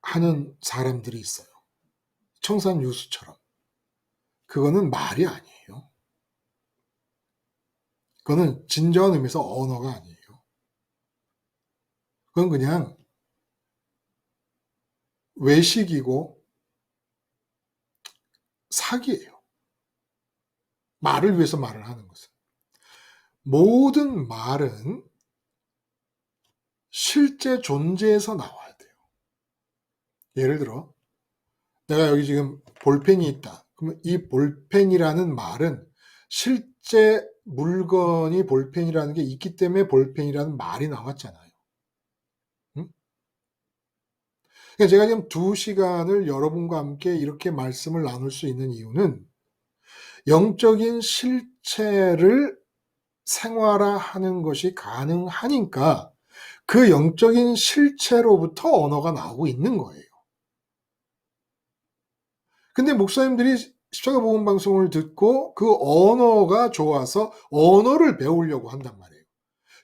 Speaker 1: 하는 사람들이 있어요. 청산 유수처럼. 그거는 말이 아니에요. 그거는 진정한 의미에서 언어가 아니에요. 그건 그냥 외식이고 사기예요. 말을 위해서 말을 하는 것은. 모든 말은 실제 존재에서 나와야 돼요. 예를 들어 내가 여기 지금 볼펜이 있다. 그러면 이 볼펜이라는 말은 실제 물건이 볼펜이라는 게 있기 때문에 볼펜이라는 말이 나왔잖아요. 응? 그러니까 제가 지금 2시간을 여러분과 함께 이렇게 말씀을 나눌 수 있는 이유는 영적인 실체를 생활화하는 것이 가능하니까 그 영적인 실체로부터 언어가 나오고 있는 거예요. 근데 목사님들이 십자가 복음 방송을 듣고 그 언어가 좋아서 언어를 배우려고 한단 말이에요.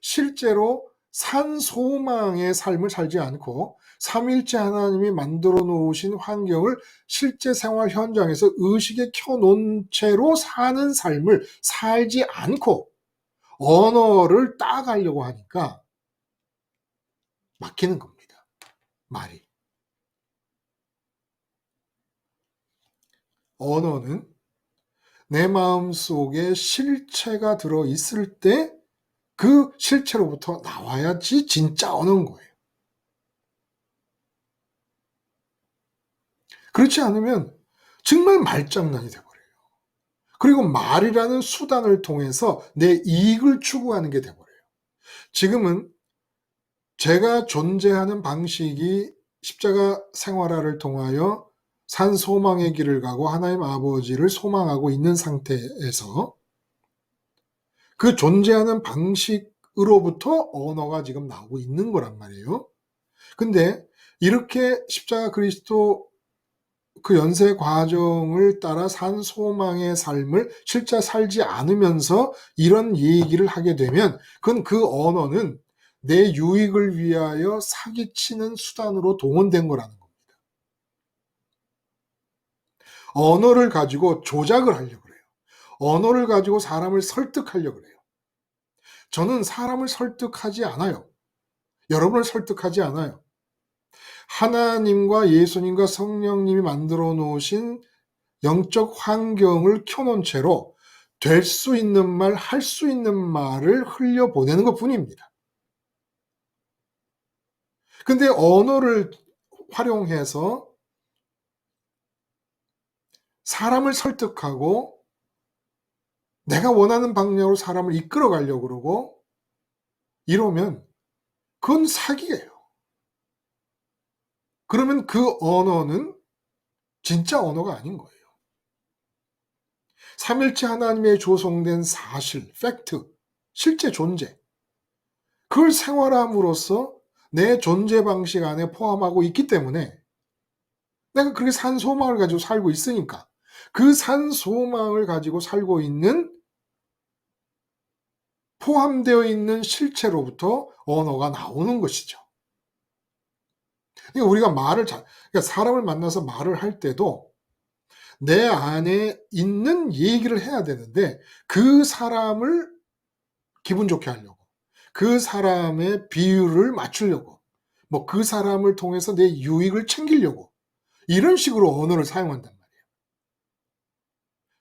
Speaker 1: 실제로 산소망의 삶을 살지 않고 삼일째 하나님이 만들어 놓으신 환경을 실제 생활 현장에서 의식에 켜놓은 채로 사는 삶을 살지 않고 언어를 따가려고 하니까 막히는 겁니다. 말이. 언어는 내 마음속에 실체가 들어있을 때 그 실체로부터 나와야지 진짜 언어인 거예요. 그렇지 않으면 정말 말장난이 돼버려요. 그리고 말이라는 수단을 통해서 내 이익을 추구하는 게 돼버려요. 지금은 제가 존재하는 방식이 십자가 생활화를 통하여 산 소망의 길을 가고 하나님 아버지를 소망하고 있는 상태에서 그 존재하는 방식으로부터 언어가 지금 나오고 있는 거란 말이에요. 근데 이렇게 십자가 그리스도 그 연세 과정을 따라 산 소망의 삶을 실제 살지 않으면서 이런 얘기를 하게 되면 그건 그 언어는 내 유익을 위하여 사기치는 수단으로 동원된 거라는 겁니다. 언어를 가지고 조작을 하려고 그래요. 언어를 가지고 사람을 설득하려고 그래요. 저는 사람을 설득하지 않아요. 여러분을 설득하지 않아요. 하나님과 예수님과 성령님이 만들어 놓으신 영적 환경을 켜놓은 채로 될 수 있는 말, 할 수 있는 말을 흘려보내는 것 뿐입니다. 근데 언어를 활용해서 사람을 설득하고 내가 원하는 방향으로 사람을 이끌어 가려고 그러고 이러면 그건 사기예요. 그러면 그 언어는 진짜 언어가 아닌 거예요. 삼일체 하나님의 조성된 사실, 팩트, 실제 존재. 그걸 생활함으로써 내 존재 방식 안에 포함하고 있기 때문에 내가 그렇게 산 소망을 가지고 살고 있으니까 그 산 소망을 가지고 살고 있는 포함되어 있는 실체로부터 언어가 나오는 것이죠. 그러니까 우리가 그러니까 사람을 만나서 말을 할 때도 내 안에 있는 얘기를 해야 되는데 그 사람을 기분 좋게 하려고, 그 사람의 비율을 맞추려고, 뭐 그 사람을 통해서 내 유익을 챙기려고 이런 식으로 언어를 사용한단 말이에요.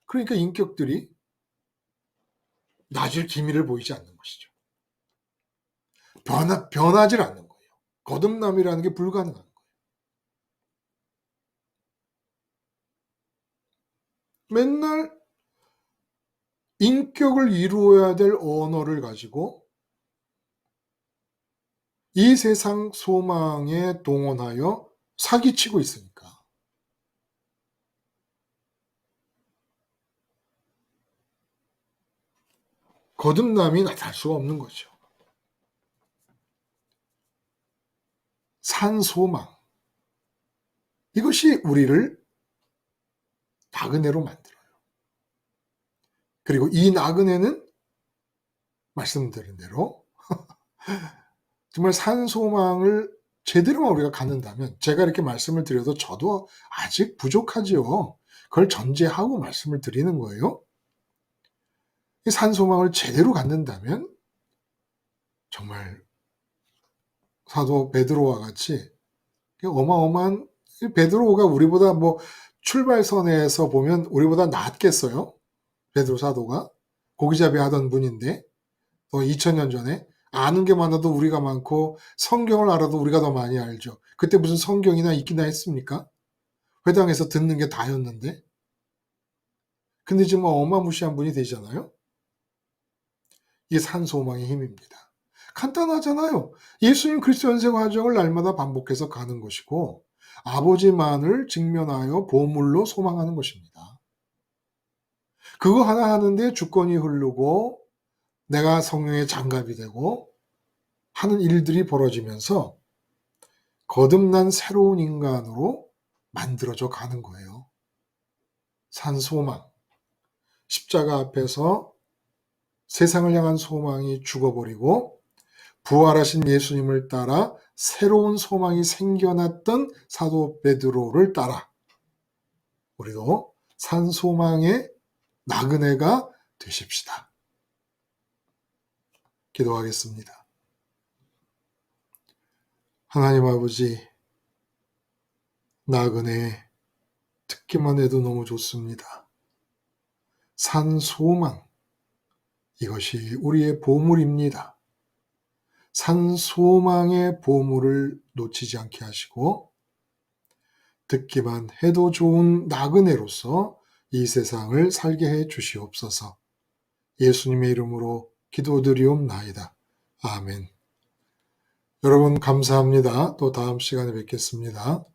Speaker 1: 그러니까 인격들이 낮을 기미를 보이지 않는 것이죠. 변하질 않는 거예요. 거듭남이라는 게 불가능한 거예요. 맨날 인격을 이루어야 될 언어를 가지고 이 세상 소망에 동원하여 사기치고 있으니까. 거듭남이 나타날 수가 없는 거죠. 산 소망. 이것이 우리를 나그네로 만들어요. 그리고 이 나그네는 말씀드린 대로 정말 산 소망을 제대로만 우리가 갖는다면 제가 이렇게 말씀을 드려도 저도 아직 부족하지요. 그걸 전제하고 말씀을 드리는 거예요. 이 산 소망을 제대로 갖는다면 정말 사도 베드로와 같이 어마어마한 베드로가 우리보다 뭐 출발선에서 보면 우리보다 낫겠어요? 베드로 사도가 고기잡이 하던 분인데 2000년 전에 아는 게 많아도 우리가 많고 성경을 알아도 우리가 더 많이 알죠. 그때 무슨 성경이나 있기나 했습니까? 회당에서 듣는 게 다였는데. 근데 지금 어마무시한 분이 되잖아요. 이게 산소망의 힘입니다. 간단하잖아요. 예수님 그리스도 연세 과정을 날마다 반복해서 가는 것이고 아버지만을 직면하여 보물로 소망하는 것입니다. 그거 하나 하는데 주권이 흐르고 내가 성령의 장갑이 되고 하는 일들이 벌어지면서 거듭난 새로운 인간으로 만들어져 가는 거예요. 산소망. 십자가 앞에서 세상을 향한 소망이 죽어버리고 부활하신 예수님을 따라 새로운 소망이 생겨났던 사도 베드로를 따라 우리도 산소망의 나그네가 되십시다. 기도하겠습니다. 하나님 아버지, 나그네 듣기만 해도 너무 좋습니다. 산 소망, 이것이 우리의 보물입니다. 산 소망의 보물을 놓치지 않게 하시고 듣기만 해도 좋은 나그네로서 이 세상을 살게 해 주시옵소서. 예수님의 이름으로 기도드리옵나이다. 아멘. 여러분 감사합니다. 또 다음 시간에 뵙겠습니다.